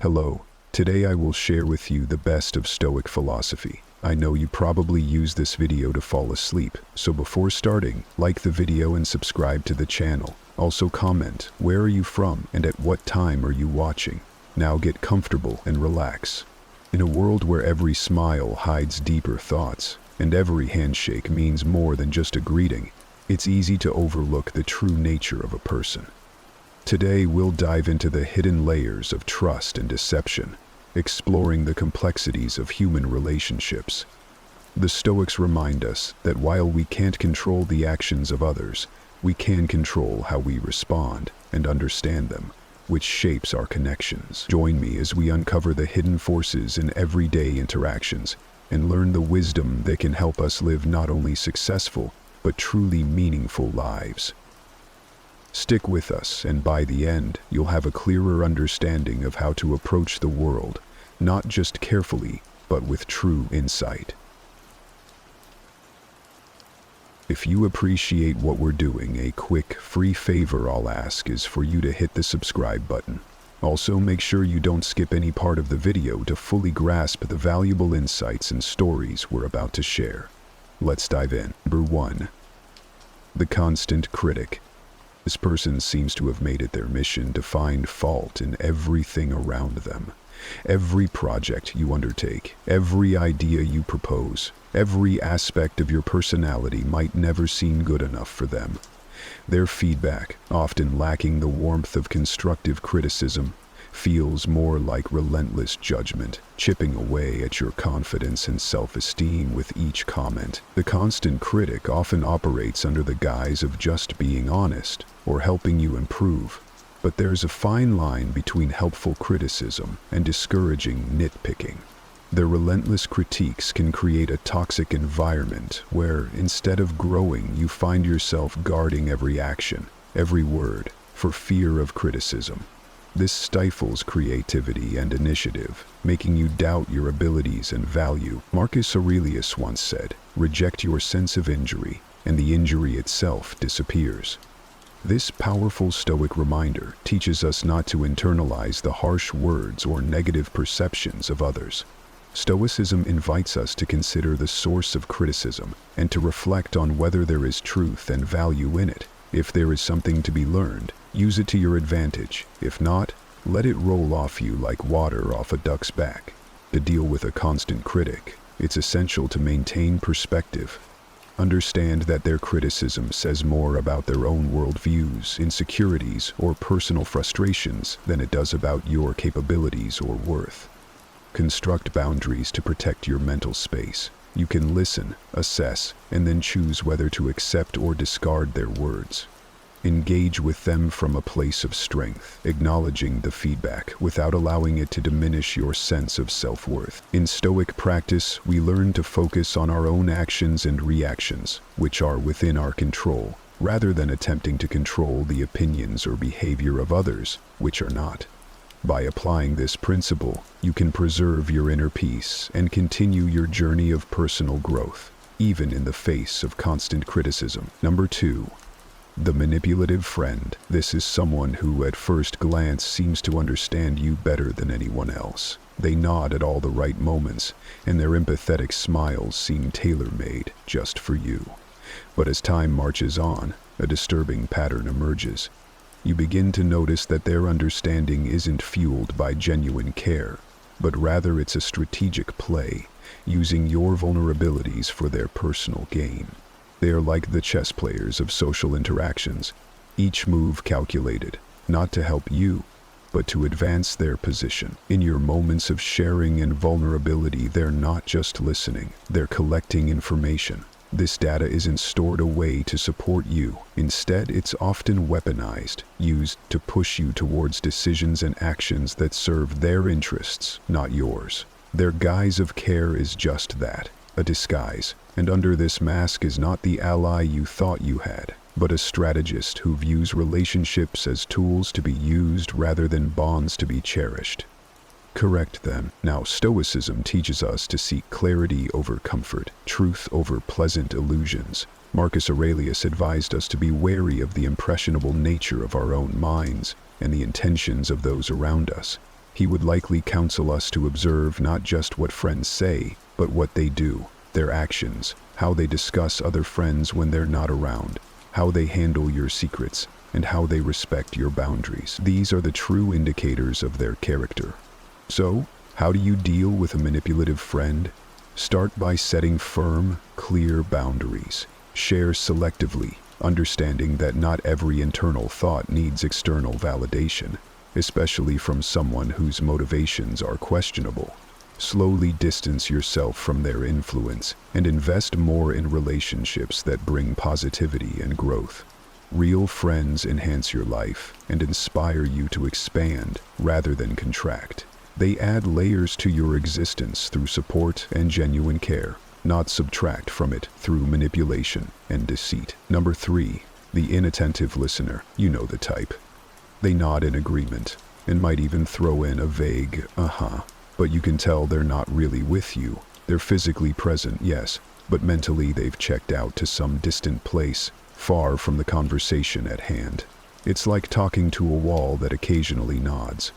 Hello, today I will share with you the best of Stoic philosophy. I know you probably use this video to fall asleep, so before starting, like the video and subscribe to the channel. Also comment, where are you from and at what time are you watching? Now get comfortable and relax. In a world where every smile hides deeper thoughts, and every handshake means more than just a greeting, it's easy to overlook the true nature of a person. Today we'll dive into the hidden layers of trust and deception, exploring the complexities of human relationships. The Stoics remind us that while we can't control the actions of others, we can control how we respond and understand them, which shapes our connections. Join me as we uncover the hidden forces in everyday interactions and learn the wisdom that can help us live not only successful, but truly meaningful lives. Stick with us, and by the end, you'll have a clearer understanding of how to approach the world, not just carefully, but with true insight. If you appreciate what we're doing, a quick, free favor I'll ask is for you to hit the subscribe button. Also, make sure you don't skip any part of the video to fully grasp the valuable insights and stories we're about to share. Let's dive in. Number 1. The constant critic. This person seems to have made it their mission to find fault in everything around them. Every project you undertake, every idea you propose, every aspect of your personality might never seem good enough for them. Their feedback, often lacking the warmth of constructive criticism, feels more like relentless judgment, chipping away at your confidence and self-esteem with each comment. The constant critic often operates under the guise of just being honest or helping you improve, but there's a fine line between helpful criticism and discouraging nitpicking. Their relentless critiques can create a toxic environment where, instead of growing, you find yourself guarding every action, every word, for fear of criticism. This stifles creativity and initiative, making you doubt your abilities and value. Marcus Aurelius once said, "Reject your sense of injury, and the injury itself disappears." This powerful Stoic reminder teaches us not to internalize the harsh words or negative perceptions of others. Stoicism invites us to consider the source of criticism and to reflect on whether there is truth and value in it. If there is something to be learned, use it to your advantage. If not, let it roll off you like water off a duck's back. To deal with a constant critic, it's essential to maintain perspective. Understand that their criticism says more about their own worldviews, insecurities, or personal frustrations than it does about your capabilities or worth. Construct boundaries to protect your mental space. You can listen, assess, and then choose whether to accept or discard their words. Engage with them from a place of strength, acknowledging the feedback without allowing it to diminish your sense of self-worth. In Stoic practice, we learn to focus on our own actions and reactions, which are within our control, rather than attempting to control the opinions or behavior of others, which are not. By applying this principle, you can preserve your inner peace and continue your journey of personal growth, even in the face of constant criticism. Number 2. The manipulative friend. This is someone who at first glance seems to understand you better than anyone else. They nod at all the right moments, and their empathetic smiles seem tailor-made just for you. But as time marches on, a disturbing pattern emerges. You begin to notice that their understanding isn't fueled by genuine care, but rather it's a strategic play, using your vulnerabilities for their personal gain. They are like the chess players of social interactions, each move calculated, not to help you, but to advance their position. In your moments of sharing and vulnerability, they're not just listening, they're collecting information. This data isn't stored away to support you. Instead, it's often weaponized, used to push you towards decisions and actions that serve their interests, not yours. Their guise of care is just that, a disguise, and under this mask is not the ally you thought you had, but a strategist who views relationships as tools to be used rather than bonds to be cherished. Correct them. Now, Stoicism teaches us to seek clarity over comfort, truth over pleasant illusions. Marcus Aurelius advised us to be wary of the impressionable nature of our own minds and the intentions of those around us. He would likely counsel us to observe not just what friends say, but what they do, their actions, how they discuss other friends when they're not around, how they handle your secrets, and how they respect your boundaries. These are the true indicators of their character. So, how do you deal with a manipulative friend? Start by setting firm, clear boundaries. Share selectively, understanding that not every internal thought needs external validation, especially from someone whose motivations are questionable. Slowly distance yourself from their influence and invest more in relationships that bring positivity and growth. Real friends enhance your life and inspire you to expand rather than contract. They add layers to your existence through support and genuine care, not subtract from it through manipulation and deceit. Number 3, the inattentive listener. You know the type. They nod in agreement and might even throw in a vague, but you can tell they're not really with you. They're physically present, yes, but mentally they've checked out to some distant place, far from the conversation at hand. It's like talking to a wall that occasionally nods.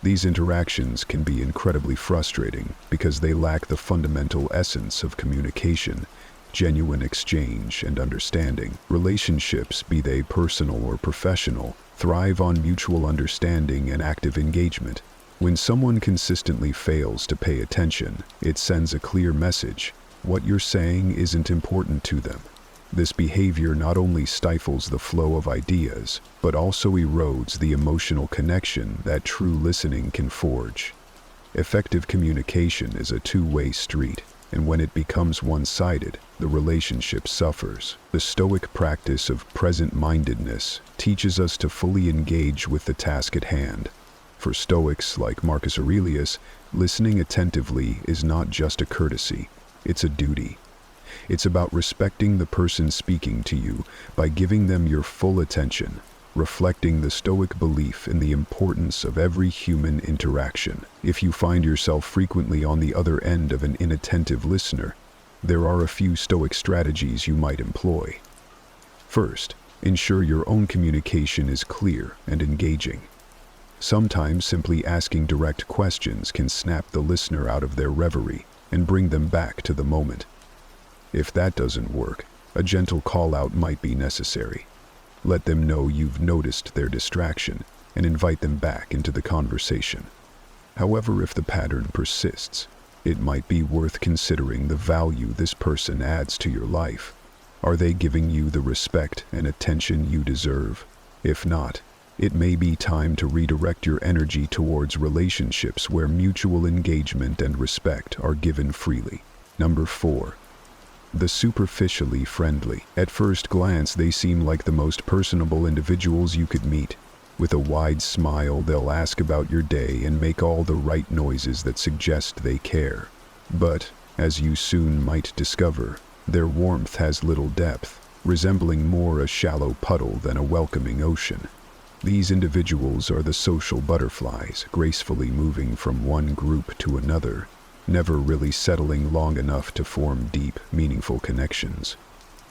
These interactions can be incredibly frustrating because they lack the fundamental essence of communication, genuine exchange, and understanding. Relationships, be they personal or professional, thrive on mutual understanding and active engagement. When someone consistently fails to pay attention, it sends a clear message: what you're saying isn't important to them. This behavior not only stifles the flow of ideas, but also erodes the emotional connection that true listening can forge. Effective communication is a two-way street, and when it becomes one-sided, the relationship suffers. The Stoic practice of present-mindedness teaches us to fully engage with the task at hand. For Stoics like Marcus Aurelius, listening attentively is not just a courtesy, it's a duty. It's about respecting the person speaking to you by giving them your full attention, reflecting the Stoic belief in the importance of every human interaction. If you find yourself frequently on the other end of an inattentive listener, there are a few Stoic strategies you might employ. First, ensure your own communication is clear and engaging. Sometimes simply asking direct questions can snap the listener out of their reverie and bring them back to the moment. If that doesn't work, a gentle call-out might be necessary. Let them know you've noticed their distraction and invite them back into the conversation. However, if the pattern persists, it might be worth considering the value this person adds to your life. Are they giving you the respect and attention you deserve? If not, it may be time to redirect your energy towards relationships where mutual engagement and respect are given freely. Number 4. The superficially friendly. At first glance, they seem like the most personable individuals you could meet. With a wide smile, they'll ask about your day and make all the right noises that suggest they care. But, as you soon might discover, their warmth has little depth, resembling more a shallow puddle than a welcoming ocean. These individuals are the social butterflies, gracefully moving from one group to another, never really settling long enough to form deep, meaningful connections.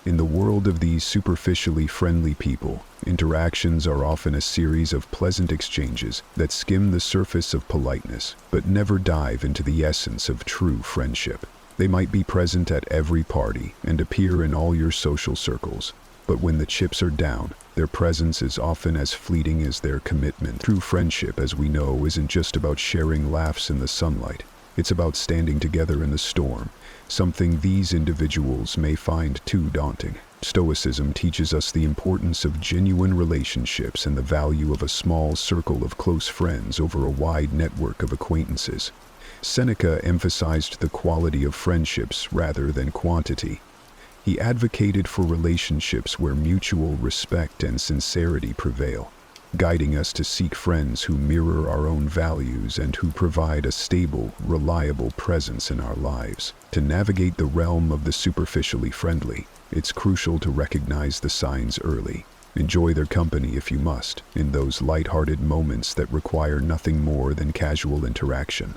In the world of these superficially friendly people, interactions are often a series of pleasant exchanges that skim the surface of politeness, but never dive into the essence of true friendship. They might be present at every party and appear in all your social circles, but when the chips are down, their presence is often as fleeting as their commitment. True friendship, as we know, isn't just about sharing laughs in the sunlight. It's about standing together in the storm, something these individuals may find too daunting. Stoicism teaches us the importance of genuine relationships and the value of a small circle of close friends over a wide network of acquaintances. Seneca emphasized the quality of friendships rather than quantity. He advocated for relationships where mutual respect and sincerity prevail, guiding us to seek friends who mirror our own values and who provide a stable, reliable presence in our lives. To navigate the realm of the superficially friendly, it's crucial to recognize the signs early. Enjoy their company if you must, in those light-hearted moments that require nothing more than casual interaction.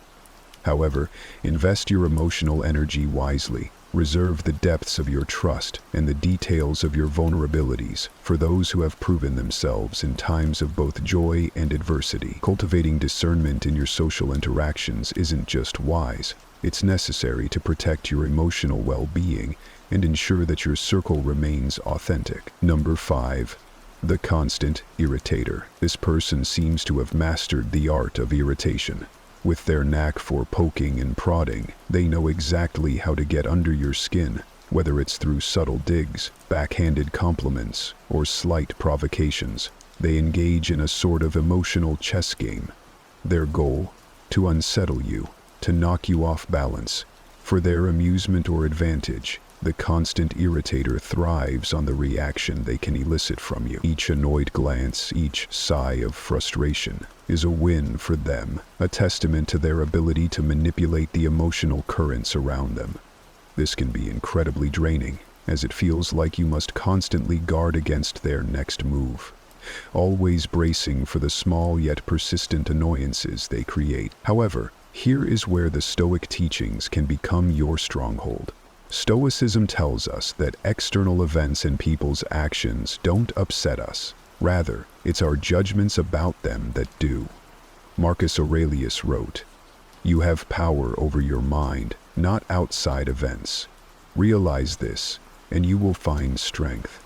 However, invest your emotional energy wisely, Reserve the depths of your trust and the details of your vulnerabilities for those who have proven themselves in times of both joy and adversity. Cultivating discernment in your social interactions isn't just wise, it's necessary to protect your emotional well-being and ensure that your circle remains authentic. Number 5. The constant irritator. This person seems to have mastered the art of irritation. With their knack for poking and prodding, they know exactly how to get under your skin, whether it's through subtle digs, backhanded compliments, or slight provocations. They engage in a sort of emotional chess game. Their goal? To unsettle you, to knock you off balance. For their amusement or advantage, the constant irritator thrives on the reaction they can elicit from you. Each annoyed glance, each sigh of frustration is a win for them, a testament to their ability to manipulate the emotional currents around them. This can be incredibly draining, as it feels like you must constantly guard against their next move, always bracing for the small yet persistent annoyances they create. However, here is where the Stoic teachings can become your stronghold. Stoicism tells us that external events and people's actions don't upset us. Rather, it's our judgments about them that do. Marcus Aurelius wrote, "You have power over your mind, not outside events. Realize this, and you will find strength."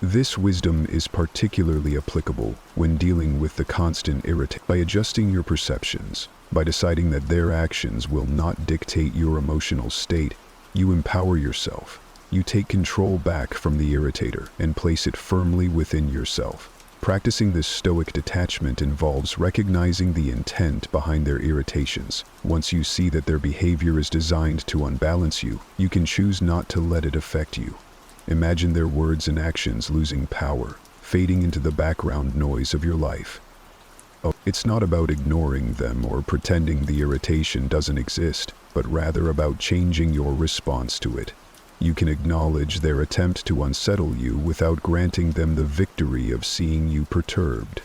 This wisdom is particularly applicable when dealing with the constant irritation. By adjusting your perceptions, by deciding that their actions will not dictate your emotional state, you empower yourself. You take control back from the irritator and place it firmly within yourself. Practicing this Stoic detachment involves recognizing the intent behind their irritations. Once you see that their behavior is designed to unbalance you, you can choose not to let it affect you. Imagine their words and actions losing power, fading into the background noise of your life. It's not about ignoring them or pretending the irritation doesn't exist, but rather about changing your response to it. You can acknowledge their attempt to unsettle you without granting them the victory of seeing you perturbed.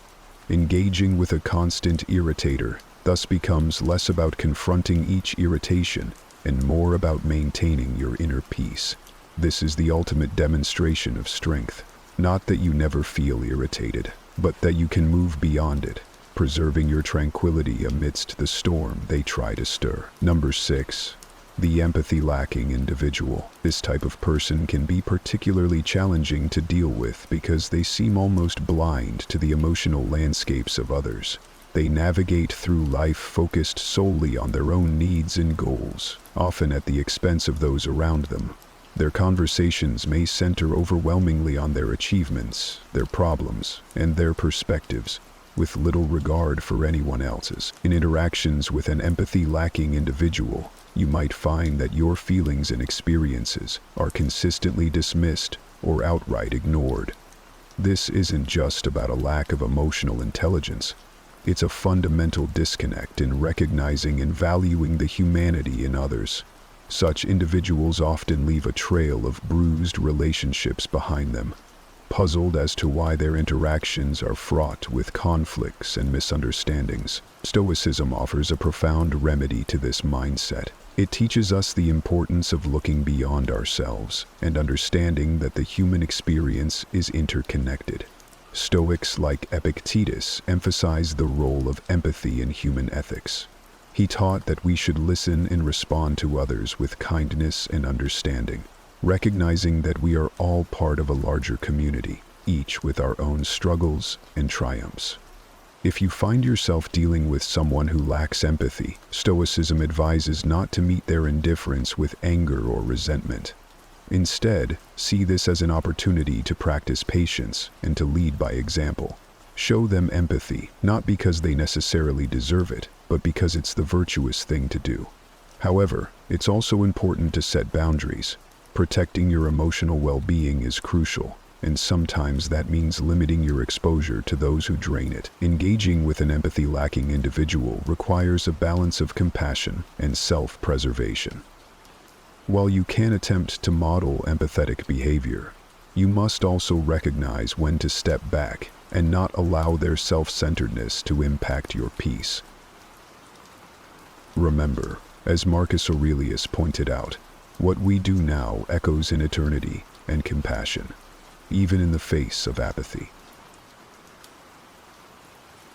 Engaging with a constant irritator thus becomes less about confronting each irritation and more about maintaining your inner peace. This is the ultimate demonstration of strength. Not that you never feel irritated, but that you can move beyond it, preserving your tranquility amidst the storm they try to stir. Number 6. The empathy-lacking individual. This type of person can be particularly challenging to deal with because they seem almost blind to the emotional landscapes of others. They navigate through life focused solely on their own needs and goals, often at the expense of those around them. Their conversations may center overwhelmingly on their achievements, their problems, and their perspectives, with little regard for anyone else's. In interactions with an empathy-lacking individual, you might find that your feelings and experiences are consistently dismissed or outright ignored. This isn't just about a lack of emotional intelligence. It's a fundamental disconnect in recognizing and valuing the humanity in others. Such individuals often leave a trail of bruised relationships behind them, puzzled as to why their interactions are fraught with conflicts and misunderstandings. Stoicism offers a profound remedy to this mindset. It teaches us the importance of looking beyond ourselves and understanding that the human experience is interconnected. Stoics like Epictetus emphasized the role of empathy in human ethics. He taught that we should listen and respond to others with kindness and understanding, recognizing that we are all part of a larger community, each with our own struggles and triumphs. If you find yourself dealing with someone who lacks empathy, Stoicism advises not to meet their indifference with anger or resentment. Instead, see this as an opportunity to practice patience and to lead by example. Show them empathy, not because they necessarily deserve it, but because it's the virtuous thing to do. However, it's also important to set boundaries. Protecting your emotional well-being is crucial, and sometimes that means limiting your exposure to those who drain it. Engaging with an empathy-lacking individual requires a balance of compassion and self-preservation. While you can attempt to model empathetic behavior, you must also recognize when to step back and not allow their self-centeredness to impact your peace. Remember, as Marcus Aurelius pointed out, What we do now echoes in eternity and compassion, even in the face of apathy.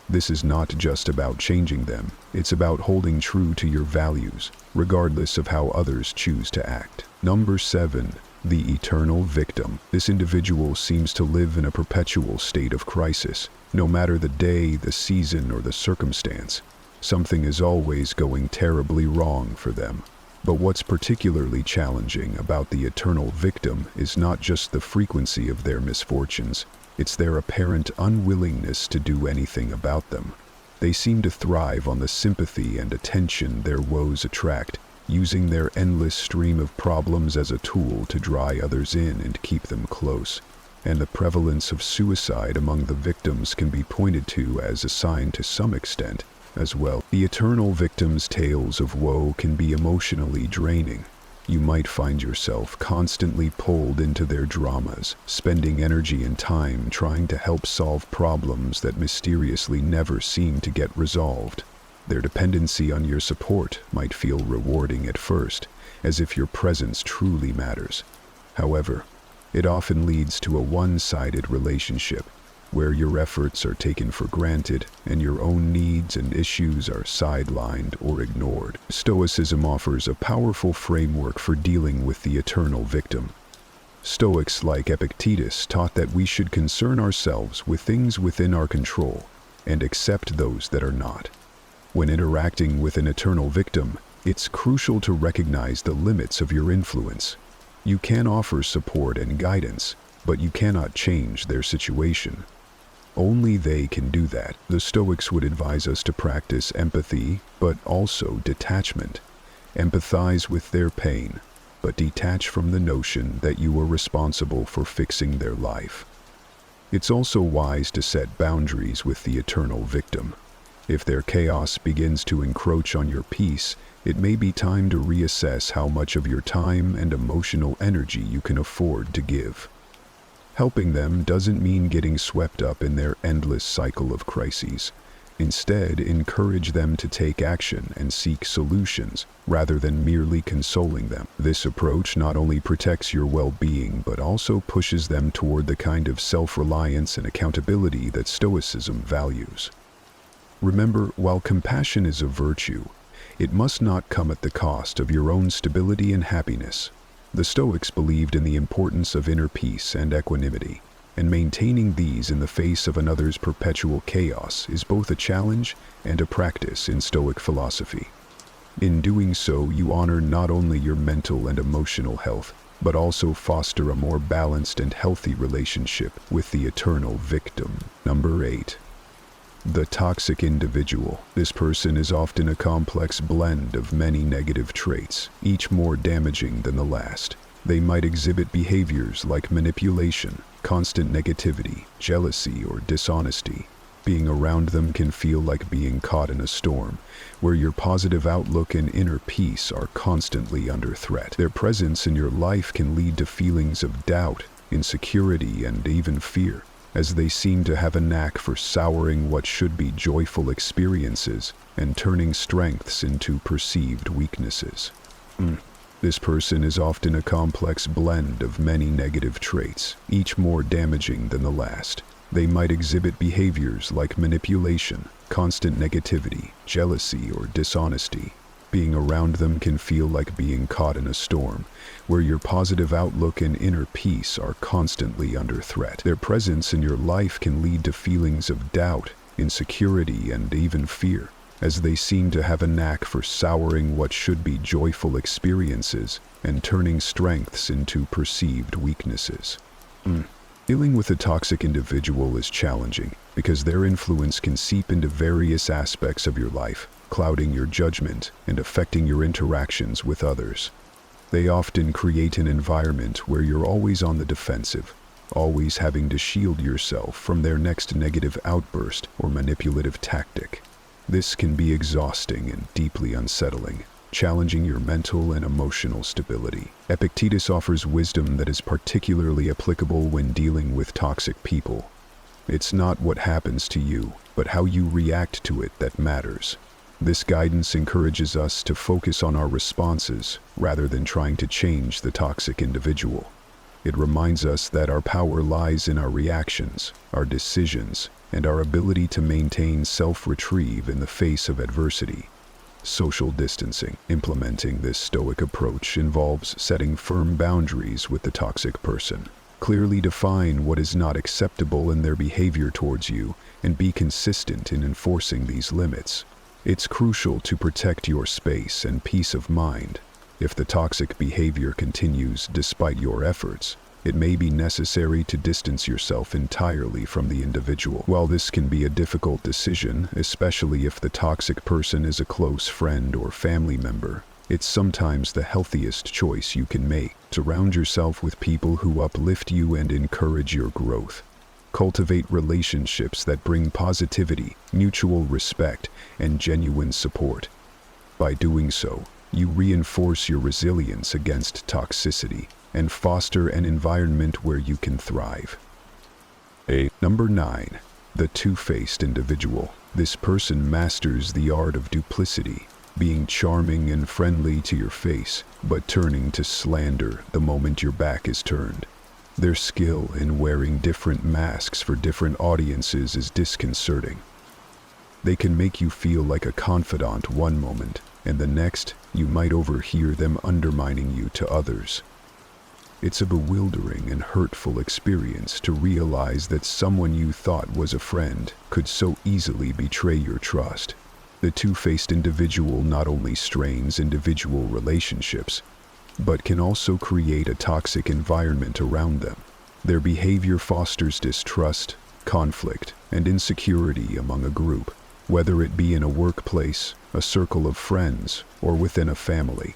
This is not just about changing them, it's about holding true to your values, regardless of how others choose to act. Number 7. The eternal victim. This individual seems to live in a perpetual state of crisis. No matter the day, the season, or the circumstance, something is always going terribly wrong for them. But what's particularly challenging about the eternal victim is not just the frequency of their misfortunes, it's their apparent unwillingness to do anything about them. They seem to thrive on the sympathy and attention their woes attract, using their endless stream of problems as a tool to draw others in and keep them close. And the prevalence of suicide among the victims can be pointed to as a sign to some extent as well. The eternal victim's tales of woe can be emotionally draining. You might find yourself constantly pulled into their dramas, spending energy and time trying to help solve problems that mysteriously never seem to get resolved. Their dependency on your support might feel rewarding at first, as if your presence truly matters. However, it often leads to a one-sided relationship, where your efforts are taken for granted and your own needs and issues are sidelined or ignored. Stoicism offers a powerful framework for dealing with the eternal victim. Stoics like Epictetus taught that we should concern ourselves with things within our control and accept those that are not. When interacting with an eternal victim, it's crucial to recognize the limits of your influence. You can offer support and guidance, but you cannot change their situation. Only they can do that. The Stoics would advise us to practice empathy, but also detachment. Empathize with their pain, but detach from the notion that you are responsible for fixing their life. It's also wise to set boundaries with the eternal victim. If their chaos begins to encroach on your peace, it may be time to reassess how much of your time and emotional energy you can afford to give. Helping them doesn't mean getting swept up in their endless cycle of crises. Instead, encourage them to take action and seek solutions, rather than merely consoling them. This approach not only protects your well-being, but also pushes them toward the kind of self-reliance and accountability that Stoicism values. Remember, while compassion is a virtue, it must not come at the cost of your own stability and happiness. The Stoics believed in the importance of inner peace and equanimity, and maintaining these in the face of another's perpetual chaos is both a challenge and a practice in Stoic philosophy. In doing so, you honor not only your mental and emotional health, but also foster a more balanced and healthy relationship with the eternal victim. Number 8. The toxic individual. This person is often a complex blend of many negative traits, each more damaging than the last. They might exhibit behaviors like manipulation, constant negativity, jealousy, or dishonesty. Being around them can feel like being caught in a storm, where your positive outlook and inner peace are constantly under threat. Their presence in your life can lead to feelings of doubt, insecurity, and even fear, as they seem to have a knack for souring what should be joyful experiences and turning strengths into perceived weaknesses. This person is often a complex blend of many negative traits, each more damaging than the last. They might exhibit behaviors like manipulation, constant negativity, jealousy, or dishonesty. Being around them can feel like being caught in a storm, where your positive outlook and inner peace are constantly under threat. Their presence in your life can lead to feelings of doubt, insecurity, and even fear, as they seem to have a knack for souring what should be joyful experiences and turning strengths into perceived weaknesses. Dealing with a toxic individual is challenging because their influence can seep into various aspects of your life, clouding your judgment and affecting your interactions with others. They often create an environment where you're always on the defensive, always having to shield yourself from their next negative outburst or manipulative tactic. This can be exhausting and deeply unsettling, challenging your mental and emotional stability. Epictetus offers wisdom that is particularly applicable when dealing with toxic people. It's not what happens to you, but how you react to it that matters. This guidance encourages us to focus on our responses rather than trying to change the toxic individual. It reminds us that our power lies in our reactions, our decisions, and our ability to maintain self-retrieve in the face of adversity. Social distancing. Implementing this Stoic approach involves setting firm boundaries with the toxic person. Clearly define what is not acceptable in their behavior towards you and be consistent in enforcing these limits. It's crucial to protect your space and peace of mind. If the toxic behavior continues despite your efforts, it may be necessary to distance yourself entirely from the individual. While this can be a difficult decision, especially if the toxic person is a close friend or family member, it's sometimes the healthiest choice you can make. Surround yourself with people who uplift you and encourage your growth. Cultivate relationships that bring positivity, mutual respect, and genuine support. By doing so, you reinforce your resilience against toxicity and foster an environment where you can thrive. Number 9. The two-faced individual. This person masters the art of duplicity, being charming and friendly to your face, but turning to slander the moment your back is turned. Their skill in wearing different masks for different audiences is disconcerting. They can make you feel like a confidant one moment, and the next, you might overhear them undermining you to others. It's a bewildering and hurtful experience to realize that someone you thought was a friend could so easily betray your trust. The two-faced individual not only strains individual relationships, but can also create a toxic environment around them. Their behavior fosters distrust, conflict, and insecurity among a group, whether it be in a workplace, a circle of friends, or within a family.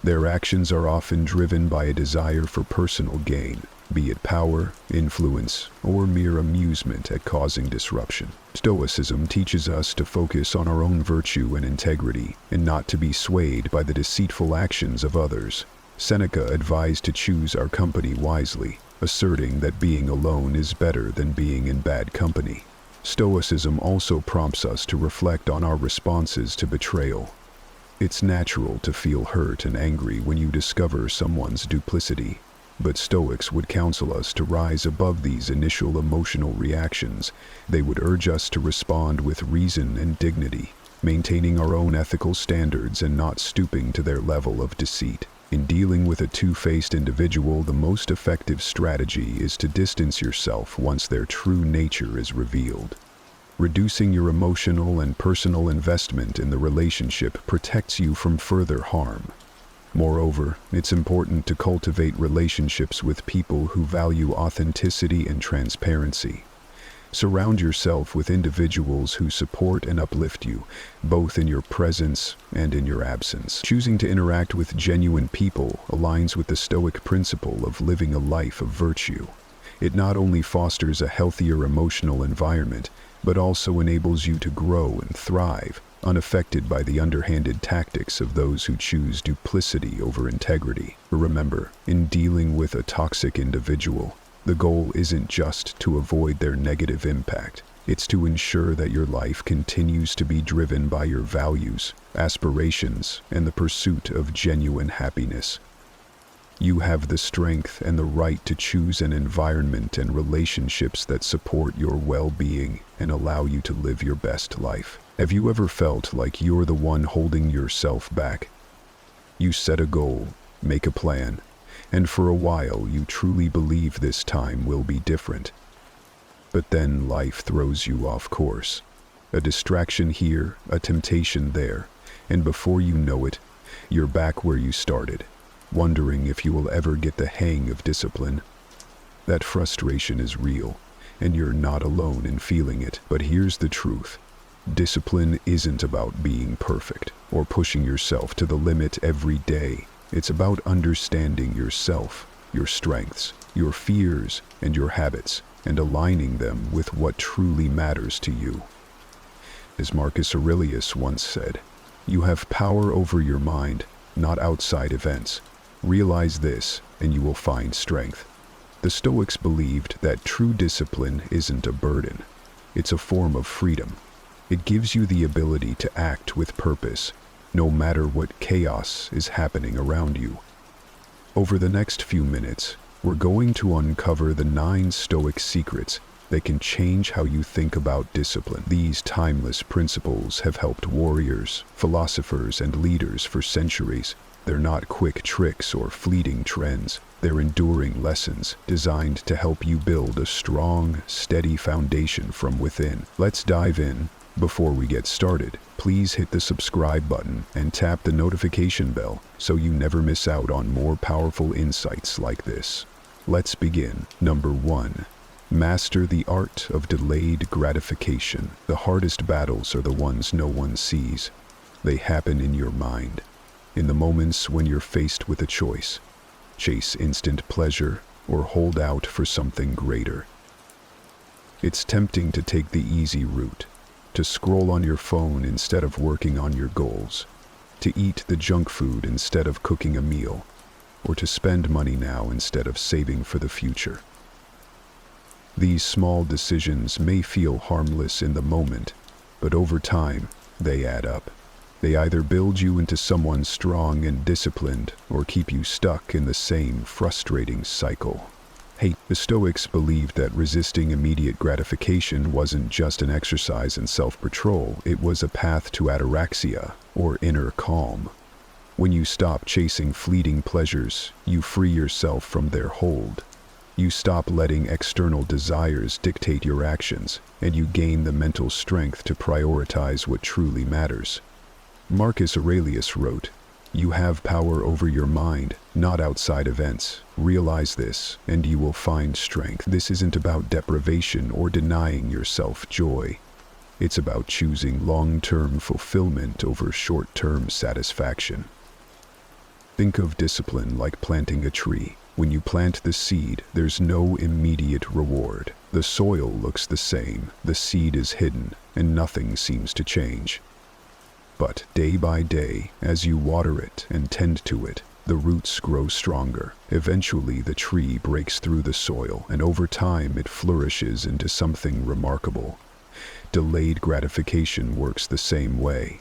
Their actions are often driven by a desire for personal gain, be it power, influence, or mere amusement at causing disruption. Stoicism teaches us to focus on our own virtue and integrity, and not to be swayed by the deceitful actions of others. Seneca advised to choose our company wisely, asserting that being alone is better than being in bad company. Stoicism also prompts us to reflect on our responses to betrayal. It's natural to feel hurt and angry when you discover someone's duplicity, but Stoics would counsel us to rise above these initial emotional reactions. They would urge us to respond with reason and dignity, maintaining our own ethical standards and not stooping to their level of deceit. In dealing with a two-faced individual, the most effective strategy is to distance yourself once their true nature is revealed. Reducing your emotional and personal investment in the relationship protects you from further harm. Moreover, it's important to cultivate relationships with people who value authenticity and transparency. Surround yourself with individuals who support and uplift you, both in your presence and in your absence. Choosing to interact with genuine people aligns with the Stoic principle of living a life of virtue. It not only fosters a healthier emotional environment, but also enables you to grow and thrive, unaffected by the underhanded tactics of those who choose duplicity over integrity. Remember, in dealing with a toxic individual, the goal isn't just to avoid their negative impact. It's to ensure that your life continues to be driven by your values, aspirations, and the pursuit of genuine happiness. You have the strength and the right to choose an environment and relationships that support your well-being and allow you to live your best life. Have you ever felt like you're the one holding yourself back? You set a goal, make a plan, and for a while you truly believe this time will be different. But then life throws you off course. A distraction here, a temptation there, and before you know it, you're back where you started, wondering if you will ever get the hang of discipline. That frustration is real, and you're not alone in feeling it. But here's the truth. Discipline isn't about being perfect or pushing yourself to the limit every day. It's about understanding yourself, your strengths, your fears, and your habits, and aligning them with what truly matters to you. As Marcus Aurelius once said, you have power over your mind, not outside events. Realize this, and you will find strength. The Stoics believed that true discipline isn't a burden. It's a form of freedom. It gives you the ability to act with purpose, no matter what chaos is happening around you. Over the next few minutes, we're going to uncover the 9 Stoic secrets that can change how you think about discipline. These timeless principles have helped warriors, philosophers, and leaders for centuries. They're not quick tricks or fleeting trends. They're enduring lessons designed to help you build a strong, steady foundation from within. Let's dive in. Before we get started, please hit the subscribe button and tap the notification bell so you never miss out on more powerful insights like this. Let's begin. Number 1. Master the art of delayed gratification. The hardest battles are the ones no one sees. They happen in your mind, in the moments when you're faced with a choice. Chase instant pleasure or hold out for something greater. It's tempting to take the easy route, to scroll on your phone instead of working on your goals, to eat the junk food instead of cooking a meal, or to spend money now instead of saving for the future. These small decisions may feel harmless in the moment, but over time, they add up. They either build you into someone strong and disciplined, or keep you stuck in the same frustrating cycle. The Stoics believed that resisting immediate gratification wasn't just an exercise in self-control, it was a path to ataraxia, or inner calm. When you stop chasing fleeting pleasures, you free yourself from their hold. You stop letting external desires dictate your actions, and you gain the mental strength to prioritize what truly matters. Marcus Aurelius wrote, "You have power over your mind, not outside events. Realize this, and you will find strength." This isn't about deprivation or denying yourself joy. It's about choosing long-term fulfillment over short-term satisfaction. Think of discipline like planting a tree. When you plant the seed, there's no immediate reward. The soil looks the same, the seed is hidden, and nothing seems to change. But day by day, as you water it and tend to it, the roots grow stronger. Eventually, the tree breaks through the soil, and over time it flourishes into something remarkable. Delayed gratification works the same way.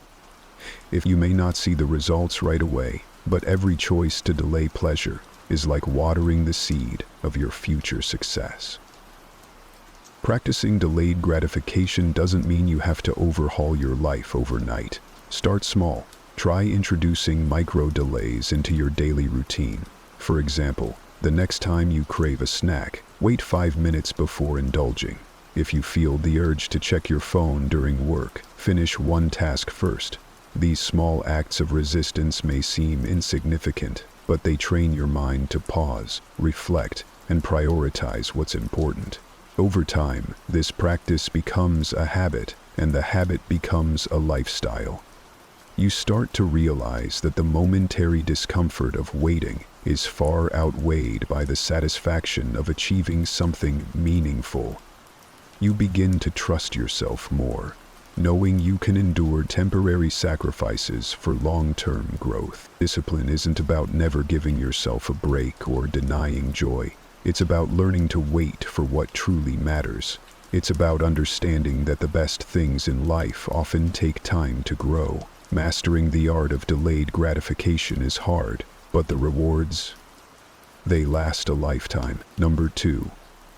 If you may not see the results right away, but every choice to delay pleasure is like watering the seed of your future success. Practicing delayed gratification doesn't mean you have to overhaul your life overnight. Start small. Try introducing micro-delays into your daily routine. For example, the next time you crave a snack, wait 5 minutes before indulging. If you feel the urge to check your phone during work, finish one task first. These small acts of resistance may seem insignificant, but they train your mind to pause, reflect, and prioritize what's important. Over time, this practice becomes a habit, and the habit becomes a lifestyle. You start to realize that the momentary discomfort of waiting is far outweighed by the satisfaction of achieving something meaningful. You begin to trust yourself more, knowing you can endure temporary sacrifices for long-term growth. Discipline isn't about never giving yourself a break or denying joy. It's about learning to wait for what truly matters. It's about understanding that the best things in life often take time to grow. Mastering the art of delayed gratification is hard, but the rewards, they last a lifetime. Number 2,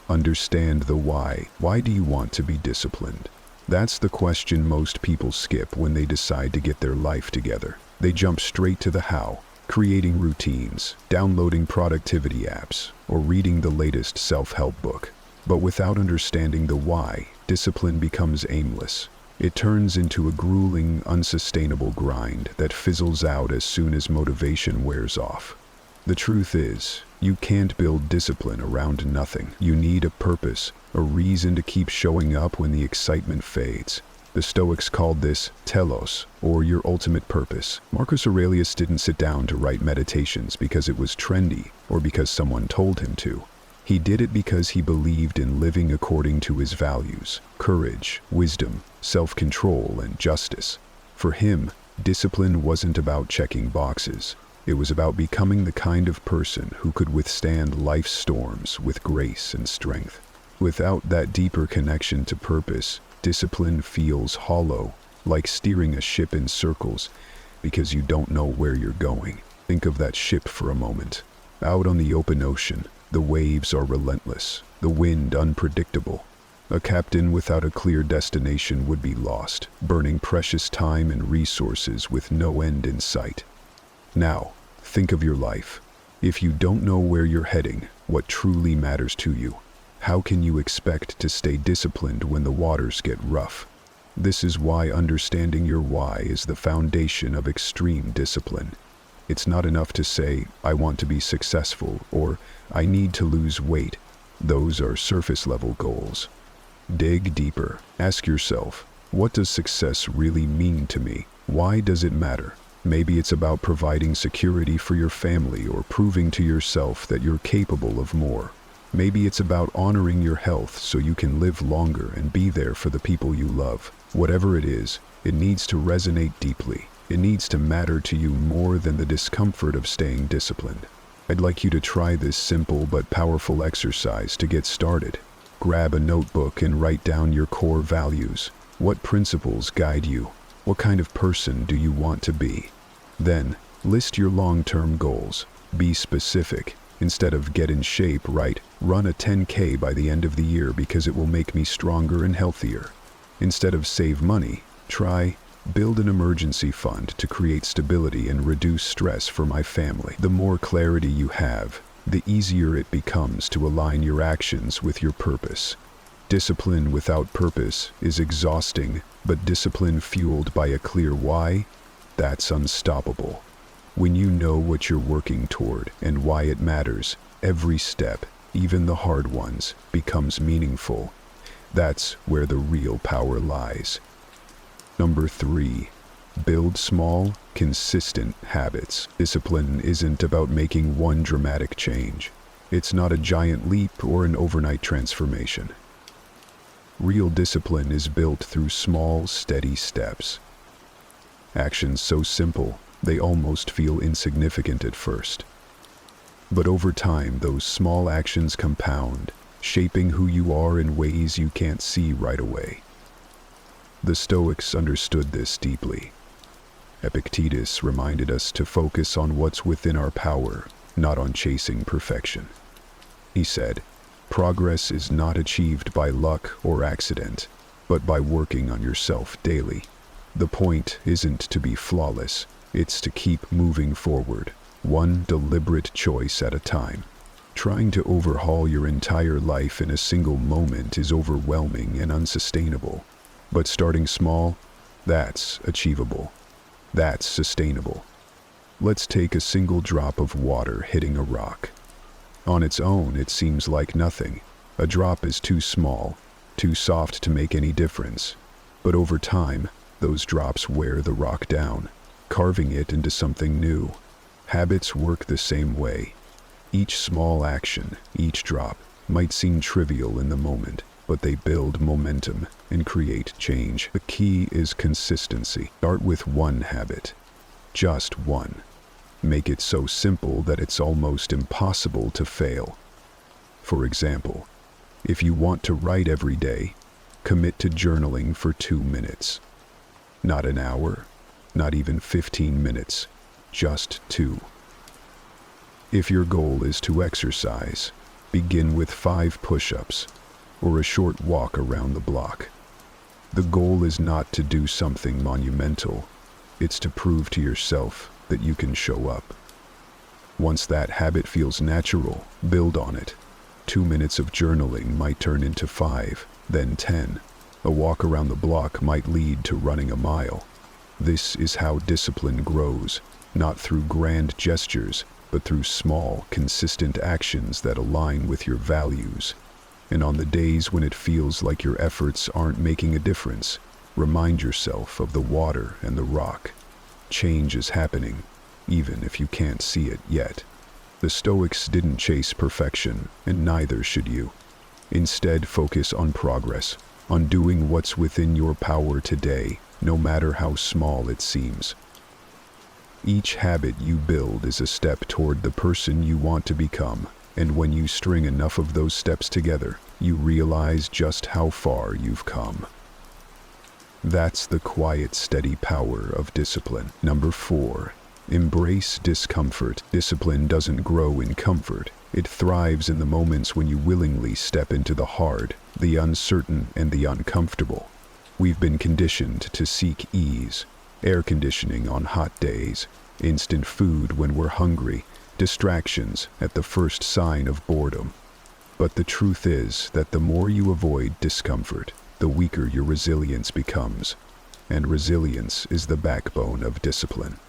understand the why. Why do you want to be disciplined? That's the question most people skip when they decide to get their life together. They jump straight to the how, creating routines, downloading productivity apps, or reading the latest self-help book. But without understanding the why, discipline becomes aimless. It turns into a grueling, unsustainable grind that fizzles out as soon as motivation wears off. The truth is, you can't build discipline around nothing. You need a purpose, a reason to keep showing up when the excitement fades. The Stoics called this telos, or your ultimate purpose. Marcus Aurelius didn't sit down to write meditations because it was trendy or because someone told him to. He did it because he believed in living according to his values: courage, wisdom, self-control, and justice. For him, discipline wasn't about checking boxes. It was about becoming the kind of person who could withstand life's storms with grace and strength. Without that deeper connection to purpose, Discipline feels hollow, like steering a ship in circles, because you don't know where you're going. Think of that ship for a moment. Out on the open ocean, the waves are relentless, the wind unpredictable. A captain without a clear destination would be lost, burning precious time and resources with no end in sight. Now, think of your life. If you don't know where you're heading, what truly matters to you, how can you expect to stay disciplined when the waters get rough? This is why understanding your why is the foundation of extreme discipline. It's not enough to say, I want to be successful, or I need to lose weight. Those are surface-level goals. Dig deeper. Ask yourself, what does success really mean to me? Why does it matter? Maybe it's about providing security for your family or proving to yourself that you're capable of more. Maybe it's about honoring your health so you can live longer and be there for the people you love. Whatever it is, it needs to resonate deeply. It needs to matter to you more than the discomfort of staying disciplined. I'd like you to try this simple but powerful exercise to get started. Grab a notebook and write down your core values. What principles guide you? What kind of person do you want to be? Then, list your long-term goals. Be specific. Instead of get in shape, write, run a 10K by the end of the year because it will make me stronger and healthier. Instead of save money, try, build an emergency fund to create stability and reduce stress for my family. The more clarity you have, the easier it becomes to align your actions with your purpose. Discipline without purpose is exhausting, but discipline fueled by a clear why, that's unstoppable. When you know what you're working toward and why it matters, every step, even the hard ones, becomes meaningful. That's where the real power lies. Number 3. Build small, consistent habits. Discipline isn't about making one dramatic change. It's not a giant leap or an overnight transformation. Real discipline is built through small, steady steps. Actions so simple, they almost feel insignificant at first. But over time, those small actions compound, shaping who you are in ways you can't see right away. The Stoics understood this deeply. Epictetus reminded us to focus on what's within our power, not on chasing perfection. He said, progress is not achieved by luck or accident, but by working on yourself daily. The point isn't to be flawless, it's to keep moving forward, one deliberate choice at a time. Trying to overhaul your entire life in a single moment is overwhelming and unsustainable. But starting small, that's achievable. That's sustainable. Let's take a single drop of water hitting a rock. On its own, it seems like nothing. A drop is too small, too soft to make any difference. But over time, those drops wear the rock down, carving it into something new. Habits work the same way. Each small action, each drop, might seem trivial in the moment, but they build momentum and create change. The key is consistency. Start with one habit. Just one. Make it so simple that it's almost impossible to fail. For example, if you want to write every day, commit to journaling for 2 minutes. Not an hour, not even 15 minutes, just 2. If your goal is to exercise, begin with 5 push-ups or a short walk around the block. The goal is not to do something monumental, it's to prove to yourself that you can show up. Once that habit feels natural, build on it. 2 minutes of journaling might turn into 5, then 10. A walk around the block might lead to running a mile. This is how discipline grows, not through grand gestures, but through small, consistent actions that align with your values. And on the days when it feels like your efforts aren't making a difference, remind yourself of the water and the rock. Change is happening, even if you can't see it yet. The Stoics didn't chase perfection, and neither should you. Instead, focus on progress, on doing what's within your power today, no matter how small it seems. Each habit you build is a step toward the person you want to become, and when you string enough of those steps together, you realize just how far you've come. That's the quiet, steady power of discipline. Number 4. Embrace discomfort. Discipline doesn't grow in comfort. It thrives in the moments when you willingly step into the hard, the uncertain, and the uncomfortable. We've been conditioned to seek ease, air conditioning on hot days, instant food when we're hungry, distractions at the first sign of boredom. But the truth is that the more you avoid discomfort, the weaker your resilience becomes. And resilience is the backbone of discipline.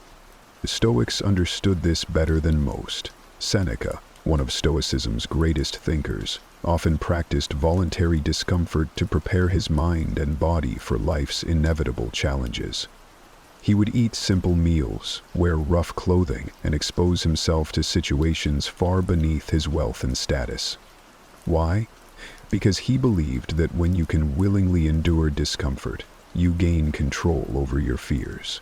The Stoics understood this better than most. Seneca, one of Stoicism's greatest thinkers, often practiced voluntary discomfort to prepare his mind and body for life's inevitable challenges. He would eat simple meals, wear rough clothing, and expose himself to situations far beneath his wealth and status. Why? Because he believed that when you can willingly endure discomfort, you gain control over your fears.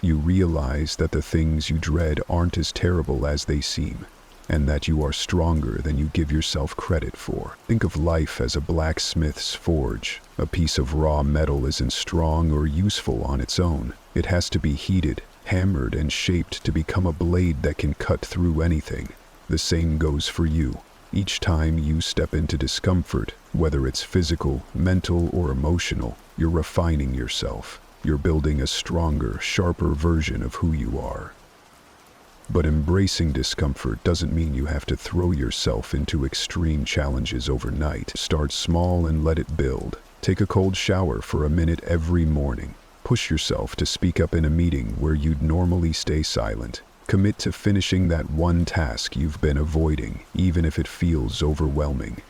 You realize that the things you dread aren't as terrible as they seem, and that you are stronger than you give yourself credit for. Think of life as a blacksmith's forge. A piece of raw metal isn't strong or useful on its own. It has to be heated, hammered, and shaped to become a blade that can cut through anything. The same goes for you. Each time you step into discomfort, whether it's physical, mental, or emotional, you're refining yourself. You're building a stronger, sharper version of who you are. But embracing discomfort doesn't mean you have to throw yourself into extreme challenges overnight. Start small and let it build. Take a cold shower for a minute every morning. Push yourself to speak up in a meeting where you'd normally stay silent. Commit to finishing that one task you've been avoiding, even if it feels overwhelming.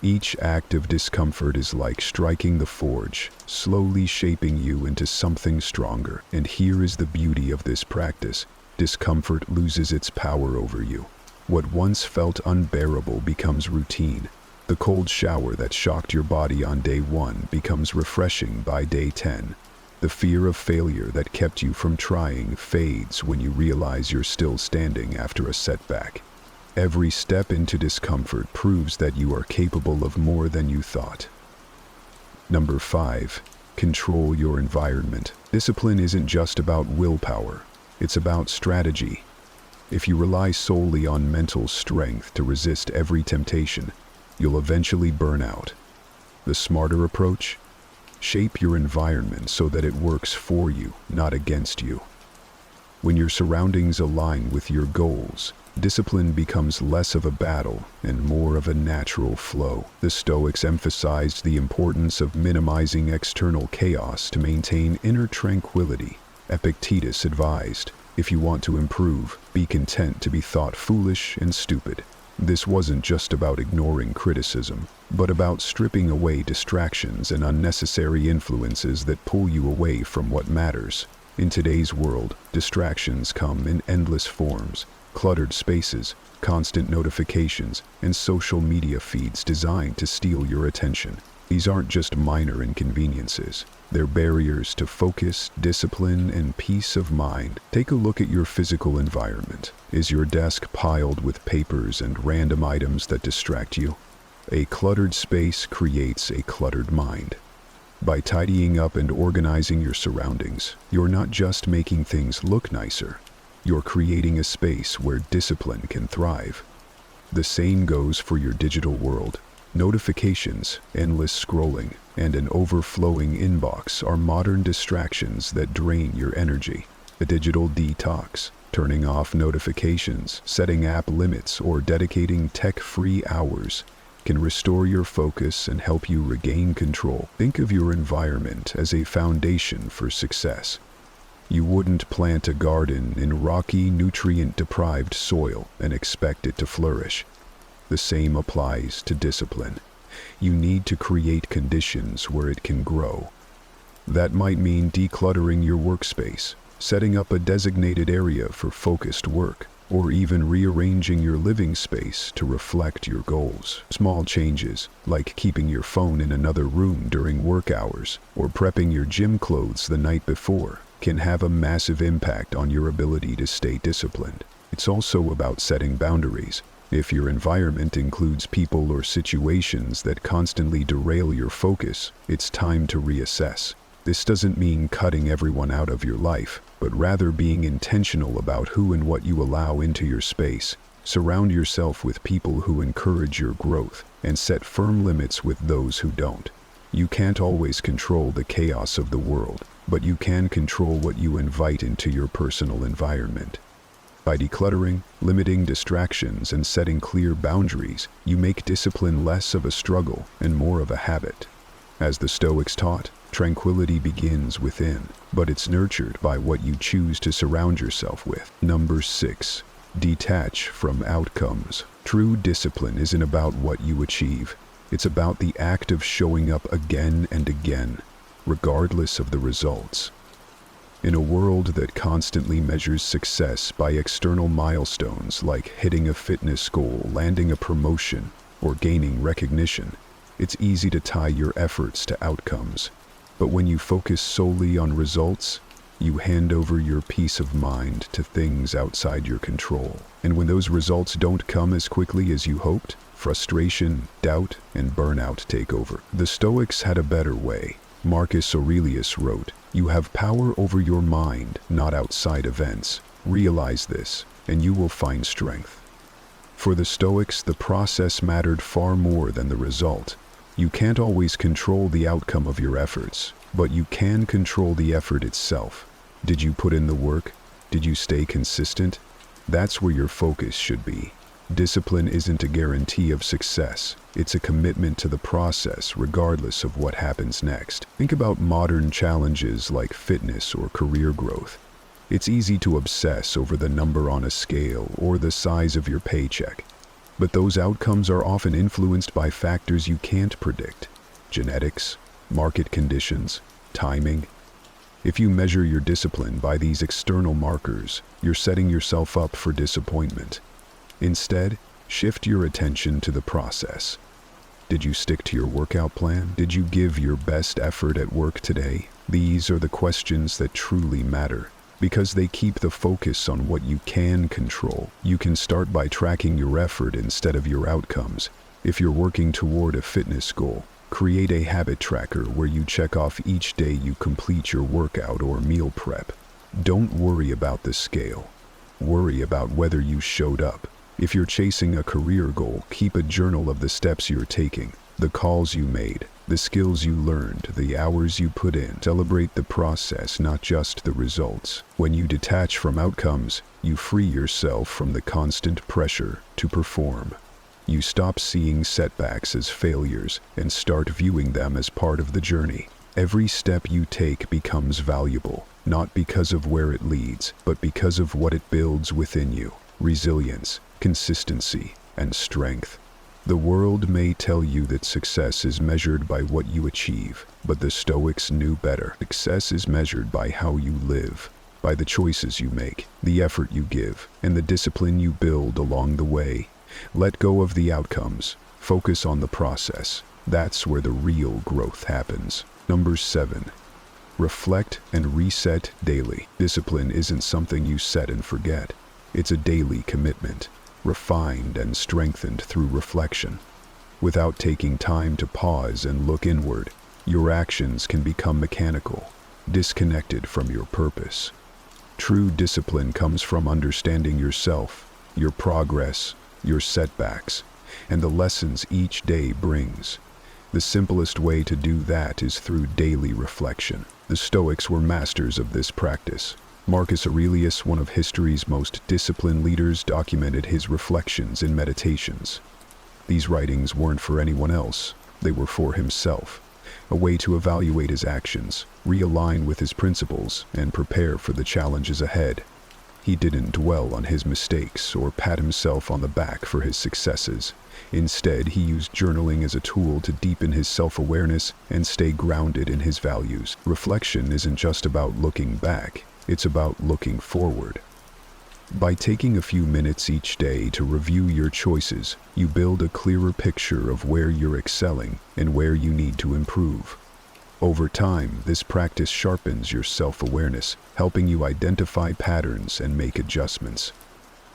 Each act of discomfort is like striking the forge, slowly shaping you into something stronger. And here is the beauty of this practice. Discomfort loses its power over you. What once felt unbearable becomes routine. The cold shower that shocked your body on day 1 becomes refreshing by day 10. The fear of failure that kept you from trying fades when you realize you're still standing after a setback. Every step into discomfort proves that you are capable of more than you thought. Number 5. Control your environment. Discipline isn't just about willpower. It's about strategy. If you rely solely on mental strength to resist every temptation, you'll eventually burn out. The smarter approach? Shape your environment so that it works for you, not against you. When your surroundings align with your goals, discipline becomes less of a battle and more of a natural flow. The Stoics emphasized the importance of minimizing external chaos to maintain inner tranquility. Epictetus advised, if you want to improve, be content to be thought foolish and stupid. This wasn't just about ignoring criticism, but about stripping away distractions and unnecessary influences that pull you away from what matters. In today's world, distractions come in endless forms: cluttered spaces, constant notifications, and social media feeds designed to steal your attention. These aren't just minor inconveniences. They're barriers to focus, discipline, and peace of mind. Take a look at your physical environment. Is your desk piled with papers and random items that distract you? A cluttered space creates a cluttered mind. By tidying up and organizing your surroundings, you're not just making things look nicer. You're creating a space where discipline can thrive. The same goes for your digital world. Notifications, endless scrolling, and an overflowing inbox are modern distractions that drain your energy. A digital detox, turning off notifications, setting app limits, or dedicating tech-free hours can restore your focus and help you regain control. Think of your environment as a foundation for success. You wouldn't plant a garden in rocky, nutrient-deprived soil and expect it to flourish. The same applies to discipline. You need to create conditions where it can grow. That might mean decluttering your workspace, setting up a designated area for focused work, or even rearranging your living space to reflect your goals. Small changes, like keeping your phone in another room during work hours or prepping your gym clothes the night before, can have a massive impact on your ability to stay disciplined. It's also about setting boundaries. If your environment includes people or situations that constantly derail your focus, it's time to reassess. This doesn't mean cutting everyone out of your life, but rather being intentional about who and what you allow into your space. Surround yourself with people who encourage your growth, and set firm limits with those who don't. You can't always control the chaos of the world, but you can control what you invite into your personal environment. By decluttering, limiting distractions, and setting clear boundaries, you make discipline less of a struggle and more of a habit. As the Stoics taught, tranquility begins within, but it's nurtured by what you choose to surround yourself with. Number 6. Detach from outcomes. True discipline isn't about what you achieve. It's about the act of showing up again and again, regardless of the results. In a world that constantly measures success by external milestones like hitting a fitness goal, landing a promotion, or gaining recognition, it's easy to tie your efforts to outcomes. But when you focus solely on results, you hand over your peace of mind to things outside your control. And when those results don't come as quickly as you hoped, frustration, doubt, and burnout take over. The Stoics had a better way. Marcus Aurelius wrote, "You have power over your mind, not outside events. Realize this, and you will find strength." For the Stoics, the process mattered far more than the result. You can't always control the outcome of your efforts, but you can control the effort itself. Did you put in the work? Did you stay consistent? That's where your focus should be. Discipline isn't a guarantee of success. It's a commitment to the process, regardless of what happens next. Think about modern challenges like fitness or career growth. It's easy to obsess over the number on a scale or the size of your paycheck. But those outcomes are often influenced by factors you can't predict. Genetics, market conditions, timing. If you measure your discipline by these external markers, you're setting yourself up for disappointment. Instead, shift your attention to the process. Did you stick to your workout plan? Did you give your best effort at work today? These are the questions that truly matter, because they keep the focus on what you can control. You can start by tracking your effort instead of your outcomes. If you're working toward a fitness goal, create a habit tracker where you check off each day you complete your workout or meal prep. Don't worry about the scale. Worry about whether you showed up. If you're chasing a career goal, keep a journal of the steps you're taking, the calls you made, the skills you learned, the hours you put in. Celebrate the process, not just the results. When you detach from outcomes, you free yourself from the constant pressure to perform. You stop seeing setbacks as failures and start viewing them as part of the journey. Every step you take becomes valuable, not because of where it leads, but because of what it builds within you. Resilience, consistency, and strength. The world may tell you that success is measured by what you achieve, but the Stoics knew better. Success is measured by how you live, by the choices you make, the effort you give, and the discipline you build along the way. Let go of the outcomes. Focus on the process. That's where the real growth happens. Number 7. Reflect and reset daily. Discipline isn't something you set and forget. It's a daily commitment, refined and strengthened through reflection. Without taking time to pause and look inward, your actions can become mechanical, disconnected from your purpose. True discipline comes from understanding yourself, your progress, your setbacks, and the lessons each day brings. The simplest way to do that is through daily reflection. The Stoics were masters of this practice. Marcus Aurelius, one of history's most disciplined leaders, documented his reflections and meditations. These writings weren't for anyone else, they were for himself, a way to evaluate his actions, realign with his principles, and prepare for the challenges ahead. He didn't dwell on his mistakes or pat himself on the back for his successes. Instead, he used journaling as a tool to deepen his self-awareness and stay grounded in his values. Reflection isn't just about looking back, it's about looking forward. By taking a few minutes each day to review your choices, you build a clearer picture of where you're excelling and where you need to improve. Over time, this practice sharpens your self-awareness, helping you identify patterns and make adjustments.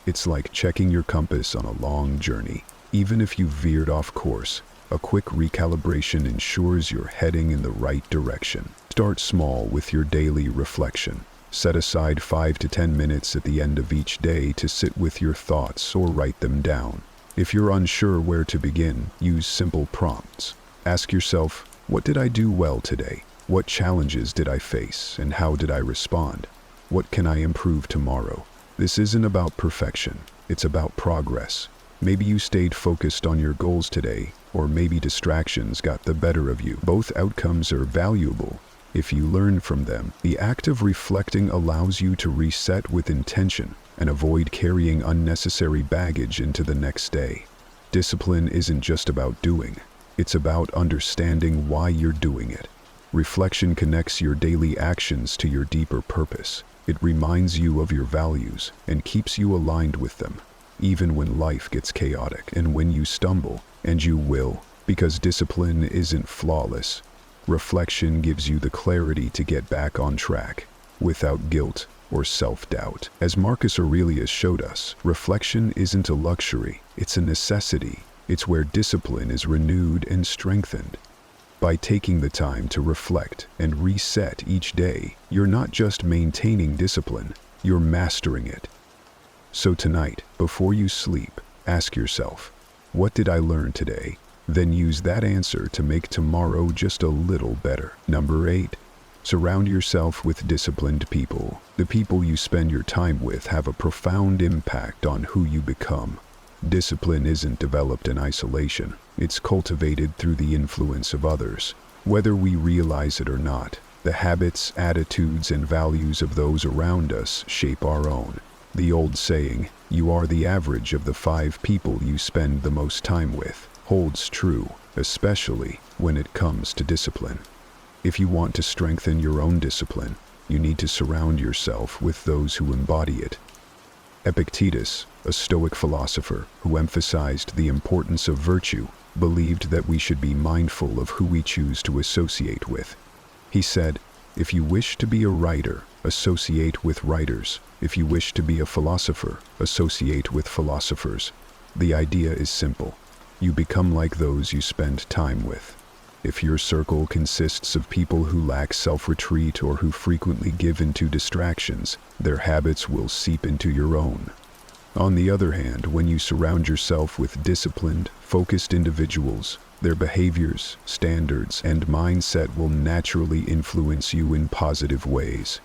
It's like checking your compass on a long journey. Even if you veered off course, a quick recalibration ensures you're heading in the right direction. Start small with your daily reflection. Set aside 5 to 10 minutes at the end of each day to sit with your thoughts or write them down. If you're unsure where to begin, use simple prompts. Ask yourself, what did I do well today? What challenges did I face, and how did I respond? What can I improve tomorrow? This isn't about perfection, it's about progress. Maybe you stayed focused on your goals today, or maybe distractions got the better of you. Both outcomes are valuable. If you learn from them, the act of reflecting allows you to reset with intention and avoid carrying unnecessary baggage into the next day. Discipline isn't just about doing, it's about understanding why you're doing it. Reflection connects your daily actions to your deeper purpose. It reminds you of your values and keeps you aligned with them, even when life gets chaotic and when you stumble, and you will, because discipline isn't flawless. Reflection gives you the clarity to get back on track, without guilt or self-doubt. As Marcus Aurelius showed us, reflection isn't a luxury, it's a necessity. It's where discipline is renewed and strengthened. By taking the time to reflect and reset each day, you're not just maintaining discipline, you're mastering it. So tonight, before you sleep, ask yourself, what did I learn today? Then use that answer to make tomorrow just a little better. Number 8. Surround yourself with disciplined people. The people you spend your time with have a profound impact on who you become. Discipline isn't developed in isolation. It's cultivated through the influence of others. Whether we realize it or not, the habits, attitudes, and values of those around us shape our own. The old saying, "You are the average of the 5 people you spend the most time with," holds true, especially when it comes to discipline. If you want to strengthen your own discipline, you need to surround yourself with those who embody it. Epictetus, a Stoic philosopher who emphasized the importance of virtue, believed that we should be mindful of who we choose to associate with. He said, "If you wish to be a writer, associate with writers. If you wish to be a philosopher, associate with philosophers." The idea is simple. You become like those you spend time with. If your circle consists of people who lack self-retreat or who frequently give into distractions, their habits will seep into your own. On the other hand, when you surround yourself with disciplined, focused individuals, their behaviors, standards, and mindset will naturally influence you in positive ways.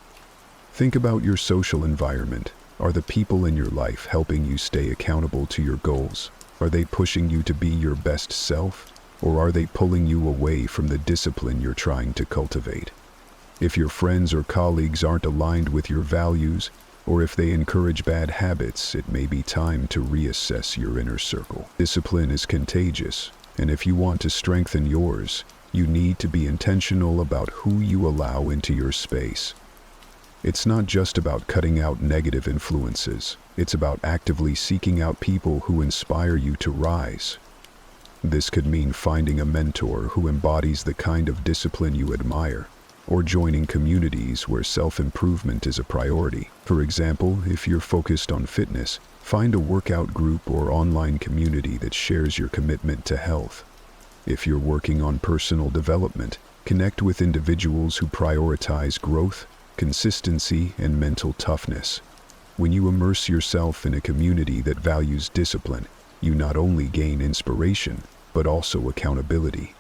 Think about your social environment. Are the people in your life helping you stay accountable to your goals? Are they pushing you to be your best self? Or are they pulling you away from the discipline you're trying to cultivate? If your friends or colleagues aren't aligned with your values, or if they encourage bad habits, it may be time to reassess your inner circle. Discipline is contagious, and if you want to strengthen yours, you need to be intentional about who you allow into your space. It's not just about cutting out negative influences. It's about actively seeking out people who inspire you to rise. This could mean finding a mentor who embodies the kind of discipline you admire, or joining communities where self-improvement is a priority. For example, if you're focused on fitness, find a workout group or online community that shares your commitment to health. If you're working on personal development, connect with individuals who prioritize growth, consistency, and mental toughness. When you immerse yourself in a community that values discipline, you not only gain inspiration, but also accountability.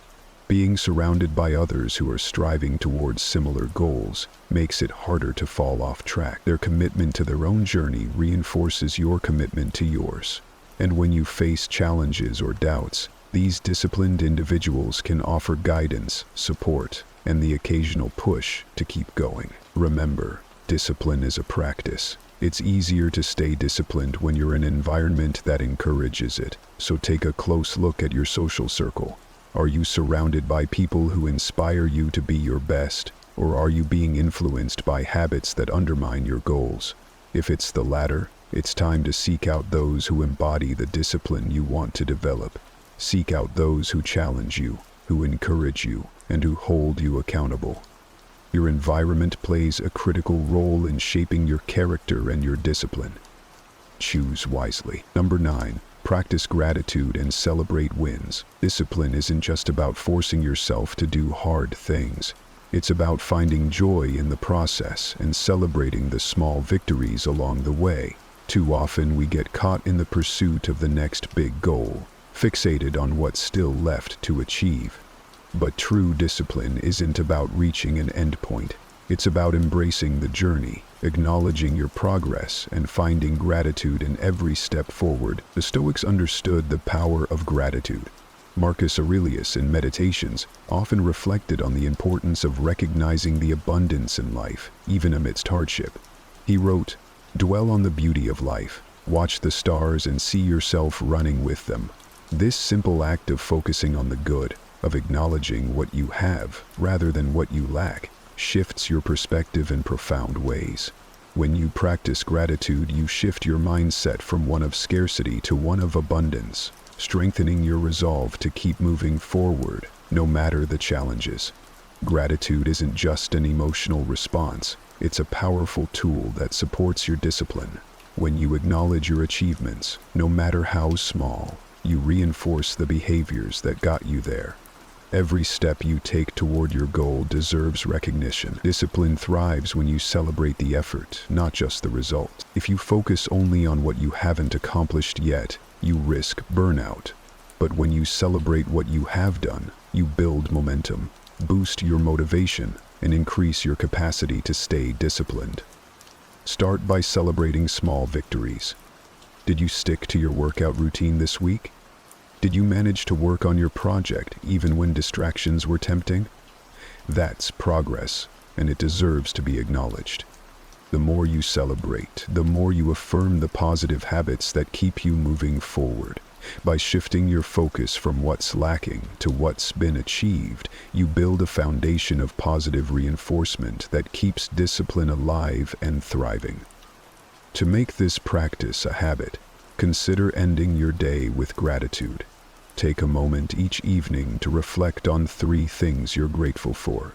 Being surrounded by others who are striving towards similar goals makes it harder to fall off track. Their commitment to their own journey reinforces your commitment to yours. And when you face challenges or doubts, these disciplined individuals can offer guidance, support, and the occasional push to keep going. Remember, discipline is a practice. It's easier to stay disciplined when you're in an environment that encourages it. So take a close look at your social circle. Are you surrounded by people who inspire you to be your best, or are you being influenced by habits that undermine your goals? If it's the latter, it's time to seek out those who embody the discipline you want to develop. Seek out those who challenge you, who encourage you, and who hold you accountable. Your environment plays a critical role in shaping your character and your discipline. Choose wisely. Number 9. Practice gratitude and celebrate wins. Discipline isn't just about forcing yourself to do hard things. It's about finding joy in the process and celebrating the small victories along the way. Too often we get caught in the pursuit of the next big goal, fixated on what's still left to achieve. But true discipline isn't about reaching an endpoint. It's about embracing the journey, acknowledging your progress, and finding gratitude in every step forward. The Stoics understood the power of gratitude. Marcus Aurelius, in Meditations, often reflected on the importance of recognizing the abundance in life, even amidst hardship. He wrote, "Dwell on the beauty of life, watch the stars and see yourself running with them." This simple act of focusing on the good, of acknowledging what you have rather than what you lack, shifts your perspective in profound ways. When you practice gratitude, you shift your mindset from one of scarcity to one of abundance, strengthening your resolve to keep moving forward, no matter the challenges. Gratitude isn't just an emotional response, it's a powerful tool that supports your discipline. When you acknowledge your achievements, no matter how small, you reinforce the behaviors that got you there. Every step you take toward your goal deserves recognition. Discipline thrives when you celebrate the effort, not just the result. If you focus only on what you haven't accomplished yet, you risk burnout. But when you celebrate what you have done, you build momentum, boost your motivation, and increase your capacity to stay disciplined. Start by celebrating small victories. Did you stick to your workout routine this week? Did you manage to work on your project even when distractions were tempting? That's progress, and it deserves to be acknowledged. The more you celebrate, the more you affirm the positive habits that keep you moving forward. By shifting your focus from what's lacking to what's been achieved, you build a foundation of positive reinforcement that keeps discipline alive and thriving. To make this practice a habit, consider ending your day with gratitude. Take a moment each evening to reflect on 3 things you're grateful for.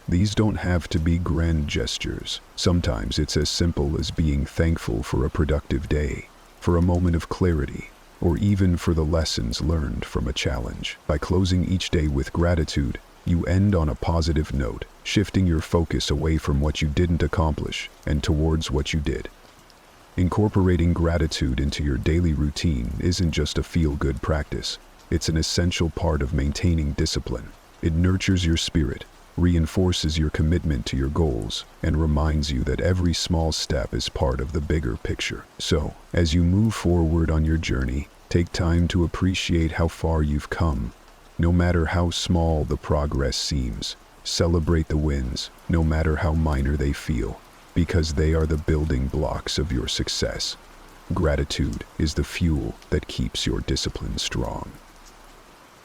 These don't have to be grand gestures. Sometimes it's as simple as being thankful for a productive day, for a moment of clarity, or even for the lessons learned from a challenge. By closing each day with gratitude, you end on a positive note, shifting your focus away from what you didn't accomplish and towards what you did. Incorporating gratitude into your daily routine isn't just a feel-good practice. It's an essential part of maintaining discipline. It nurtures your spirit, reinforces your commitment to your goals, and reminds you that every small step is part of the bigger picture. So, as you move forward on your journey, take time to appreciate how far you've come. No matter how small the progress seems, celebrate the wins, no matter how minor they feel, because they are the building blocks of your success. Gratitude is the fuel that keeps your discipline strong.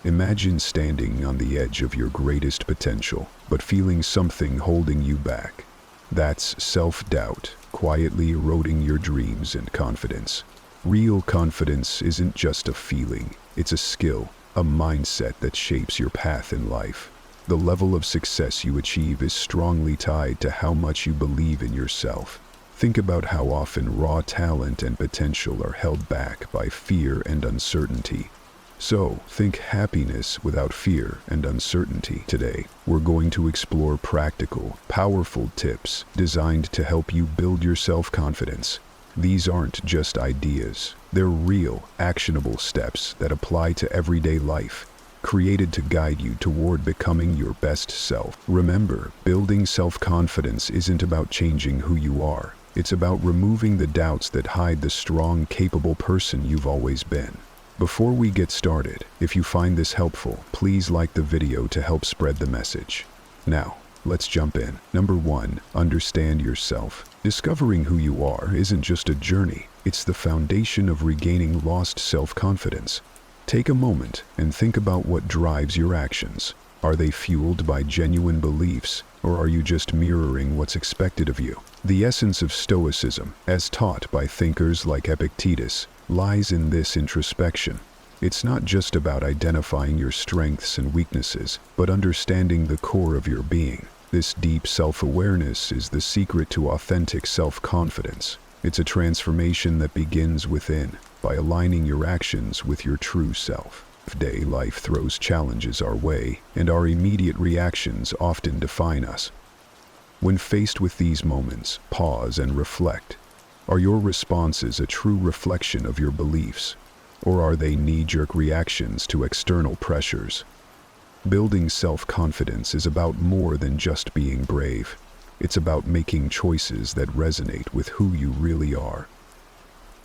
Imagine standing on the edge of your greatest potential, but feeling something holding you back. That's self-doubt, quietly eroding your dreams and confidence. Real confidence isn't just a feeling, it's a skill, a mindset that shapes your path in life. The level of success you achieve is strongly tied to how much you believe in yourself. Think about how often raw talent and potential are held back by fear and uncertainty. So, think happiness without fear and uncertainty. Today, we're going to explore practical, powerful tips designed to help you build your self-confidence. These aren't just ideas. They're real, actionable steps that apply to everyday life, created to guide you toward becoming your best self. Remember, building self-confidence isn't about changing who you are. It's about removing the doubts that hide the strong, capable person you've always been. Before we get started, if you find this helpful, please like the video to help spread the message. Now, let's jump in. Number 1, understand yourself. Discovering who you are isn't just a journey, it's the foundation of regaining lost self-confidence. Take a moment and think about what drives your actions. Are they fueled by genuine beliefs, or are you just mirroring what's expected of you? The essence of Stoicism, as taught by thinkers like Epictetus, lies in this introspection. It's not just about identifying your strengths and weaknesses, but understanding the core of your being. This deep self-awareness is the secret to authentic self-confidence. It's a transformation that begins within, by aligning your actions with your true self. Day life throws challenges our way, and our immediate reactions often define us. When faced with these moments, pause and reflect. Are your responses a true reflection of your beliefs, or are they knee-jerk reactions to external pressures? Building self-confidence is about more than just being brave. It's about making choices that resonate with who you really are.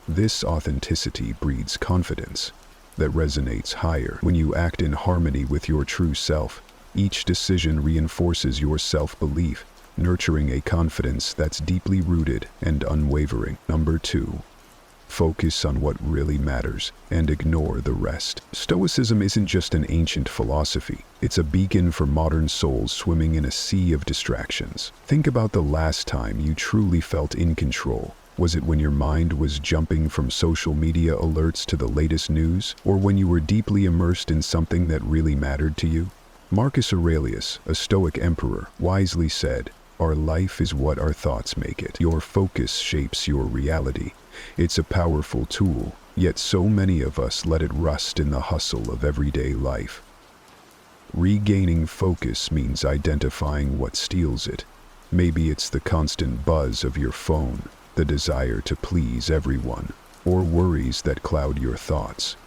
This authenticity breeds confidence that resonates higher. When you act in harmony with your true self, each decision reinforces your self-belief, nurturing a confidence that's deeply rooted and unwavering. Number 2. Focus on what really matters and ignore the rest. Stoicism isn't just an ancient philosophy. It's a beacon for modern souls swimming in a sea of distractions. Think about the last time you truly felt in control. Was it when your mind was jumping from social media alerts to the latest news, or when you were deeply immersed in something that really mattered to you? Marcus Aurelius, a Stoic emperor, wisely said, "Our life is what our thoughts make it. Your focus shapes your reality." It's a powerful tool, yet so many of us let it rust in the hustle of everyday life. Regaining focus means identifying what steals it. Maybe it's the constant buzz of your phone, the desire to please everyone, or worries that cloud your thoughts.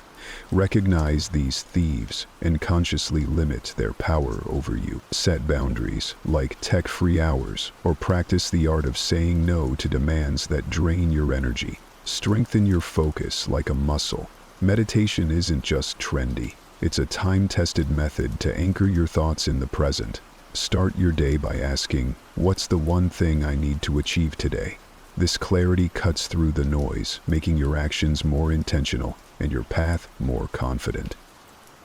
Recognize these thieves and consciously limit their power over you. Set boundaries, like tech-free hours, or practice the art of saying no to demands that drain your energy. Strengthen your focus like a muscle. Meditation isn't just trendy. It's a time-tested method to anchor your thoughts in the present. Start your day by asking, "What's the one thing I need to achieve today?" This clarity cuts through the noise, making your actions more intentional and your path more confident.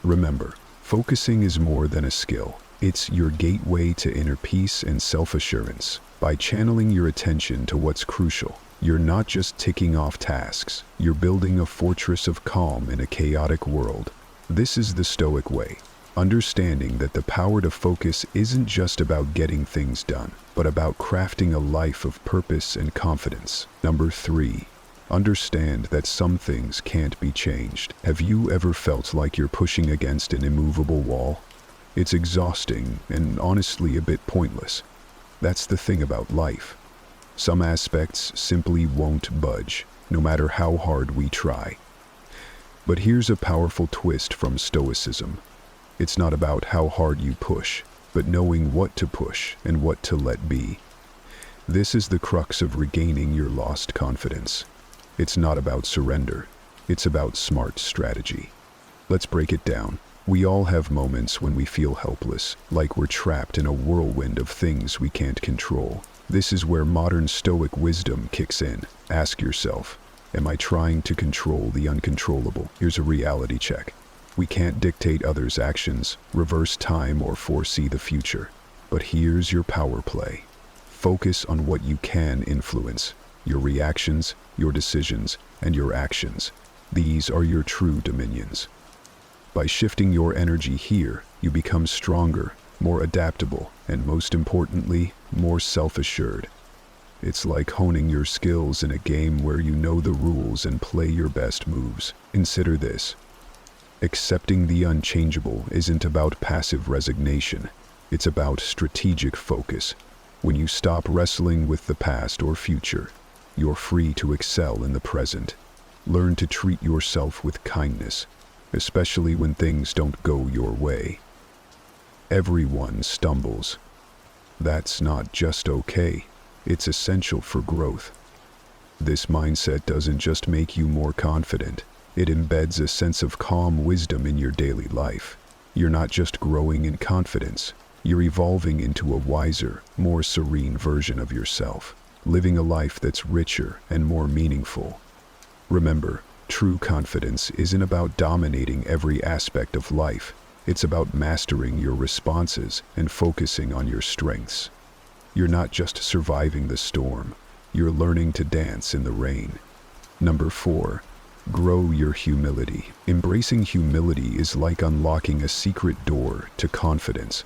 Remember, focusing is more than a skill. It's your gateway to inner peace and self-assurance. By channeling your attention to what's crucial, you're not just ticking off tasks, you're building a fortress of calm in a chaotic world. This is the Stoic way, understanding that the power to focus isn't just about getting things done, but about crafting a life of purpose and confidence. Number 3. Understand that some things can't be changed. Have you ever felt like you're pushing against an immovable wall? It's exhausting and honestly a bit pointless. That's the thing about life. Some aspects simply won't budge, no matter how hard we try. But here's a powerful twist from Stoicism. It's not about how hard you push, but knowing what to push and what to let be. This is the crux of regaining your lost confidence. It's not about surrender, it's about smart strategy. Let's break it down. We all have moments when we feel helpless, like we're trapped in a whirlwind of things we can't control. This is where modern Stoic wisdom kicks in. Ask yourself, am I trying to control the uncontrollable? Here's a reality check. We can't dictate others' actions, reverse time, or foresee the future. But here's your power play. Focus on what you can influence. Your reactions, your decisions, and your actions. These are your true dominions. By shifting your energy here, you become stronger, more adaptable, and most importantly, more self-assured. It's like honing your skills in a game where you know the rules and play your best moves. Consider this. Accepting the unchangeable isn't about passive resignation. It's about strategic focus. When you stop wrestling with the past or future, you're free to excel in the present. Learn to treat yourself with kindness, especially when things don't go your way. Everyone stumbles. That's not just okay, it's essential for growth. This mindset doesn't just make you more confident, it embeds a sense of calm wisdom in your daily life. You're not just growing in confidence, you're evolving into a wiser, more serene version of yourself, living a life that's richer and more meaningful. Remember, true confidence isn't about dominating every aspect of life. It's about mastering your responses and focusing on your strengths. You're not just surviving the storm, you're learning to dance in the rain. Number 4. Grow your humility. Embracing humility is like unlocking a secret door to confidence.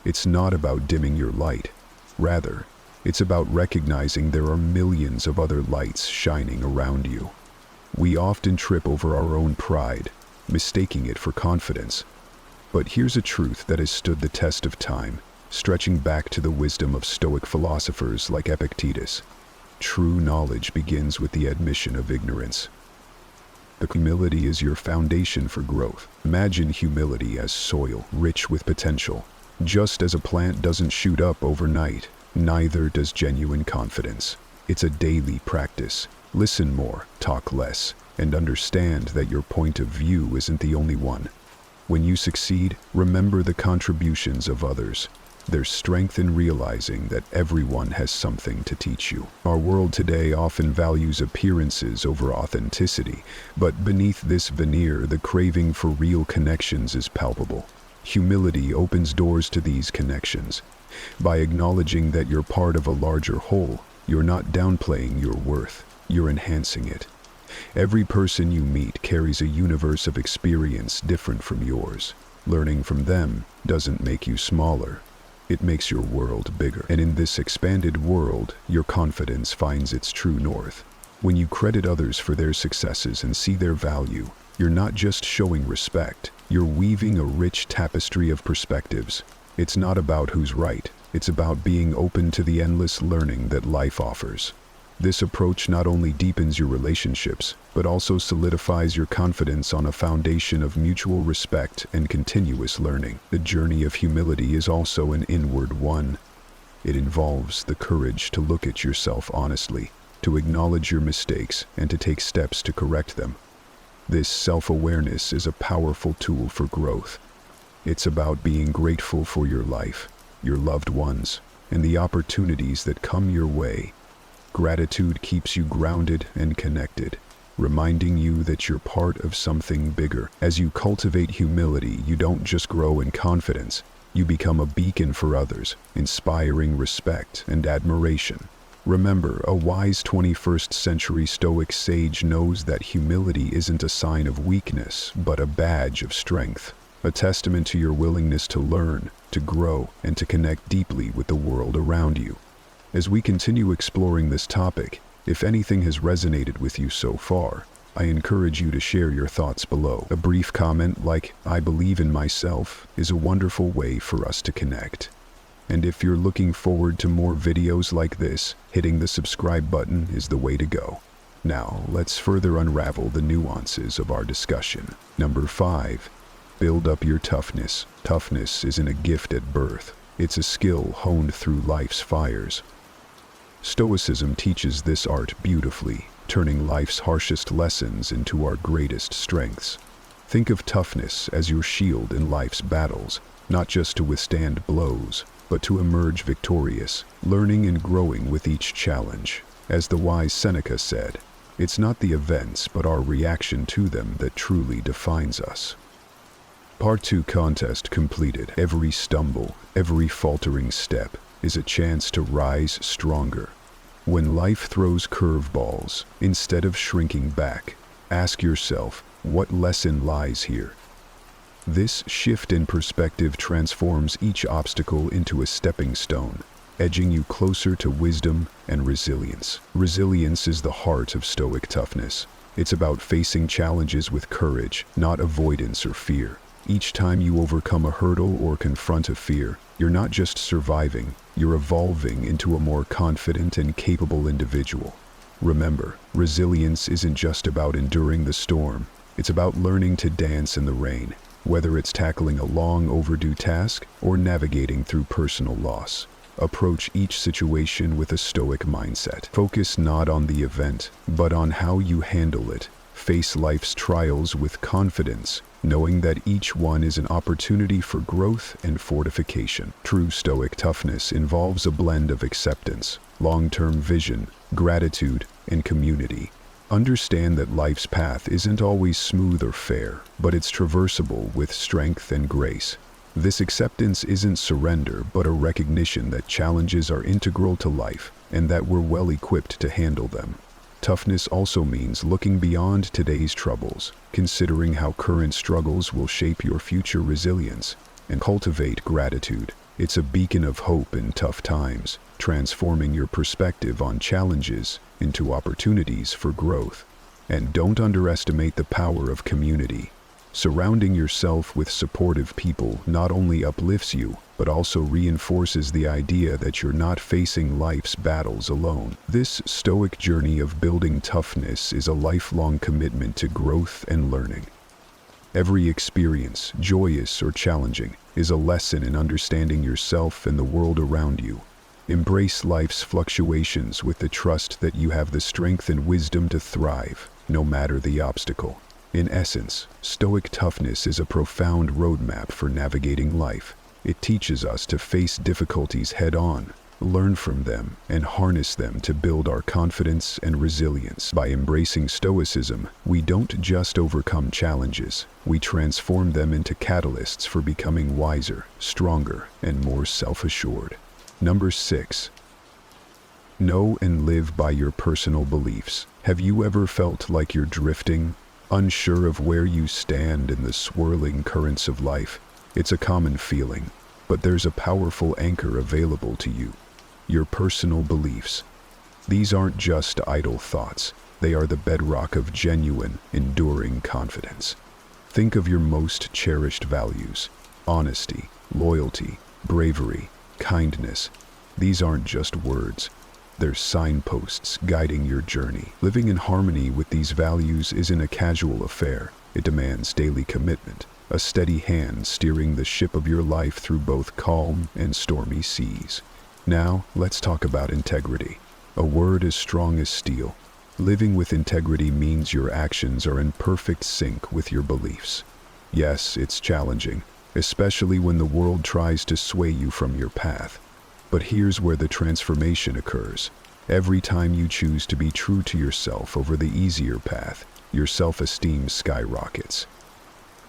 It's not about dimming your light. Rather, it's about recognizing there are millions of other lights shining around you. We often trip over our own pride, mistaking it for confidence. But here's a truth that has stood the test of time, stretching back to the wisdom of Stoic philosophers like Epictetus. True knowledge begins with the admission of ignorance. The humility is your foundation for growth. Imagine humility as soil, rich with potential. Just as a plant doesn't shoot up overnight, neither does genuine confidence. It's a daily practice. Listen more, talk less, and understand that your point of view isn't the only one. When you succeed, remember the contributions of others. There's strength in realizing that everyone has something to teach you. Our world today often values appearances over authenticity, but beneath this veneer, the craving for real connections is palpable. Humility opens doors to these connections. By acknowledging that you're part of a larger whole, you're not downplaying your worth, you're enhancing it. Every person you meet carries a universe of experience different from yours. Learning from them doesn't make you smaller. It makes your world bigger. And in this expanded world, your confidence finds its true north. When you credit others for their successes and see their value, you're not just showing respect, you're weaving a rich tapestry of perspectives. It's not about who's right, it's about being open to the endless learning that life offers. This approach not only deepens your relationships, but also solidifies your confidence on a foundation of mutual respect and continuous learning. The journey of humility is also an inward one. It involves the courage to look at yourself honestly, to acknowledge your mistakes, and to take steps to correct them. This self-awareness is a powerful tool for growth. It's about being grateful for your life, your loved ones, and the opportunities that come your way. Gratitude keeps you grounded and connected, reminding you that you're part of something bigger. As you cultivate humility, you don't just grow in confidence, you become a beacon for others, inspiring respect and admiration. Remember, a wise 21st century Stoic sage knows that humility isn't a sign of weakness, but a badge of strength, a testament to your willingness to learn, to grow, and to connect deeply with the world around you. As we continue exploring this topic, if anything has resonated with you so far, I encourage you to share your thoughts below. A brief comment like, "I believe in myself," is a wonderful way for us to connect. And if you're looking forward to more videos like this, hitting the subscribe button is the way to go. Now, let's further unravel the nuances of our discussion. Number 5. Build up your toughness. Toughness isn't a gift at birth. It's a skill honed through life's fires. Stoicism teaches this art beautifully, turning life's harshest lessons into our greatest strengths. Think of toughness as your shield in life's battles, not just to withstand blows, but to emerge victorious, learning and growing with each challenge. As the wise Seneca said, it's not the events but our reaction to them that truly defines us. Part 2 contest completed. Every stumble, every faltering step is a chance to rise stronger. When life throws curveballs, instead of shrinking back, ask yourself, what lesson lies here? This shift in perspective transforms each obstacle into a stepping stone, edging you closer to wisdom and resilience. Resilience is the heart of Stoic toughness. It's about facing challenges with courage, not avoidance or fear. Each time you overcome a hurdle or confront a fear, you're not just surviving, you're evolving into a more confident and capable individual. Remember, resilience isn't just about enduring the storm, it's about learning to dance in the rain, whether it's tackling a long overdue task or navigating through personal loss. Approach each situation with a Stoic mindset. Focus not on the event, but on how you handle it. Face life's trials with confidence, knowing that each one is an opportunity for growth and fortification. True Stoic toughness involves a blend of acceptance, long-term vision, gratitude, and community. Understand that life's path isn't always smooth or fair, but it's traversable with strength and grace. This acceptance isn't surrender, but a recognition that challenges are integral to life and that we're well equipped to handle them. Toughness also means looking beyond today's troubles, considering how current struggles will shape your future resilience, and cultivate gratitude. It's a beacon of hope in tough times, transforming your perspective on challenges into opportunities for growth. And don't underestimate the power of community. Surrounding yourself with supportive people not only uplifts you, but also reinforces the idea that you're not facing life's battles alone. This Stoic journey of building toughness is a lifelong commitment to growth and learning. Every experience, joyous or challenging, is a lesson in understanding yourself and the world around you. Embrace life's fluctuations with the trust that you have the strength and wisdom to thrive, no matter the obstacle. In essence, Stoic toughness is a profound roadmap for navigating life. It teaches us to face difficulties head-on, learn from them, and harness them to build our confidence and resilience. By embracing Stoicism, we don't just overcome challenges, we transform them into catalysts for becoming wiser, stronger, and more self-assured. Number 6. Know and live by your personal beliefs. Have you ever felt like you're drifting, unsure of where you stand in the swirling currents of life? It's a common feeling, but there's a powerful anchor available to you: your personal beliefs. These aren't just idle thoughts, they are the bedrock of genuine, enduring confidence. Think of your most cherished values: honesty, loyalty, bravery, kindness. These aren't just words. They're signposts guiding your journey. Living in harmony with these values isn't a casual affair. It demands daily commitment, a steady hand steering the ship of your life through both calm and stormy seas. Now, let's talk about integrity. A word as strong as steel. Living with integrity means your actions are in perfect sync with your beliefs. Yes, it's challenging, especially when the world tries to sway you from your path. But here's where the transformation occurs. Every time you choose to be true to yourself over the easier path, your self-esteem skyrockets.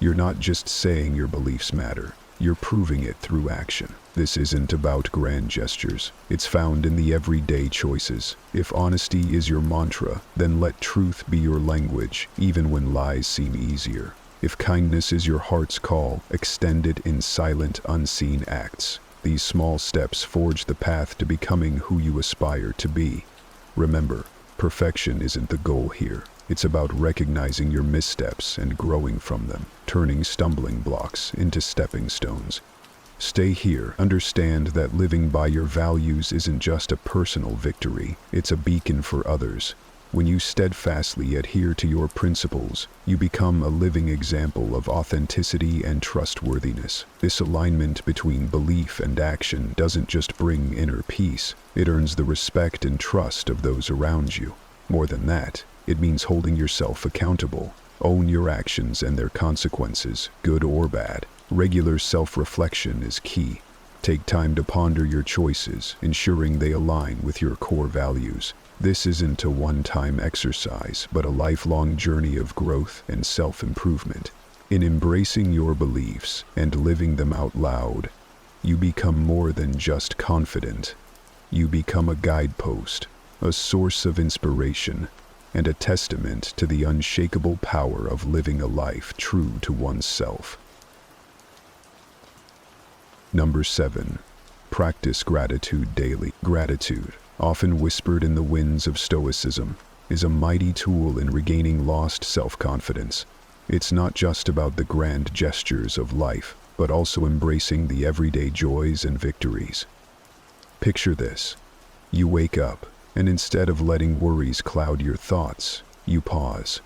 You're not just saying your beliefs matter, you're proving it through action. This isn't about grand gestures. It's found in the everyday choices. If honesty is your mantra, then let truth be your language, even when lies seem easier. If kindness is your heart's call, extend it in silent, unseen acts. These small steps forge the path to becoming who you aspire to be. Remember, perfection isn't the goal here. It's about recognizing your missteps and growing from them, turning stumbling blocks into stepping stones. Stay here. Understand that living by your values isn't just a personal victory, it's a beacon for others. When you steadfastly adhere to your principles, you become a living example of authenticity and trustworthiness. This alignment between belief and action doesn't just bring inner peace, it earns the respect and trust of those around you. More than that, it means holding yourself accountable. Own your actions and their consequences, good or bad. Regular self-reflection is key. Take time to ponder your choices, ensuring they align with your core values. This isn't a one-time exercise, but a lifelong journey of growth and self-improvement. In embracing your beliefs and living them out loud, you become more than just confident. You become a guidepost, a source of inspiration, and a testament to the unshakable power of living a life true to oneself. Number 7. Practice gratitude daily. Gratitude, often whispered in the winds of Stoicism, is a mighty tool in regaining lost self-confidence. It's not just about the grand gestures of life, but also embracing the everyday joys and victories. Picture this. You wake up, and instead of letting worries cloud your thoughts, you pause.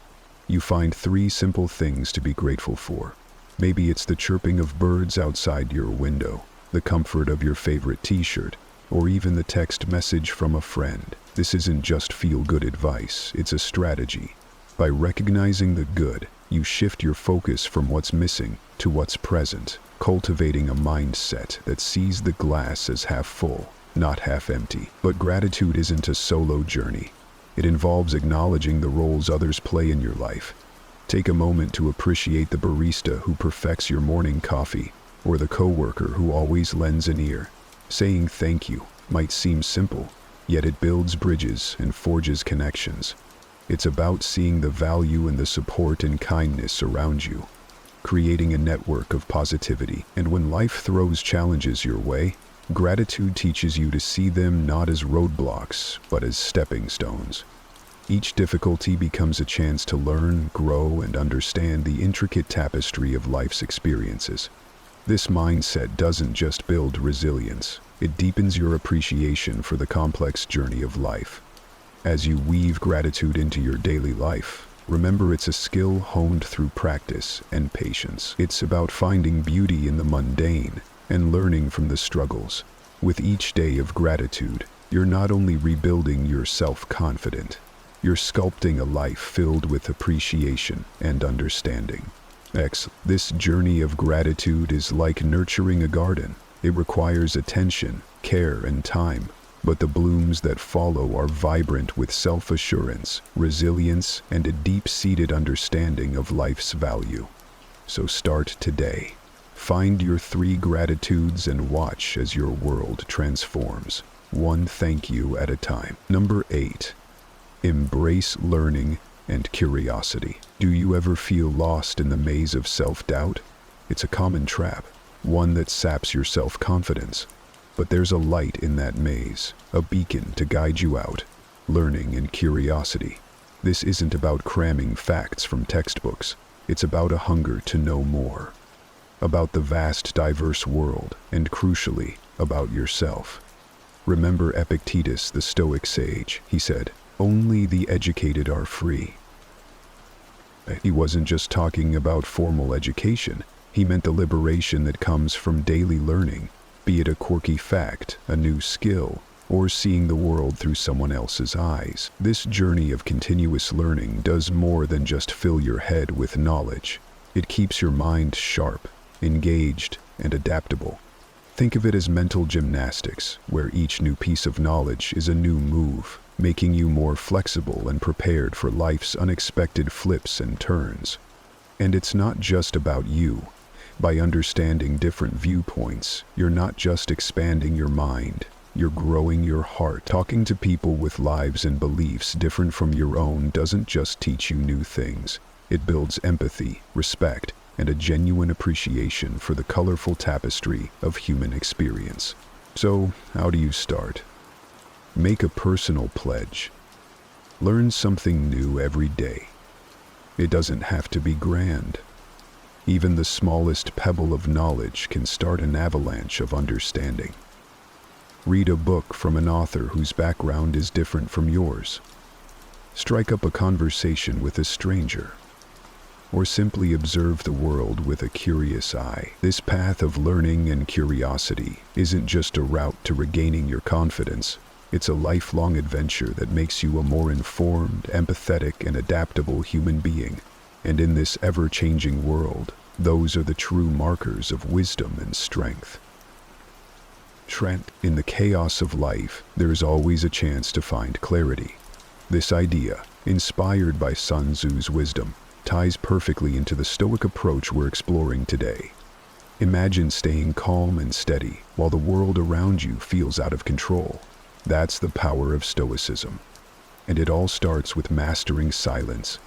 You find 3 simple things to be grateful for. Maybe it's the chirping of birds outside your window, the comfort of your favorite t-shirt, or even the text message from a friend. This isn't just feel-good advice, it's a strategy. By recognizing the good, you shift your focus from what's missing to what's present, cultivating a mindset that sees the glass as half full, not half empty. But gratitude isn't a solo journey. It involves acknowledging the roles others play in your life. Take a moment to appreciate the barista who perfects your morning coffee, or the coworker who always lends an ear. Saying thank you might seem simple, yet it builds bridges and forges connections. It's about seeing the value in the support and kindness around you, creating a network of positivity. And when life throws challenges your way, gratitude teaches you to see them not as roadblocks, but as stepping stones. Each difficulty becomes a chance to learn, grow, and understand the intricate tapestry of life's experiences. This mindset doesn't just build resilience, it deepens your appreciation for the complex journey of life. As you weave gratitude into your daily life, remember it's a skill honed through practice and patience. It's about finding beauty in the mundane and learning from the struggles. With each day of gratitude, you're not only rebuilding your self-confidence, you're sculpting a life filled with appreciation and understanding. This journey of gratitude is like nurturing a garden. It requires attention, care, and time. But the blooms that follow are vibrant with self-assurance, resilience, and a deep-seated understanding of life's value. So start today. Find your 3 gratitudes and watch as your world transforms, one thank you at a time. Number 8. Embrace learning and curiosity. Do you ever feel lost in the maze of self-doubt? It's a common trap, one that saps your self-confidence. But there's a light in that maze, a beacon to guide you out. Learning and curiosity. This isn't about cramming facts from textbooks. It's about a hunger to know more. About the vast, diverse world, and crucially, about yourself. Remember Epictetus, the Stoic sage. He said, "Only the educated are free." He wasn't just talking about formal education. He meant the liberation that comes from daily learning, be it a quirky fact, a new skill, or seeing the world through someone else's eyes. This journey of continuous learning does more than just fill your head with knowledge. It keeps your mind sharp, engaged, and adaptable. Think of it as mental gymnastics, where each new piece of knowledge is a new move, making you more flexible and prepared for life's unexpected flips and turns. And it's not just about you. By understanding different viewpoints, you're not just expanding your mind, you're growing your heart. Talking to people with lives and beliefs different from your own doesn't just teach you new things. It builds empathy, respect, and a genuine appreciation for the colorful tapestry of human experience. So, how do you start? Make a personal pledge. Learn something new every day. It doesn't have to be grand. Even the smallest pebble of knowledge can start an avalanche of understanding. Read a book from an author whose background is different from yours. Strike up a conversation with a stranger. Or simply observe the world with a curious eye. This path of learning and curiosity isn't just a route to regaining your confidence. It's a lifelong adventure that makes you a more informed, empathetic, and adaptable human being. And in this ever-changing world, those are the true markers of wisdom and strength. In the chaos of life, there is always a chance to find clarity. This idea, inspired by Sun Tzu's wisdom, ties perfectly into the Stoic approach we're exploring today. Imagine staying calm and steady while the world around you feels out of control. That's the power of Stoicism. And it all starts with mastering silence.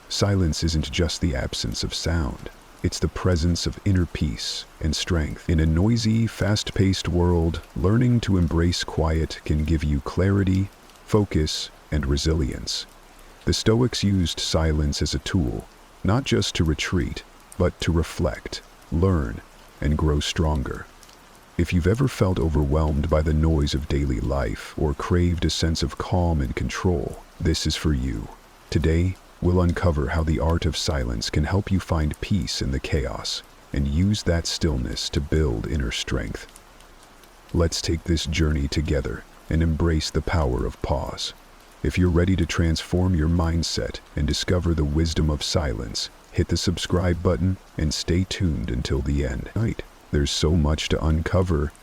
Silence isn't just the absence of sound. It's the presence of inner peace and strength. In a noisy, fast-paced world, learning to embrace quiet can give you clarity, focus, and resilience. The Stoics used silence as a tool, not just to retreat, but to reflect, learn, and grow stronger. If you've ever felt overwhelmed by the noise of daily life or craved a sense of calm and control, this is for you. Today, we'll uncover how the art of silence can help you find peace in the chaos and use that stillness to build inner strength. Let's take this journey together and embrace the power of pause. If you're ready to transform your mindset and discover the wisdom of silence, hit the subscribe button and stay tuned until the end. There's so much to uncover.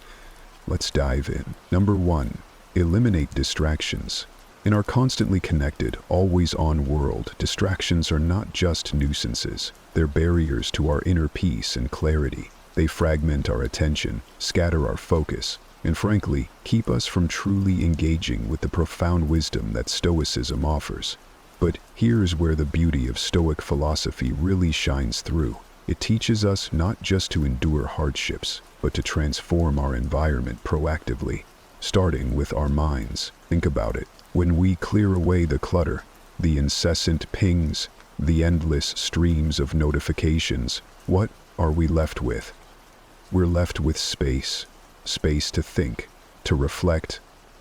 Let's dive in. Number 1. Eliminate distractions. In our constantly connected, always-on world, distractions are not just nuisances. They're barriers to our inner peace and clarity. They fragment our attention, scatter our focus, and frankly, keep us from truly engaging with the profound wisdom that Stoicism offers. But here's where the beauty of Stoic philosophy really shines through. It teaches us not just to endure hardships, but to transform our environment proactively, starting with our minds. Think about it. When we clear away the clutter, The incessant pings, the endless streams of notifications. What are we left with? We're left with space. Space to think, to reflect,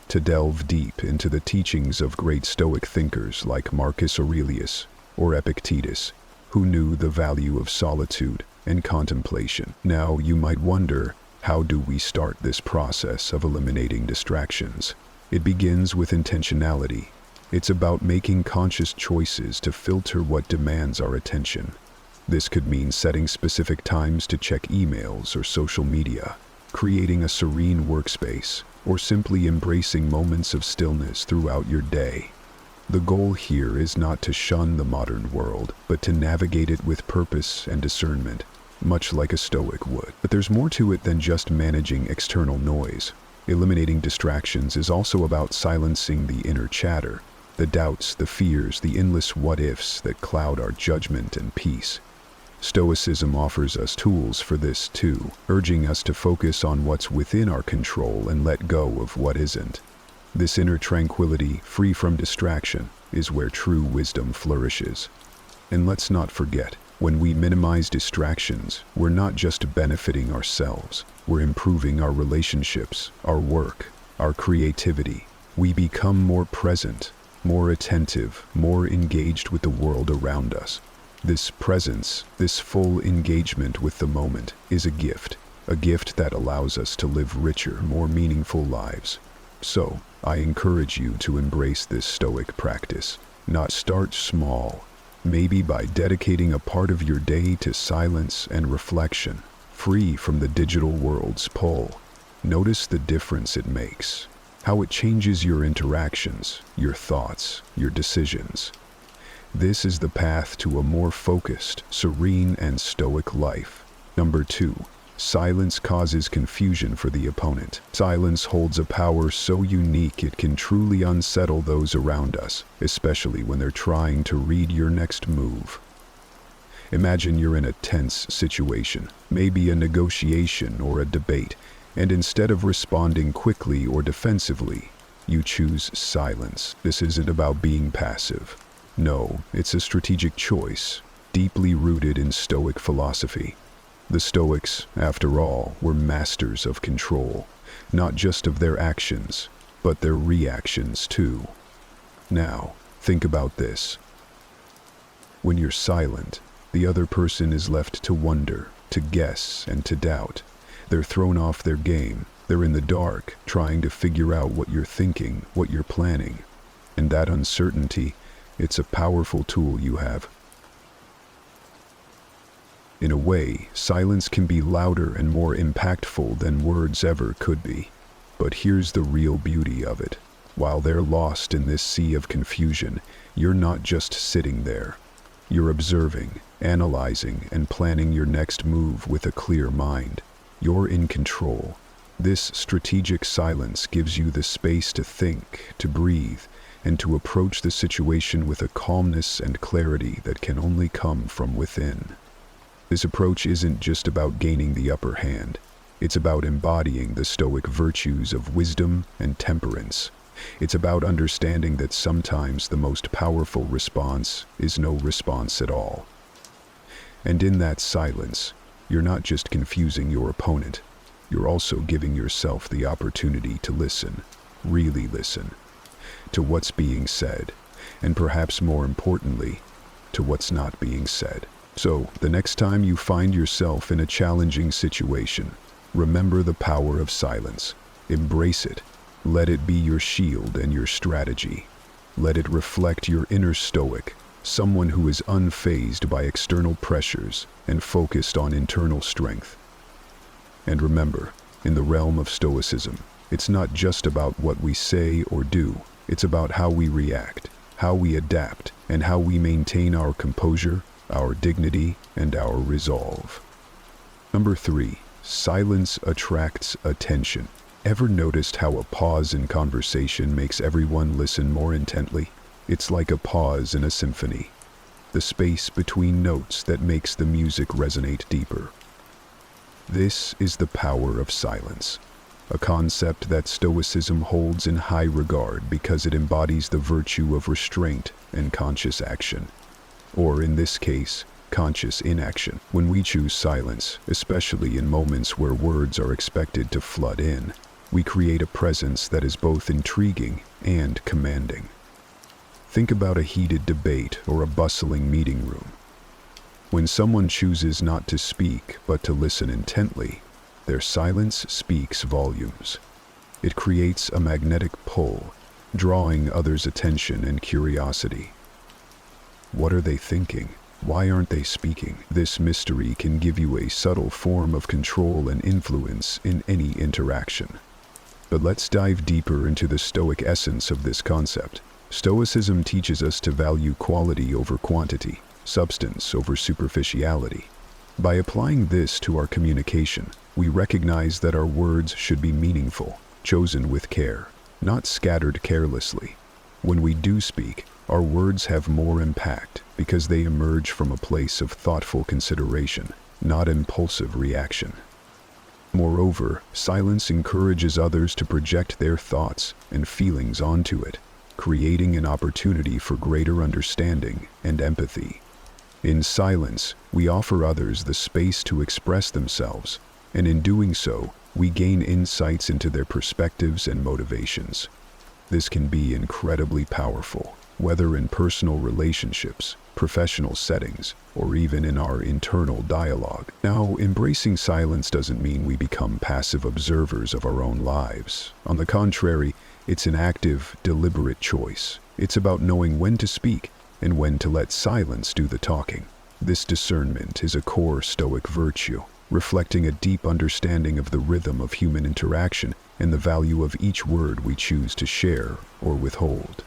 to delve deep into the teachings of great Stoic thinkers like Marcus Aurelius or Epictetus, who knew the value of solitude and contemplation. Now, you might wonder, how do we start this process of eliminating distractions? It begins with intentionality. It's about making conscious choices to filter what demands our attention. This could mean setting specific times to check emails or social media, creating a serene workspace, or simply embracing moments of stillness throughout your day. The goal here is not to shun the modern world, but to navigate it with purpose and discernment, much like a Stoic would. But there's more to it than just managing external noise. Eliminating distractions is also about silencing the inner chatter, the doubts, the fears, the endless what-ifs that cloud our judgment and peace. Stoicism offers us tools for this too, urging us to focus on what's within our control and let go of what isn't. This inner tranquility, free from distraction, is where true wisdom flourishes. And let's not forget, when we minimize distractions, we're not just benefiting ourselves, we're improving our relationships, our work, our creativity. We become more present, more attentive, more engaged with the world around us. This presence, this full engagement with the moment, is a gift that allows us to live richer, more meaningful lives. So, I encourage you to embrace this Stoic practice. Start small, maybe by dedicating a part of your day to silence and reflection, free from the digital world's pull. Notice the difference it makes, how it changes your interactions, your thoughts, your decisions. This is the path to a more focused, serene, and stoic life. Number 2. Silence causes confusion for the opponent. Silence holds a power so unique it can truly unsettle those around us, especially when they're trying to read your next move. Imagine you're in a tense situation, maybe a negotiation or a debate, and instead of responding quickly or defensively, you choose silence. This isn't about being passive. No, it's a strategic choice, deeply rooted in Stoic philosophy. The Stoics, after all, were masters of control, not just of their actions, but their reactions too. Now, think about this. When you're silent, the other person is left to wonder, to guess, and to doubt. They're thrown off their game. They're in the dark, trying to figure out what you're thinking, what you're planning. And that uncertainty, it's a powerful tool you have. In a way, silence can be louder and more impactful than words ever could be. But here's the real beauty of it. While they're lost in this sea of confusion, you're not just sitting there. You're observing, analyzing, and planning your next move with a clear mind. You're in control. This strategic silence gives you the space to think, to breathe, and to approach the situation with a calmness and clarity that can only come from within. This approach isn't just about gaining the upper hand. It's about embodying the Stoic virtues of wisdom and temperance. It's about understanding that sometimes the most powerful response is no response at all. And in that silence, you're not just confusing your opponent, you're also giving yourself the opportunity to listen, really listen, to what's being said, and perhaps more importantly, to what's not being said. So, the next time you find yourself in a challenging situation, remember the power of silence. Embrace it. Let it be your shield and your strategy. Let it reflect your inner Stoic, someone who is unfazed by external pressures and focused on internal strength. And remember, in the realm of Stoicism, it's not just about what we say or do. It's about how we react, how we adapt, and how we maintain our composure, our dignity, and our resolve. Number 3. Silence attracts attention. Ever noticed how a pause in conversation makes everyone listen more intently? It's like a pause in a symphony, the space between notes that makes the music resonate deeper. This is the power of silence. a concept that Stoicism holds in high regard because it embodies the virtue of restraint and conscious action. Or in this case, conscious inaction. When we choose silence, especially in moments where words are expected to flood in, we create a presence that is both intriguing and commanding. Think about a heated debate or a bustling meeting room. When someone chooses not to speak but to listen intently, their silence speaks volumes. It creates a magnetic pull, drawing others' attention and curiosity. What are they thinking? Why aren't they speaking? This mystery can give you a subtle form of control and influence in any interaction. But let's dive deeper into the Stoic essence of this concept. Stoicism teaches us to value quality over quantity, substance over superficiality. By applying this to our communication, we recognize that our words should be meaningful, chosen with care, not scattered carelessly. When we do speak, our words have more impact because they emerge from a place of thoughtful consideration, not impulsive reaction. Moreover, silence encourages others to project their thoughts and feelings onto it, creating an opportunity for greater understanding and empathy. In silence, we offer others the space to express themselves, and in doing so, we gain insights into their perspectives and motivations. This can be incredibly powerful, whether in personal relationships, professional settings, or even in our internal dialogue. Now, embracing silence doesn't mean we become passive observers of our own lives. On the contrary, it's an active, deliberate choice. It's about knowing when to speak and when to let silence do the talking. This discernment is a core Stoic virtue, reflecting a deep understanding of the rhythm of human interaction and the value of each word we choose to share or withhold.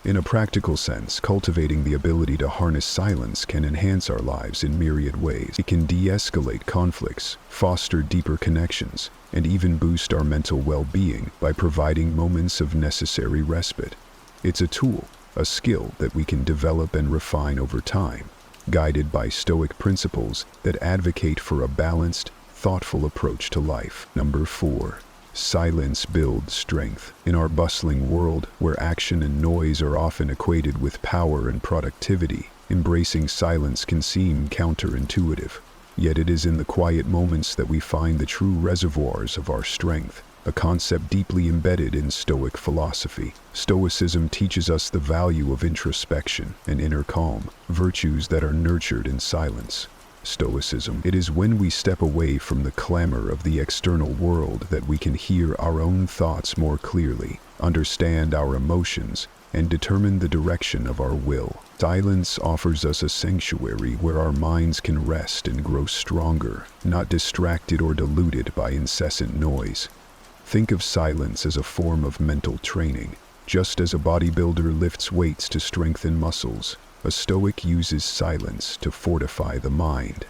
In a practical sense, cultivating the ability to harness silence can enhance our lives in myriad ways. It can de-escalate conflicts, foster deeper connections, and even boost our mental well-being by providing moments of necessary respite. It's a tool, a skill that we can develop and refine over time, guided by Stoic principles that advocate for a balanced, thoughtful approach to life. Number 4. Silence builds strength. In our bustling world, where action and noise are often equated with power and productivity, embracing silence can seem counterintuitive. Yet it is in the quiet moments that we find the true reservoirs of our strength, a concept deeply embedded in Stoic philosophy. Stoicism teaches us the value of introspection and inner calm, virtues that are nurtured in silence. Stoicism. It is when we step away from the clamor of the external world that we can hear our own thoughts more clearly, understand our emotions, and determine the direction of our will. Silence offers us a sanctuary where our minds can rest and grow stronger, not distracted or diluted by incessant noise. Think of silence as a form of mental training. Just as a bodybuilder lifts weights to strengthen muscles, a Stoic uses silence to fortify the mind.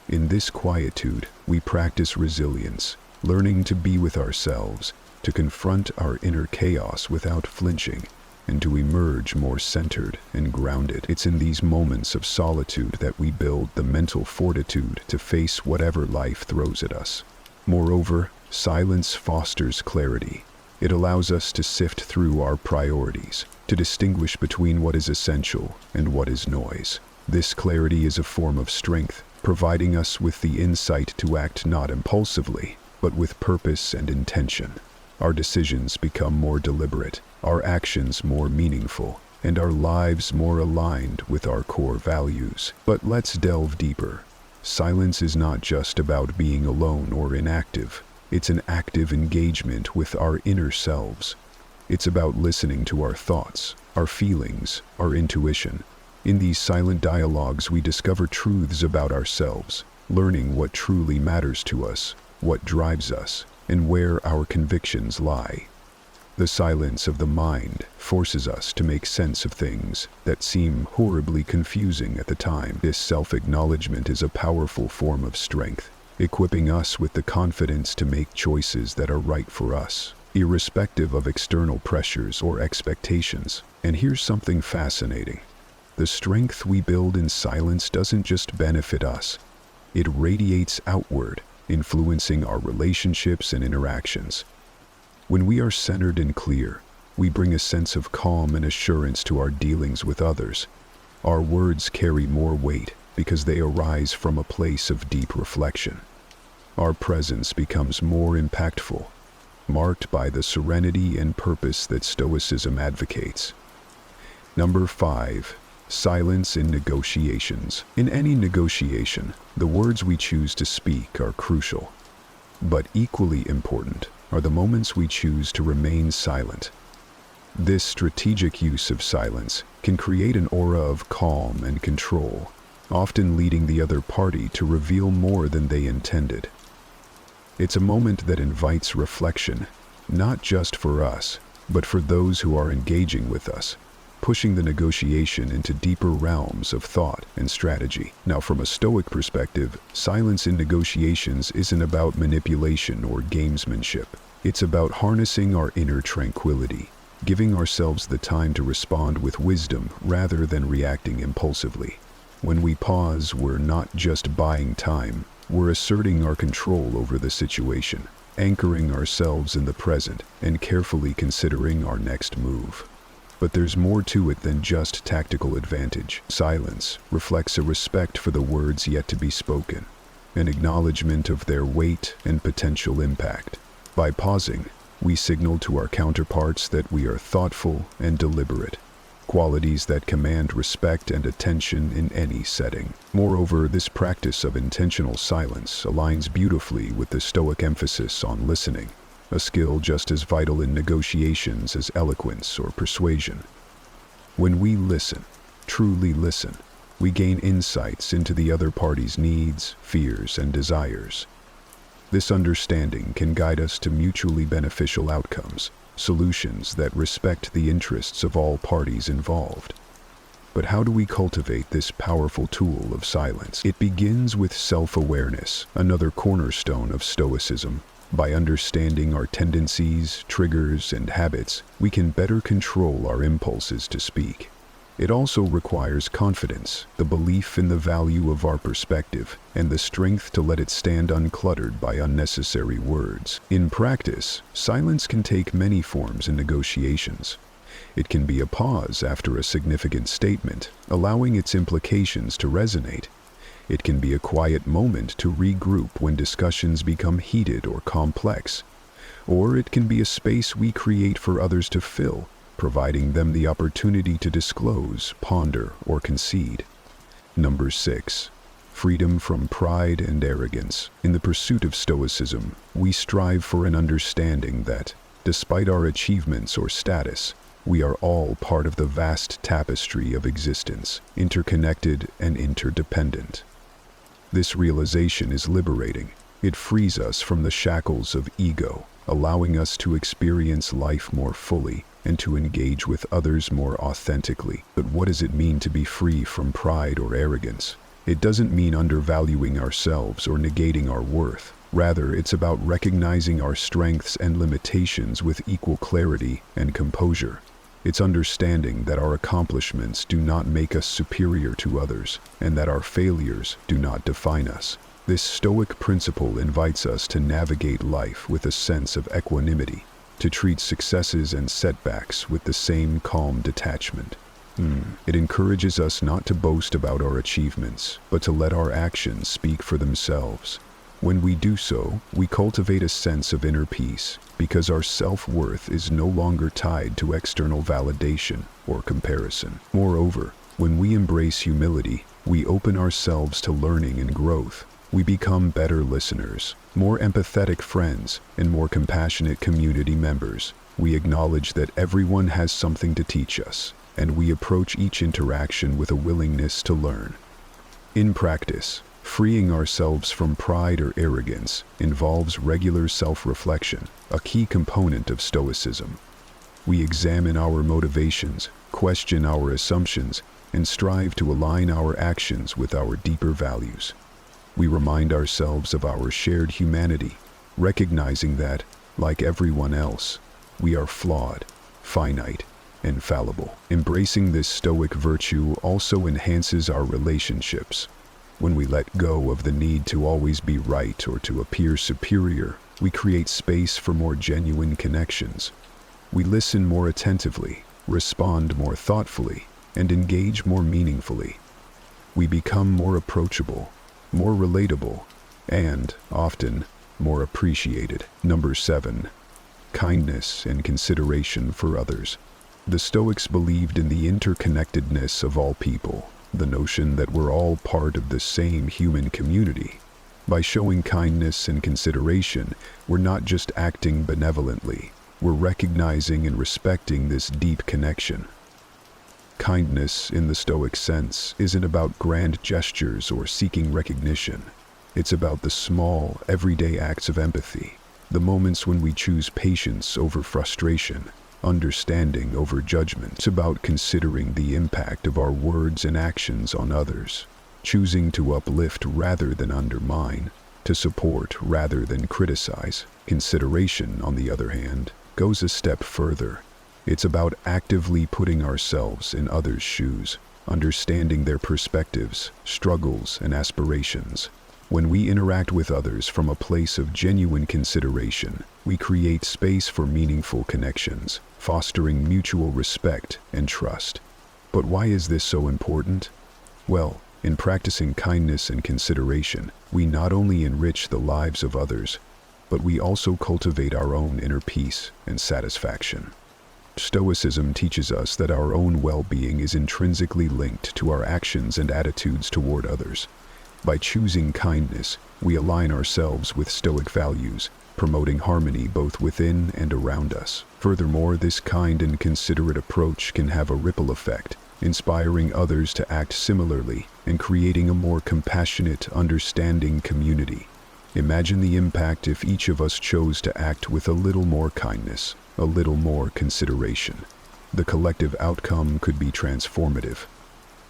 In this quietude, we practice resilience, learning to be with ourselves, to confront our inner chaos without flinching, and to emerge more centered and grounded. It's in these moments of solitude that we build the mental fortitude to face whatever life throws at us. Moreover, silence fosters clarity. It allows us to sift through our priorities, to distinguish between what is essential and what is noise. This clarity is a form of strength, providing us with the insight to act not impulsively, but with purpose and intention. Our decisions become more deliberate, our actions more meaningful, and our lives more aligned with our core values. But let's delve deeper. Silence is not just about being alone or inactive. It's an active engagement with our inner selves. It's about listening to our thoughts, our feelings, our intuition. In these silent dialogues, we discover truths about ourselves, learning what truly matters to us, what drives us, and where our convictions lie. The silence of the mind forces us to make sense of things that seem horribly confusing at the time. This self-acknowledgement is a powerful form of strength, equipping us with the confidence to make choices that are right for us, irrespective of external pressures or expectations. And here's something fascinating. The strength we build in silence doesn't just benefit us. It radiates outward, influencing our relationships and interactions. When we are centered and clear, we bring a sense of calm and assurance to our dealings with others. Our words carry more weight because they arise from a place of deep reflection. Our presence becomes more impactful, marked by the serenity and purpose that Stoicism advocates. Number 5. Silence in negotiations. In any negotiation, the words we choose to speak are crucial. But equally important are the moments we choose to remain silent. This strategic use of silence can create an aura of calm and control, often leading the other party to reveal more than they intended. It's a moment that invites reflection, not just for us, but for those who are engaging with us, pushing the negotiation into deeper realms of thought and strategy. Now, from a Stoic perspective, silence in negotiations isn't about manipulation or gamesmanship. It's about harnessing our inner tranquility, giving ourselves the time to respond with wisdom rather than reacting impulsively. When we pause, we're not just buying time, we're asserting our control over the situation, anchoring ourselves in the present, and carefully considering our next move. But there's more to it than just tactical advantage. Silence reflects a respect for the words yet to be spoken, an acknowledgement of their weight and potential impact. By pausing, we signal to our counterparts that we are thoughtful and deliberate, qualities that command respect and attention in any setting. Moreover, this practice of intentional silence aligns beautifully with the Stoic emphasis on listening, a skill just as vital in negotiations as eloquence or persuasion. When we listen, truly listen, we gain insights into the other party's needs, fears, and desires. This understanding can guide us to mutually beneficial outcomes, solutions that respect the interests of all parties involved. But how do we cultivate this powerful tool of silence? It begins with self-awareness, another cornerstone of Stoicism. By understanding our tendencies, triggers, and habits, we can better control our impulses to speak. It also requires confidence, the belief in the value of our perspective, and the strength to let it stand uncluttered by unnecessary words. In practice, silence can take many forms in negotiations. It can be a pause after a significant statement, allowing its implications to resonate. It can be a quiet moment to regroup when discussions become heated or complex. Or it can be a space we create for others to fill, providing them the opportunity to disclose, ponder, or concede. Number 6. Freedom from pride and arrogance. In the pursuit of Stoicism, we strive for an understanding that, despite our achievements or status, we are all part of the vast tapestry of existence, interconnected and interdependent. This realization is liberating. It frees us from the shackles of ego, allowing us to experience life more fully and to engage with others more authentically. But what does it mean to be free from pride or arrogance? It doesn't mean undervaluing ourselves or negating our worth. Rather, it's about recognizing our strengths and limitations with equal clarity and composure. It's understanding that our accomplishments do not make us superior to others, and that our failures do not define us. This Stoic principle invites us to navigate life with a sense of equanimity, to treat successes and setbacks with the same calm detachment. It encourages us not to boast about our achievements, but to let our actions speak for themselves. When we do so, we cultivate a sense of inner peace, because our self-worth is no longer tied to external validation or comparison. Moreover, when we embrace humility, we open ourselves to learning and growth. We become better listeners, more empathetic friends, and more compassionate community members. We acknowledge that everyone has something to teach us, and we approach each interaction with a willingness to learn. In practice, freeing ourselves from pride or arrogance involves regular self-reflection, a key component of Stoicism. We examine our motivations, question our assumptions, and strive to align our actions with our deeper values. We remind ourselves of our shared humanity, recognizing that, like everyone else, we are flawed, finite, and fallible. Embracing this Stoic virtue also enhances our relationships. When we let go of the need to always be right or to appear superior, we create space for more genuine connections. We listen more attentively, respond more thoughtfully, and engage more meaningfully. We become more approachable, more relatable, and, often, more appreciated. Number 7. Kindness and consideration for others. The Stoics believed in the interconnectedness of all people, the notion that we're all part of the same human community. By showing kindness and consideration, we're not just acting benevolently, we're recognizing and respecting this deep connection. Kindness, in the Stoic sense, isn't about grand gestures or seeking recognition. It's about the small, everyday acts of empathy, the moments when we choose patience over frustration, understanding over judgment. It's about considering the impact of our words and actions on others, choosing to uplift rather than undermine, to support rather than criticize. Consideration, on the other hand, goes a step further. It's about actively putting ourselves in others' shoes, understanding their perspectives, struggles, and aspirations. When we interact with others from a place of genuine consideration, we create space for meaningful connections, fostering mutual respect and trust. But why is this so important? Well, in practicing kindness and consideration, we not only enrich the lives of others, but we also cultivate our own inner peace and satisfaction. Stoicism teaches us that our own well-being is intrinsically linked to our actions and attitudes toward others. By choosing kindness, we align ourselves with Stoic values, promoting harmony both within and around us. Furthermore, this kind and considerate approach can have a ripple effect, inspiring others to act similarly and creating a more compassionate, understanding community. Imagine the impact if each of us chose to act with a little more kindness, a little more consideration. The collective outcome could be transformative.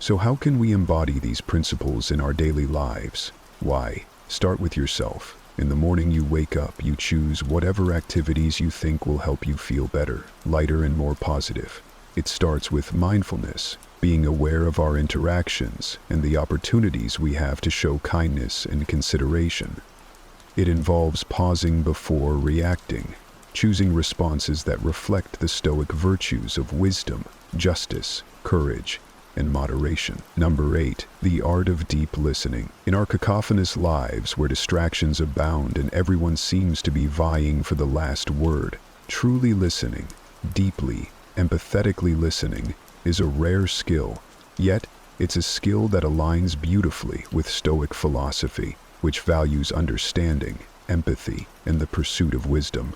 So how can we embody these principles in our daily lives? Why? Start with yourself. In the morning you wake up, you choose whatever activities you think will help you feel better, lighter, and more positive. It starts with mindfulness, being aware of our interactions and the opportunities we have to show kindness and consideration. It involves pausing before reacting, choosing responses that reflect the Stoic virtues of wisdom, justice, courage, and moderation. Number 8. The art of deep listening. In our cacophonous lives where distractions abound and everyone seems to be vying for the last word, truly listening, deeply, empathetically listening, is a rare skill, yet it's a skill that aligns beautifully with Stoic philosophy, which values understanding, empathy, and the pursuit of wisdom.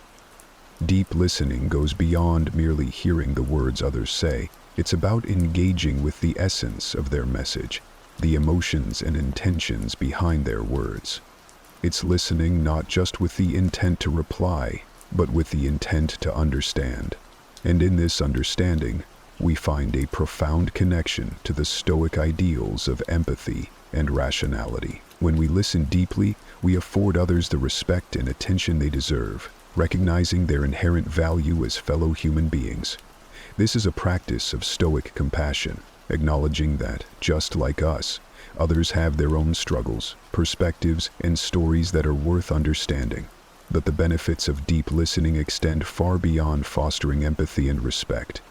Deep listening goes beyond merely hearing the words others say. It's about engaging with the essence of their message, the emotions and intentions behind their words. It's listening not just with the intent to reply, but with the intent to understand. And in this understanding, we find a profound connection to the Stoic ideals of empathy and rationality. When we listen deeply, we afford others the respect and attention they deserve, recognizing their inherent value as fellow human beings. This is a practice of Stoic compassion, acknowledging that, just like us, others have their own struggles, perspectives, and stories that are worth understanding. But the benefits of deep listening extend far beyond fostering empathy and respect.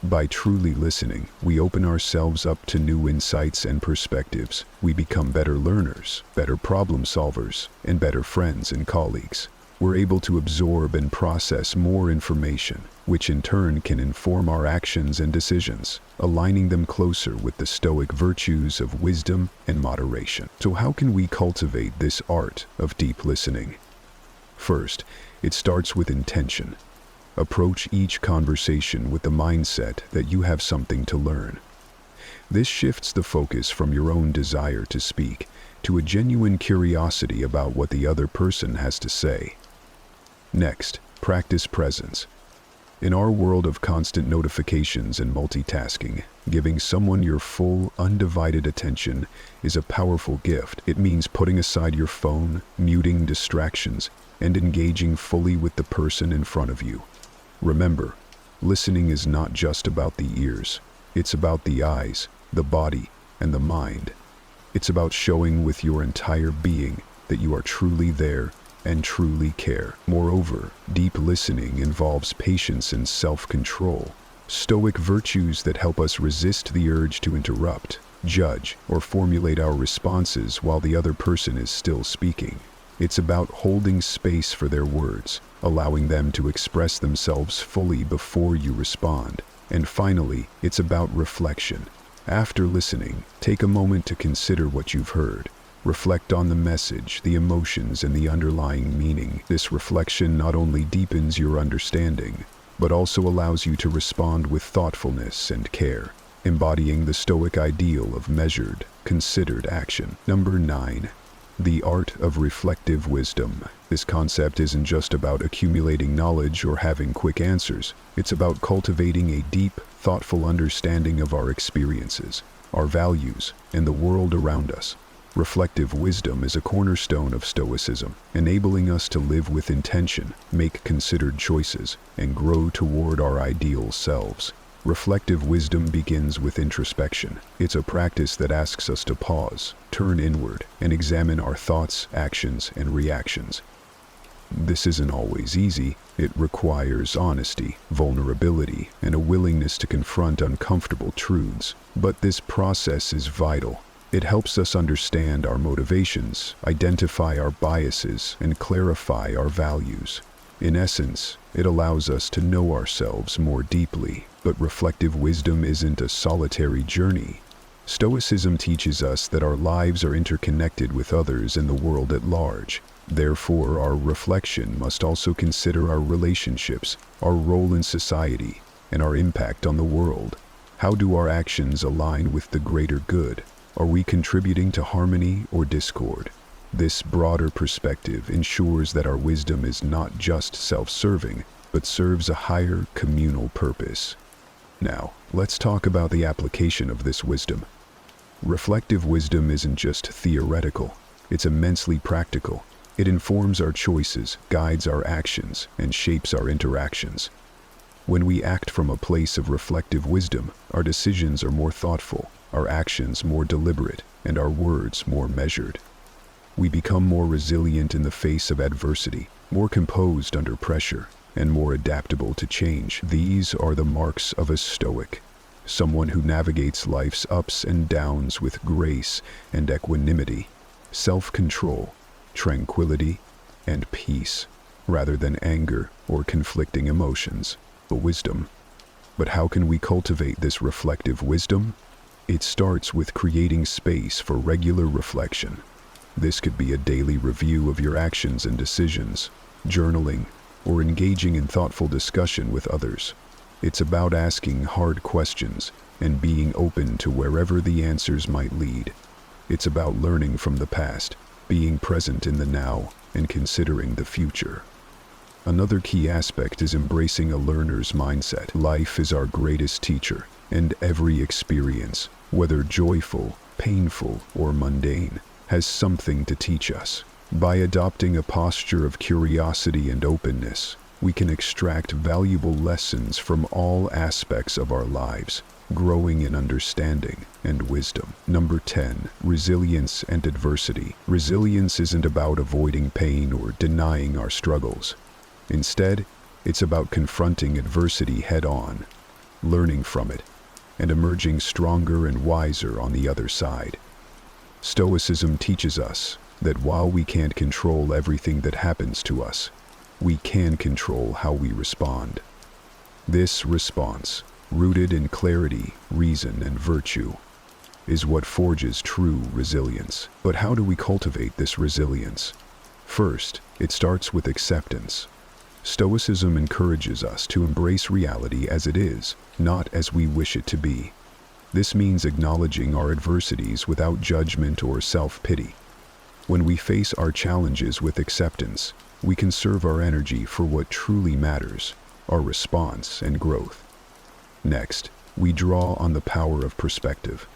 By truly listening, we open ourselves up to new insights and perspectives. We become better learners, better problem solvers, and better friends and colleagues. We're able to absorb and process more information, which in turn can inform our actions and decisions, aligning them closer with the Stoic virtues of wisdom and moderation. So how can we cultivate this art of deep listening? First, it starts with intention. Approach each conversation with the mindset that you have something to learn. This shifts the focus from your own desire to speak to a genuine curiosity about what the other person has to say. Next, practice presence. In our world of constant notifications and multitasking, giving someone your full, undivided attention is a powerful gift. It means putting aside your phone, muting distractions, and engaging fully with the person in front of you. Remember, listening is not just about the ears. It's about the eyes, the body, and the mind. It's about showing with your entire being that you are truly there and truly care. Moreover, deep listening involves patience and self-control, Stoic virtues that help us resist the urge to interrupt, judge, or formulate our responses while the other person is still speaking. It's about holding space for their words, allowing them to express themselves fully before you respond. And finally, it's about reflection. After listening, take a moment to consider what you've heard. Reflect on the message, the emotions, and the underlying meaning. This reflection not only deepens your understanding, but also allows you to respond with thoughtfulness and care, embodying the Stoic ideal of measured, considered action. Number 9. The art of reflective wisdom. This concept isn't just about accumulating knowledge or having quick answers. It's about cultivating a deep, thoughtful understanding of our experiences, our values, and the world around us. Reflective wisdom is a cornerstone of Stoicism, enabling us to live with intention, make considered choices, and grow toward our ideal selves. Reflective wisdom begins with introspection. It's a practice that asks us to pause, turn inward, and examine our thoughts, actions, and reactions. This isn't always easy. It requires honesty, vulnerability, and a willingness to confront uncomfortable truths. But this process is vital. It helps us understand our motivations, identify our biases, and clarify our values. In essence, it allows us to know ourselves more deeply. But reflective wisdom isn't a solitary journey. Stoicism teaches us that our lives are interconnected with others and the world at large. Therefore, our reflection must also consider our relationships, our role in society, and our impact on the world. How do our actions align with the greater good? Are we contributing to harmony or discord? This broader perspective ensures that our wisdom is not just self-serving, but serves a higher communal purpose. Now, let's talk about the application of this wisdom. Reflective wisdom isn't just theoretical, it's immensely practical. It informs our choices, guides our actions, and shapes our interactions. When we act from a place of reflective wisdom, our decisions are more thoughtful, our actions more deliberate, and our words more measured. We become more resilient in the face of adversity, more composed under pressure, and more adaptable to change. These are the marks of a Stoic, someone who navigates life's ups and downs with grace and equanimity, self-control, tranquility, and peace, rather than anger or conflicting emotions. Wisdom. But how can we cultivate this reflective wisdom? It starts with creating space for regular reflection. This could be a daily review of your actions and decisions, journaling, or engaging in thoughtful discussion with others. It's about asking hard questions and being open to wherever the answers might lead. It's about learning from the past, being present in the now, and considering the future. Another key aspect is embracing a learner's mindset. Life is our greatest teacher, and every experience, whether joyful, painful, or mundane, has something to teach us. By adopting a posture of curiosity and openness, we can extract valuable lessons from all aspects of our lives, growing in understanding and wisdom. Number 10, resilience and adversity. Resilience isn't about avoiding pain or denying our struggles. Instead, it's about confronting adversity head-on, learning from it, and emerging stronger and wiser on the other side. Stoicism teaches us that while we can't control everything that happens to us, we can control how we respond. This response, rooted in clarity, reason, and virtue, is what forges true resilience. But how do we cultivate this resilience? First, it starts with acceptance. Stoicism encourages us to embrace reality as it is, not as we wish it to be. This means acknowledging our adversities without judgment or self-pity. When we face our challenges with acceptance, we conserve our energy for what truly matters, our response and growth. Next, we draw on the power of perspective.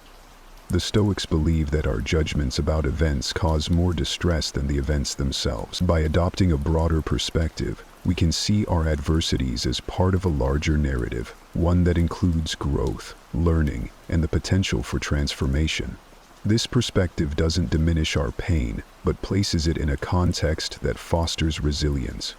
The Stoics believe that our judgments about events cause more distress than the events themselves. By adopting a broader perspective, we can see our adversities as part of a larger narrative, one that includes growth, learning, and the potential for transformation. This perspective doesn't diminish our pain, but places it in a context that fosters resilience.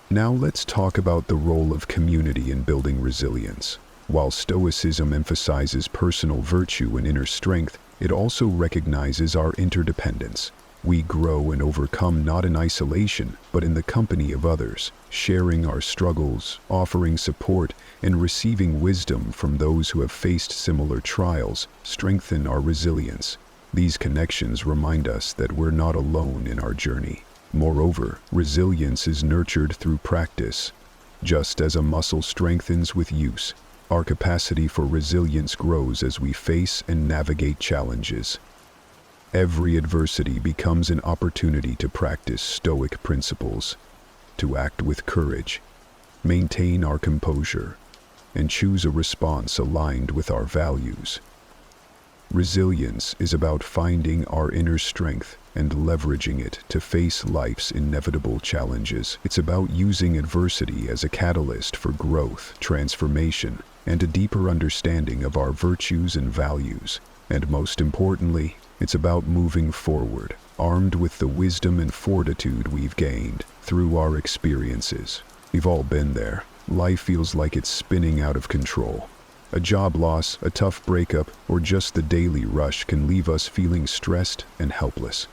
Now let's talk about the role of community in building resilience. While Stoicism emphasizes personal virtue and inner strength, it also recognizes our interdependence. We grow and overcome not in isolation, but in the company of others, sharing our struggles, offering support, and receiving wisdom from those who have faced similar trials strengthen our resilience. These connections remind us that we're not alone in our journey. Moreover, resilience is nurtured through practice. Just as a muscle strengthens with use, our capacity for resilience grows as we face and navigate challenges. Every adversity becomes an opportunity to practice Stoic principles, to act with courage, maintain our composure, and choose a response aligned with our values. Resilience is about finding our inner strength and leveraging it to face life's inevitable challenges. It's about using adversity as a catalyst for growth, transformation, and a deeper understanding of our virtues and values. And most importantly, it's about moving forward, armed with the wisdom and fortitude we've gained through our experiences. We've all been there. Life feels like it's spinning out of control. A job loss, a tough breakup, or just the daily rush can leave us feeling stressed and helpless.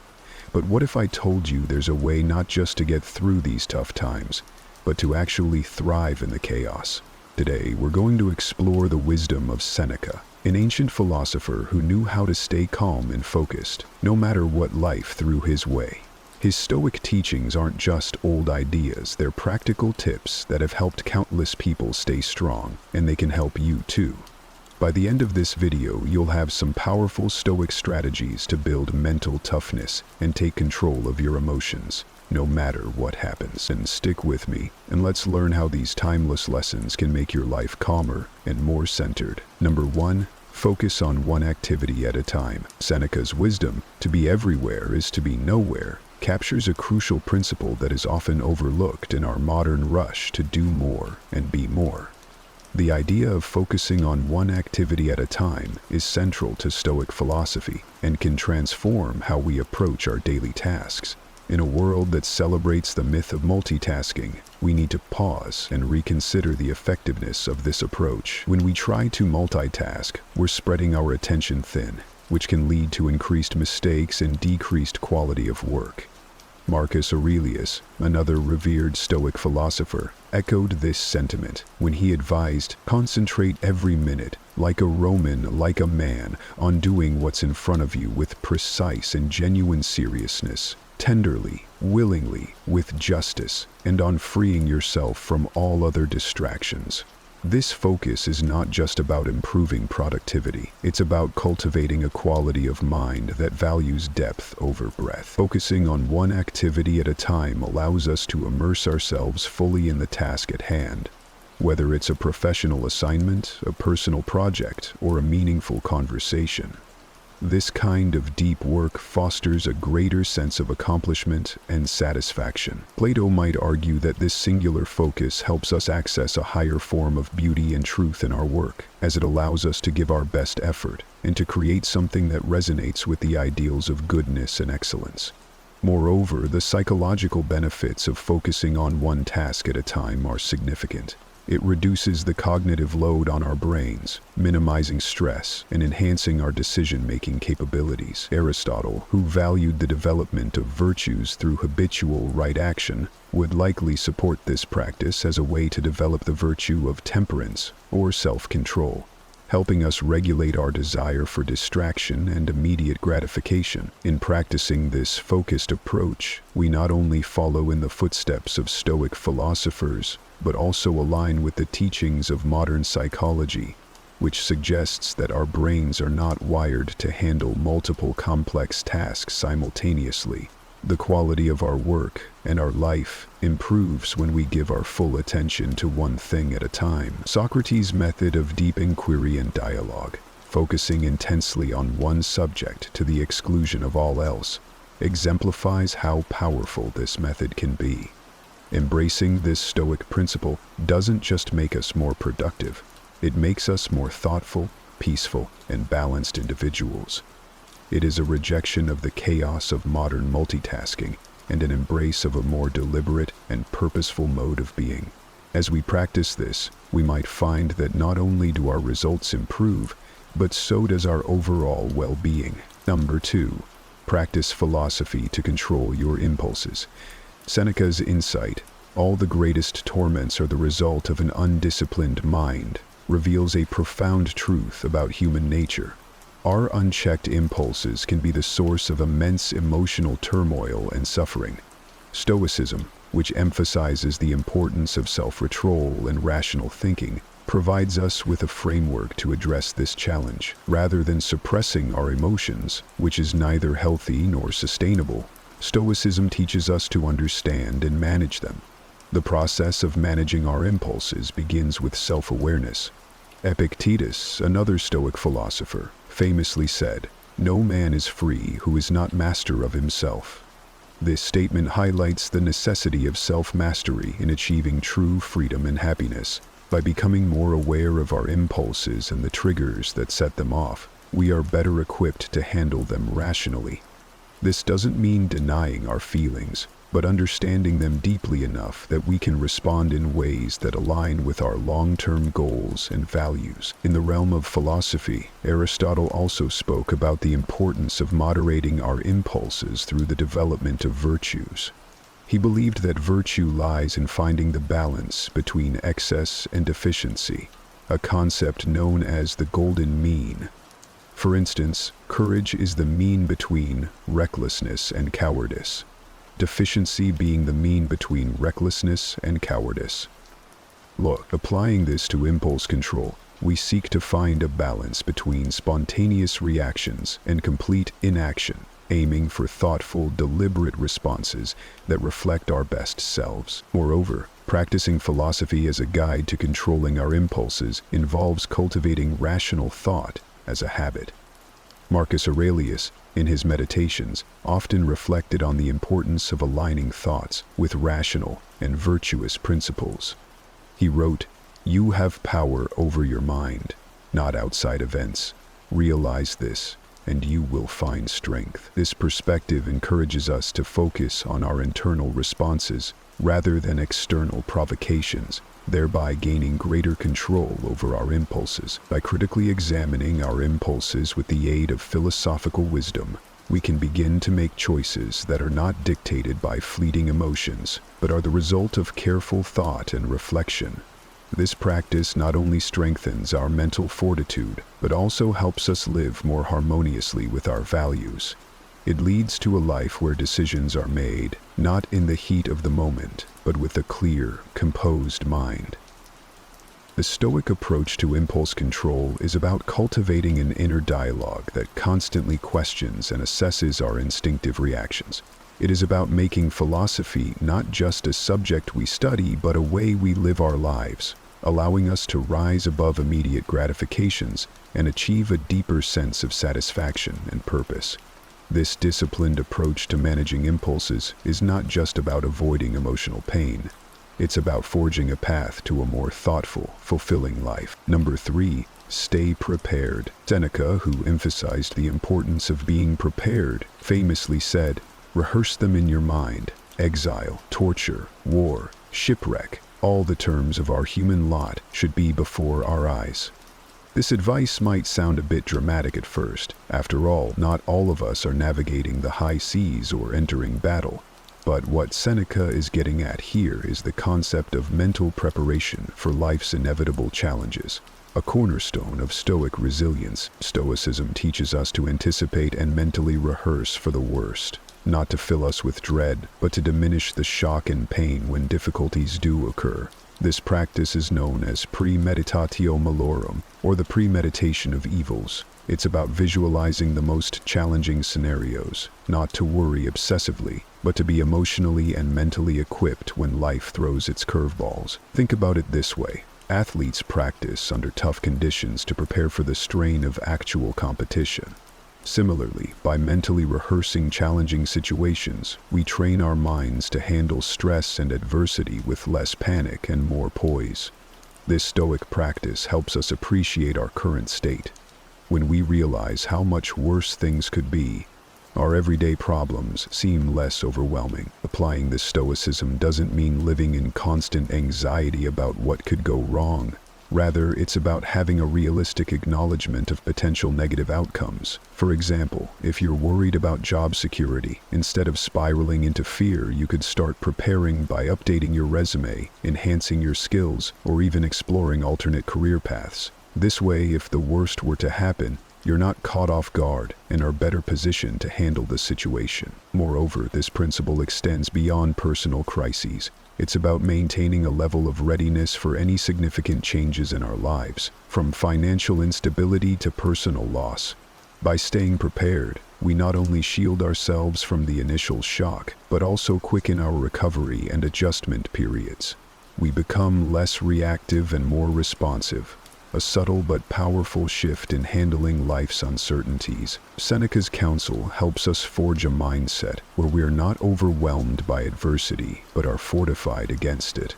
But what if I told you there's a way not just to get through these tough times, but to actually thrive in the chaos? Today, we're going to explore the wisdom of Seneca, an ancient philosopher who knew how to stay calm and focused, no matter what life threw his way. His Stoic teachings aren't just old ideas, they're practical tips that have helped countless people stay strong, and they can help you too. By the end of this video, you'll have some powerful Stoic strategies to build mental toughness and take control of your emotions, no matter what happens. And stick with me, and let's learn how these timeless lessons can make your life calmer and more centered. Number 1. Focus on one activity at a time. Seneca's wisdom, to be everywhere is to be nowhere, captures a crucial principle that is often overlooked in our modern rush to do more and be more. The idea of focusing on one activity at a time is central to Stoic philosophy and can transform how we approach our daily tasks. In a world that celebrates the myth of multitasking, we need to pause and reconsider the effectiveness of this approach. When we try to multitask, we're spreading our attention thin, which can lead to increased mistakes and decreased quality of work. Marcus Aurelius, another revered Stoic philosopher, echoed this sentiment when he advised, "Concentrate every minute, like a Roman, like a man, on doing what's in front of you with precise and genuine seriousness, tenderly, willingly, with justice, and on freeing yourself from all other distractions." This focus is not just about improving productivity, it's about cultivating a quality of mind that values depth over breadth. Focusing on one activity at a time allows us to immerse ourselves fully in the task at hand. Whether it's a professional assignment, a personal project, or a meaningful conversation. This kind of deep work fosters a greater sense of accomplishment and satisfaction. Plato might argue that this singular focus helps us access a higher form of beauty and truth in our work, as it allows us to give our best effort and to create something that resonates with the ideals of goodness and excellence. Moreover, the psychological benefits of focusing on one task at a time are significant. It reduces the cognitive load on our brains, minimizing stress and enhancing our decision-making capabilities. Aristotle, who valued the development of virtues through habitual right action, would likely support this practice as a way to develop the virtue of temperance or self-control, helping us regulate our desire for distraction and immediate gratification. In practicing this focused approach, we not only follow in the footsteps of Stoic philosophers, but also align with the teachings of modern psychology, which suggests that our brains are not wired to handle multiple complex tasks simultaneously. The quality of our work and our life improves when we give our full attention to one thing at a time. Socrates' method of deep inquiry and dialogue, focusing intensely on one subject to the exclusion of all else, exemplifies how powerful this method can be. Embracing this Stoic principle doesn't just make us more productive, it makes us more thoughtful, peaceful, and balanced individuals. It is a rejection of the chaos of modern multitasking and an embrace of a more deliberate and purposeful mode of being. As we practice this, we might find that not only do our results improve, but so does our overall well-being. Number 2. Practice philosophy to control your impulses. Seneca's insight, "All the greatest torments are the result of an undisciplined mind," reveals a profound truth about human nature. Our unchecked impulses can be the source of immense emotional turmoil and suffering. Stoicism, which emphasizes the importance of self-control and rational thinking, provides us with a framework to address this challenge, rather than suppressing our emotions, which is neither healthy nor sustainable. Stoicism teaches us to understand and manage them. The process of managing our impulses begins with self-awareness. Epictetus, another Stoic philosopher, famously said, "No man is free who is not master of himself." This statement highlights the necessity of self-mastery in achieving true freedom and happiness. By becoming more aware of our impulses and the triggers that set them off, we are better equipped to handle them rationally. This doesn't mean denying our feelings, but understanding them deeply enough that we can respond in ways that align with our long-term goals and values. In the realm of philosophy, Aristotle also spoke about the importance of moderating our impulses through the development of virtues. He believed that virtue lies in finding the balance between excess and deficiency, a concept known as the golden mean. For instance, courage is the mean between recklessness and cowardice, deficiency being the mean between recklessness and cowardice. Look, applying this to impulse control, we seek to find a balance between spontaneous reactions and complete inaction, aiming for thoughtful, deliberate responses that reflect our best selves. Moreover, practicing philosophy as a guide to controlling our impulses involves cultivating rational thought as a habit. Marcus Aurelius, in his meditations, often reflected on the importance of aligning thoughts with rational and virtuous principles. He wrote, "You have power over your mind, not outside events. Realize this, and you will find strength." This perspective encourages us to focus on our internal responses rather than external provocations, thereby gaining greater control over our impulses. By critically examining our impulses with the aid of philosophical wisdom, we can begin to make choices that are not dictated by fleeting emotions, but are the result of careful thought and reflection. This practice not only strengthens our mental fortitude, but also helps us live more harmoniously with our values. It leads to a life where decisions are made, not in the heat of the moment, but with a clear, composed mind. The Stoic approach to impulse control is about cultivating an inner dialogue that constantly questions and assesses our instinctive reactions. It is about making philosophy not just a subject we study, but a way we live our lives, allowing us to rise above immediate gratifications and achieve a deeper sense of satisfaction and purpose. This disciplined approach to managing impulses is not just about avoiding emotional pain. It's about forging a path to a more thoughtful, fulfilling life. Number 3, stay prepared. Seneca, who emphasized the importance of being prepared, famously said, "Rehearse them in your mind. Exile, torture, war, shipwreck, all the terms of our human lot should be before our eyes." This advice might sound a bit dramatic at first. After all, not all of us are navigating the high seas or entering battle. But what Seneca is getting at here is the concept of mental preparation for life's inevitable challenges. A cornerstone of Stoic resilience, Stoicism teaches us to anticipate and mentally rehearse for the worst, not to fill us with dread, but to diminish the shock and pain when difficulties do occur. This practice is known as premeditatio malorum, or the premeditation of evils. It's about visualizing the most challenging scenarios, not to worry obsessively, but to be emotionally and mentally equipped when life throws its curveballs. Think about it this way. Athletes practice under tough conditions to prepare for the strain of actual competition. Similarly, by mentally rehearsing challenging situations, we train our minds to handle stress and adversity with less panic and more poise. This Stoic practice helps us appreciate our current state, When we realize how much worse things could be, our everyday problems seem less overwhelming. Applying this Stoicism doesn't mean living in constant anxiety about what could go wrong. Rather, it's about having a realistic acknowledgement of potential negative outcomes. For example, if you're worried about job security, instead of spiraling into fear, you could start preparing by updating your resume, enhancing your skills, or even exploring alternate career paths. This way, if the worst were to happen, you're not caught off guard and are better positioned to handle the situation. Moreover, this principle extends beyond personal crises. It's about maintaining a level of readiness for any significant changes in our lives, from financial instability to personal loss. By staying prepared, we not only shield ourselves from the initial shock, but also quicken our recovery and adjustment periods. We become less reactive and more responsive, a subtle but powerful shift in handling life's uncertainties. Seneca's counsel helps us forge a mindset where we are not overwhelmed by adversity, but are fortified against it.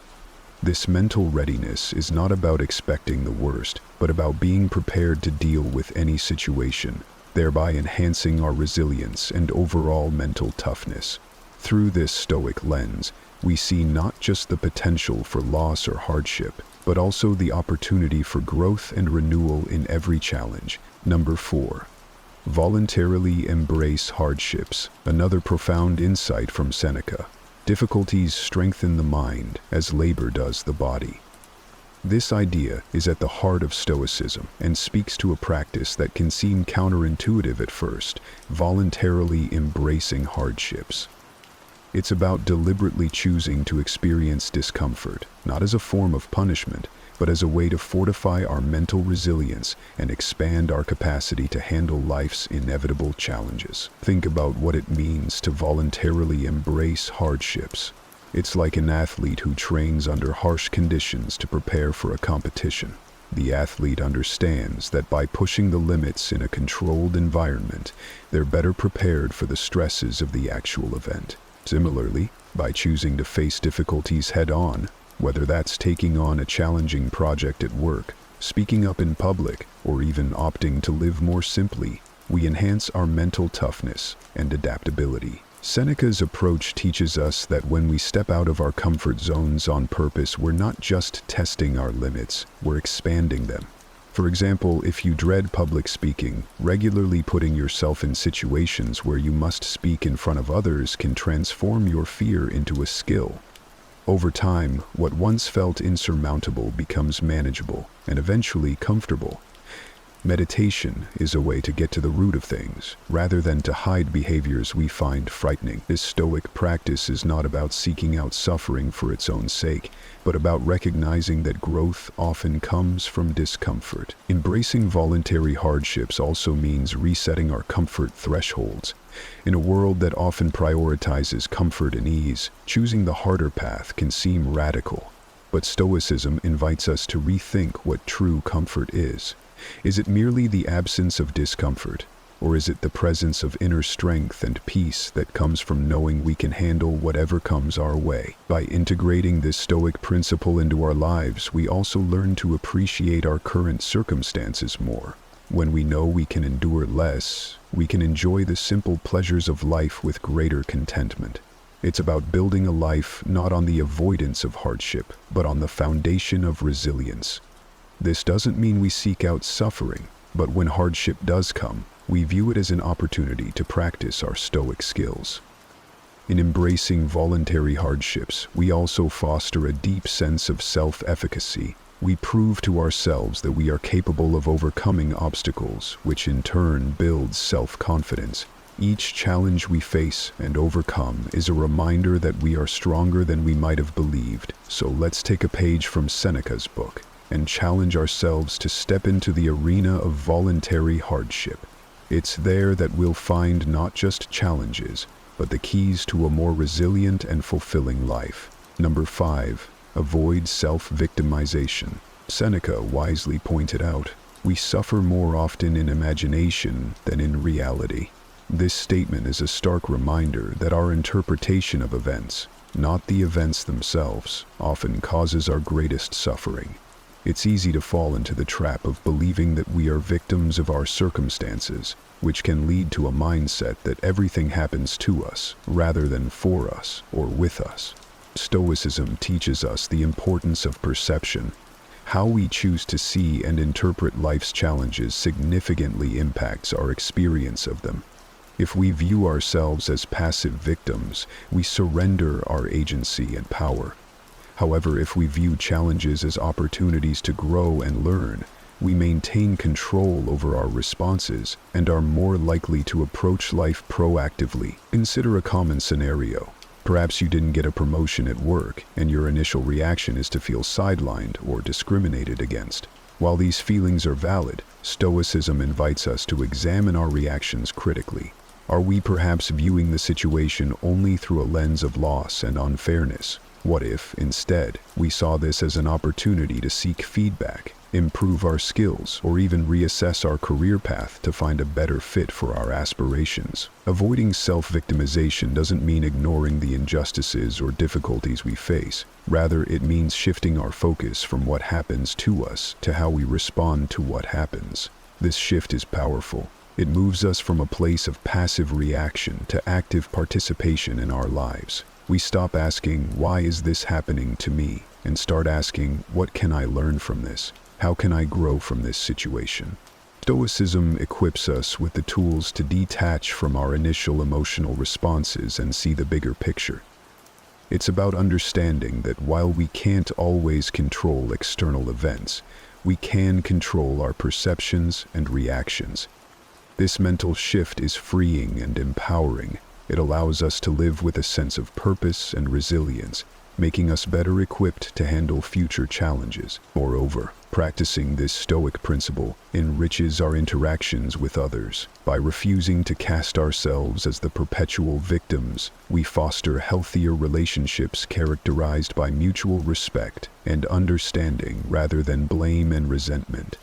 This mental readiness is not about expecting the worst, but about being prepared to deal with any situation, thereby enhancing our resilience and overall mental toughness. Through this Stoic lens, we see not just the potential for loss or hardship, but also the opportunity for growth and renewal in every challenge. Number 4. Voluntarily embrace hardships. Another profound insight from Seneca. Difficulties strengthen the mind as labor does the body. This idea is at the heart of Stoicism and speaks to a practice that can seem counterintuitive at first, voluntarily embracing hardships. It's about deliberately choosing to experience discomfort, not as a form of punishment, but as a way to fortify our mental resilience and expand our capacity to handle life's inevitable challenges. Think about what it means to voluntarily embrace hardships. It's like an athlete who trains under harsh conditions to prepare for a competition. The athlete understands that by pushing the limits in a controlled environment, they're better prepared for the stresses of the actual event. Similarly, by choosing to face difficulties head-on, whether that's taking on a challenging project at work, speaking up in public, or even opting to live more simply, we enhance our mental toughness and adaptability. Seneca's approach teaches us that when we step out of our comfort zones on purpose, we're not just testing our limits, we're expanding them. For example, if you dread public speaking, regularly putting yourself in situations where you must speak in front of others can transform your fear into a skill. Over time, what once felt insurmountable becomes manageable and eventually comfortable. Meditation is a way to get to the root of things, rather than to hide behaviors we find frightening. This Stoic practice is not about seeking out suffering for its own sake, but about recognizing that growth often comes from discomfort. Embracing voluntary hardships also means resetting our comfort thresholds. In a world that often prioritizes comfort and ease, choosing the harder path can seem radical. But Stoicism invites us to rethink what true comfort is. Is it merely the absence of discomfort, or is it the presence of inner strength and peace that comes from knowing we can handle whatever comes our way? By integrating this Stoic principle into our lives, we also learn to appreciate our current circumstances more. When we know we can endure less, we can enjoy the simple pleasures of life with greater contentment. It's about building a life not on the avoidance of hardship, but on the foundation of resilience. This doesn't mean we seek out suffering, but when hardship does come, we view it as an opportunity to practice our Stoic skills. In embracing voluntary hardships, we also foster a deep sense of self-efficacy. We prove to ourselves that we are capable of overcoming obstacles, which in turn builds self-confidence. Each challenge we face and overcome is a reminder that we are stronger than we might have believed. So let's take a page from Seneca's book and challenge ourselves to step into the arena of voluntary hardship. It's there that we'll find not just challenges, but the keys to a more resilient and fulfilling life. Number 5. Avoid self-victimization. Seneca wisely pointed out, we suffer more often in imagination than in reality. This statement is a stark reminder that our interpretation of events, not the events themselves, often causes our greatest suffering. It's easy to fall into the trap of believing that we are victims of our circumstances, which can lead to a mindset that everything happens to us rather than for us or with us. Stoicism teaches us the importance of perception. How we choose to see and interpret life's challenges significantly impacts our experience of them. If we view ourselves as passive victims, we surrender our agency and power. However, if we view challenges as opportunities to grow and learn, we maintain control over our responses and are more likely to approach life proactively. Consider a common scenario. Perhaps you didn't get a promotion at work, and your initial reaction is to feel sidelined or discriminated against. While these feelings are valid, Stoicism invites us to examine our reactions critically. Are we perhaps viewing the situation only through a lens of loss and unfairness? What if, instead, we saw this as an opportunity to seek feedback, improve our skills, or even reassess our career path to find a better fit for our aspirations? Avoiding self-victimization doesn't mean ignoring the injustices or difficulties we face. Rather, it means shifting our focus from what happens to us to how we respond to what happens. This shift is powerful. It moves us from a place of passive reaction to active participation in our lives. We stop asking, "Why is this happening to me?" and start asking, "What can I learn from this? How can I grow from this situation?" Stoicism equips us with the tools to detach from our initial emotional responses and see the bigger picture. It's about understanding that while we can't always control external events, we can control our perceptions and reactions. This mental shift is freeing and empowering. It allows us to live with a sense of purpose and resilience, making us better equipped to handle future challenges. Moreover, practicing this Stoic principle enriches our interactions with others. By refusing to cast ourselves as the perpetual victims, we foster healthier relationships characterized by mutual respect and understanding rather than blame and resentment.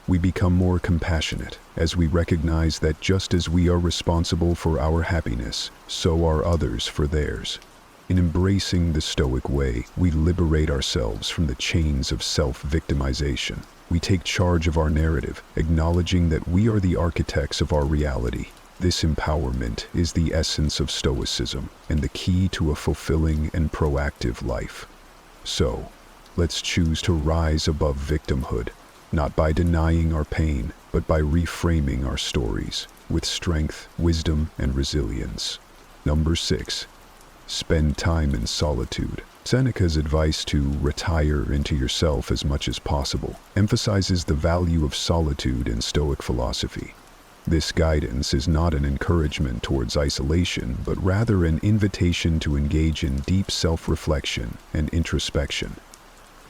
We become more compassionate as we recognize that just as we are responsible for our happiness, so are others for theirs. In embracing the Stoic way, we liberate ourselves from the chains of self-victimization. We take charge of our narrative, acknowledging that we are the architects of our reality. This empowerment is the essence of Stoicism and the key to a fulfilling and proactive life. So, let's choose to rise above victimhood, not by denying our pain, but by reframing our stories with strength, wisdom, and resilience. Number 6. Spend time in solitude. Seneca's advice to retire into yourself as much as possible emphasizes the value of solitude in Stoic philosophy. This guidance is not an encouragement towards isolation, but rather an invitation to engage in deep self-reflection and introspection.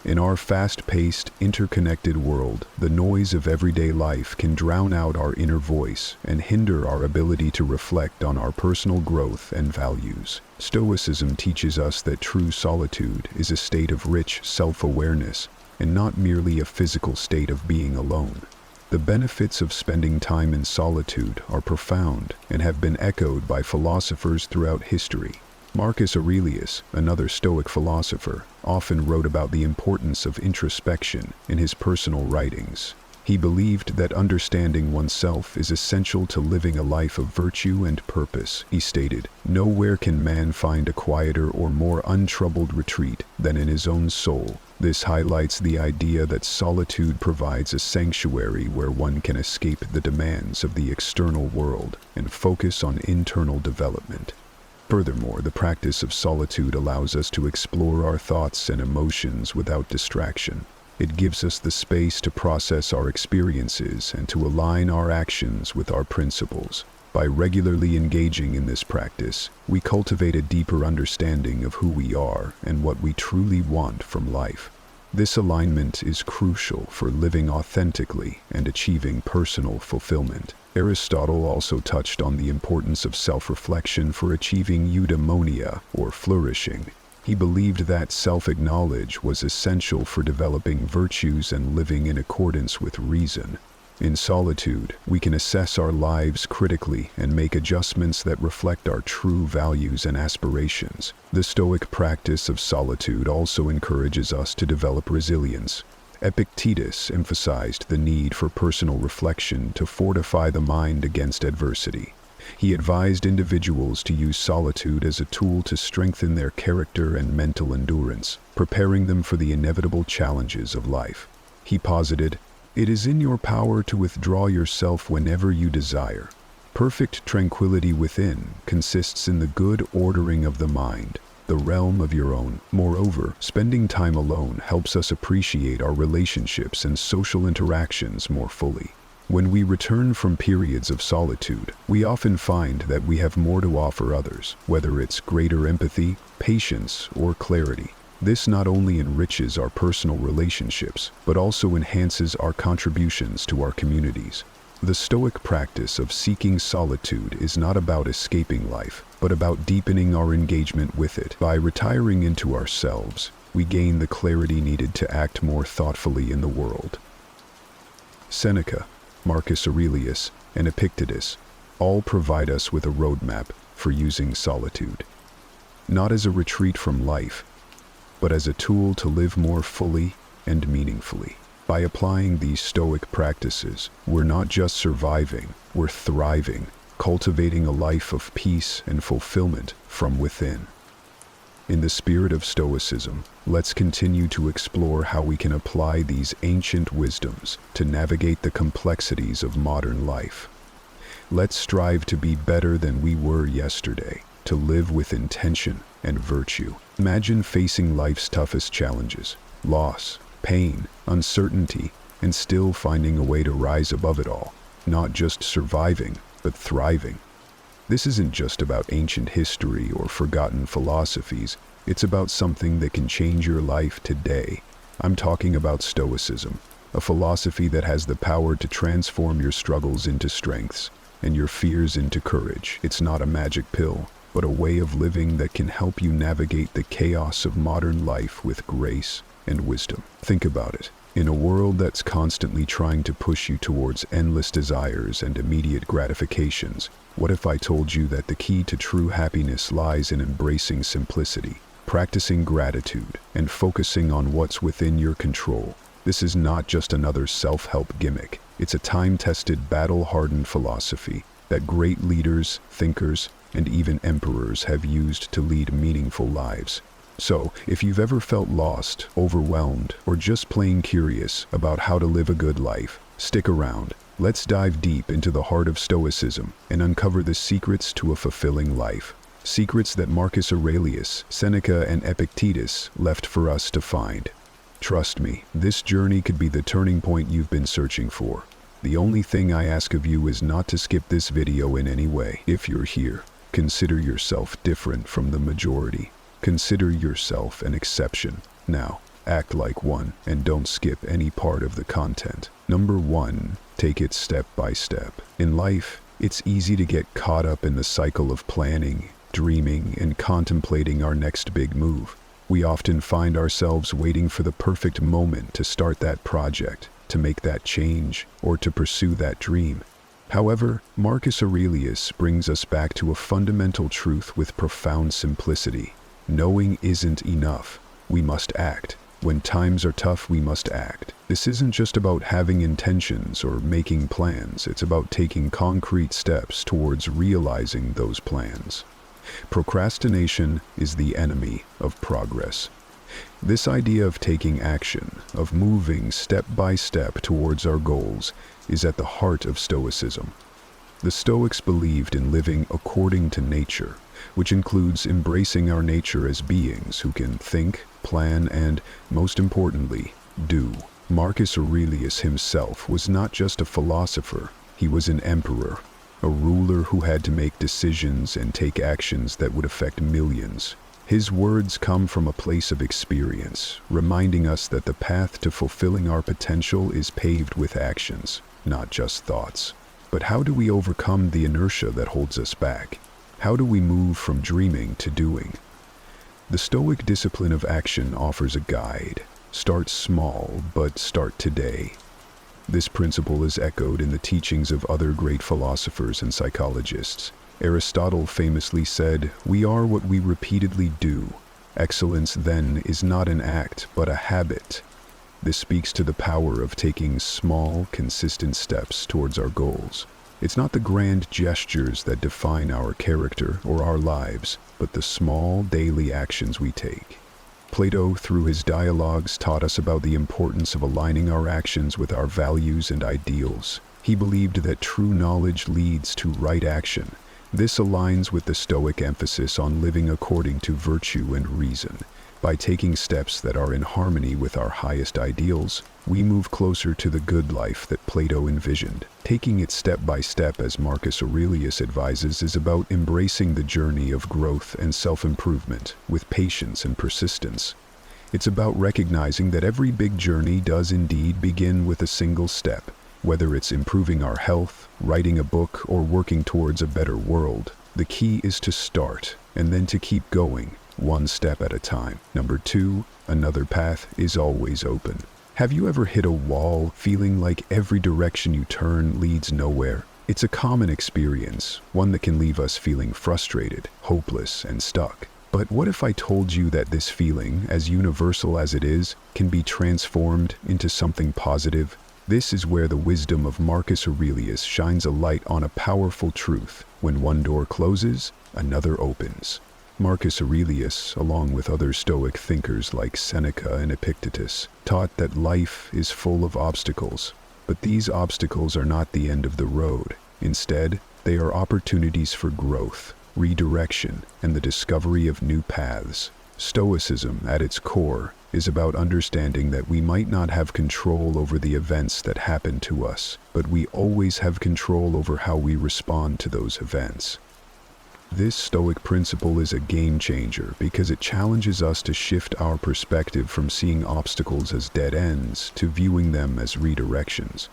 In our fast-paced, interconnected world, the noise of everyday life can drown out our inner voice and hinder our ability to reflect on our personal growth and values. Stoicism teaches us that true solitude is a state of rich self-awareness and not merely a physical state of being alone. The benefits of spending time in solitude are profound and have been echoed by philosophers throughout history. Marcus Aurelius, another Stoic philosopher, often wrote about the importance of introspection in his personal writings. He believed that understanding oneself is essential to living a life of virtue and purpose. He stated, "Nowhere can man find a quieter or more untroubled retreat than in his own soul." This highlights the idea that solitude provides a sanctuary where one can escape the demands of the external world and focus on internal development. Furthermore, the practice of solitude allows us to explore our thoughts and emotions without distraction. It gives us the space to process our experiences and to align our actions with our principles. By regularly engaging in this practice, we cultivate a deeper understanding of who we are and what we truly want from life. This alignment is crucial for living authentically and achieving personal fulfillment. Aristotle also touched on the importance of self-reflection for achieving eudaimonia, or flourishing. He believed that self-knowledge was essential for developing virtues and living in accordance with reason. In solitude, we can assess our lives critically and make adjustments that reflect our true values and aspirations. The Stoic practice of solitude also encourages us to develop resilience. Epictetus emphasized the need for personal reflection to fortify the mind against adversity. He advised individuals to use solitude as a tool to strengthen their character and mental endurance, preparing them for the inevitable challenges of life. He posited, "It is in your power to withdraw yourself whenever you desire. Perfect tranquility within consists in the good ordering of the mind, the realm of your own." Moreover, spending time alone helps us appreciate our relationships and social interactions more fully. When we return from periods of solitude, we often find that we have more to offer others, whether it's greater empathy, patience, or clarity. This not only enriches our personal relationships, but also enhances our contributions to our communities. The Stoic practice of seeking solitude is not about escaping life, but about deepening our engagement with it. By retiring into ourselves, we gain the clarity needed to act more thoughtfully in the world. Seneca, Marcus Aurelius, and Epictetus all provide us with a roadmap for using solitude, not as a retreat from life, but as a tool to live more fully and meaningfully. By applying these Stoic practices, we're not just surviving, we're thriving, cultivating a life of peace and fulfillment from within. In the spirit of Stoicism, let's continue to explore how we can apply these ancient wisdoms to navigate the complexities of modern life. Let's strive to be better than we were yesterday, to live with intention and virtue. Imagine facing life's toughest challenges, loss, pain, uncertainty, and still finding a way to rise above it all, not just surviving, but thriving. This isn't just about ancient history or forgotten philosophies, it's about something that can change your life today. I'm talking about Stoicism, a philosophy that has the power to transform your struggles into strengths and your fears into courage. It's not a magic pill, but a way of living that can help you navigate the chaos of modern life with grace and wisdom. Think about it. In a world that's constantly trying to push you towards endless desires and immediate gratifications, what if I told you that the key to true happiness lies in embracing simplicity, practicing gratitude, and focusing on what's within your control? This is not just another self-help gimmick. It's a time-tested, battle-hardened philosophy that great leaders, thinkers, and even emperors have used to lead meaningful lives. So, if you've ever felt lost, overwhelmed, or just plain curious about how to live a good life, stick around. Let's dive deep into the heart of Stoicism and uncover the secrets to a fulfilling life. Secrets that Marcus Aurelius, Seneca, and Epictetus left for us to find. Trust me, this journey could be the turning point you've been searching for. The only thing I ask of you is not to skip this video in any way. If you're here, consider yourself different from the majority. Consider yourself an exception. Now, act like one and don't skip any part of the content. Number 1, take it step by step. In life, it's easy to get caught up in the cycle of planning, dreaming, and contemplating our next big move. We often find ourselves waiting for the perfect moment to start that project, to make that change, or to pursue that dream. However, Marcus Aurelius brings us back to a fundamental truth with profound simplicity. Knowing isn't enough. We must act. When times are tough, we must act. This isn't just about having intentions or making plans. It's about taking concrete steps towards realizing those plans. Procrastination is the enemy of progress. This idea of taking action, of moving step by step towards our goals, is at the heart of Stoicism. The Stoics believed in living according to nature, which includes embracing our nature as beings who can think, plan, and, most importantly, do. Marcus Aurelius himself was not just a philosopher, he was an emperor, a ruler who had to make decisions and take actions that would affect millions. His words come from a place of experience, reminding us that the path to fulfilling our potential is paved with actions, not just thoughts. But how do we overcome the inertia that holds us back? How do we move from dreaming to doing? The Stoic discipline of action offers a guide. Start small, but start today. This principle is echoed in the teachings of other great philosophers and psychologists. Aristotle famously said, "We are what we repeatedly do. Excellence, then, is not an act, but a habit." This speaks to the power of taking small, consistent steps towards our goals. It's not the grand gestures that define our character or our lives, but the small, daily actions we take. Plato, through his dialogues, taught us about the importance of aligning our actions with our values and ideals. He believed that true knowledge leads to right action. This aligns with the Stoic emphasis on living according to virtue and reason. By taking steps that are in harmony with our highest ideals, we move closer to the good life that Plato envisioned. Taking it step by step, as Marcus Aurelius advises, is about embracing the journey of growth and self-improvement with patience and persistence. It's about recognizing that every big journey does indeed begin with a single step. Whether it's improving our health, writing a book, or working towards a better world, the key is to start and then to keep going, one step at a time. Number 2, another path is always open. Have you ever hit a wall feeling like every direction you turn leads nowhere? It's a common experience, one that can leave us feeling frustrated, hopeless, and stuck. But what if I told you that this feeling, as universal as it is, can be transformed into something positive? This is where the wisdom of Marcus Aurelius shines a light on a powerful truth. When one door closes, another opens. Marcus Aurelius, along with other Stoic thinkers like Seneca and Epictetus, taught that life is full of obstacles. But these obstacles are not the end of the road. Instead, they are opportunities for growth, redirection, and the discovery of new paths. Stoicism, at its core, is about understanding that we might not have control over the events that happen to us, but we always have control over how we respond to those events. This Stoic principle is a game changer because it challenges us to shift our perspective from seeing obstacles as dead ends to viewing them as redirections.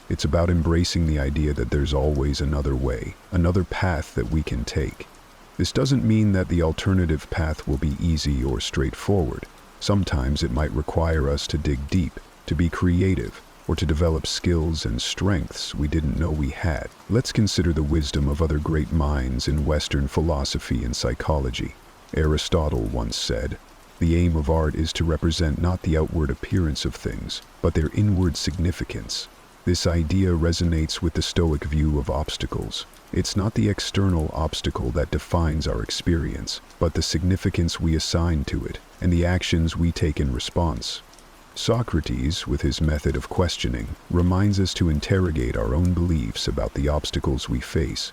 It's about embracing the idea that there's always another way, another path that we can take. This doesn't mean that the alternative path will be easy or straightforward. Sometimes it might require us to dig deep, to be creative, or to develop skills and strengths we didn't know we had. Let's consider the wisdom of other great minds in Western philosophy and psychology. Aristotle once said, "The aim of art is to represent not the outward appearance of things, but their inward significance." This idea resonates with the Stoic view of obstacles. It's not the external obstacle that defines our experience, but the significance we assign to it and the actions we take in response. Socrates, with his method of questioning, reminds us to interrogate our own beliefs about the obstacles we face.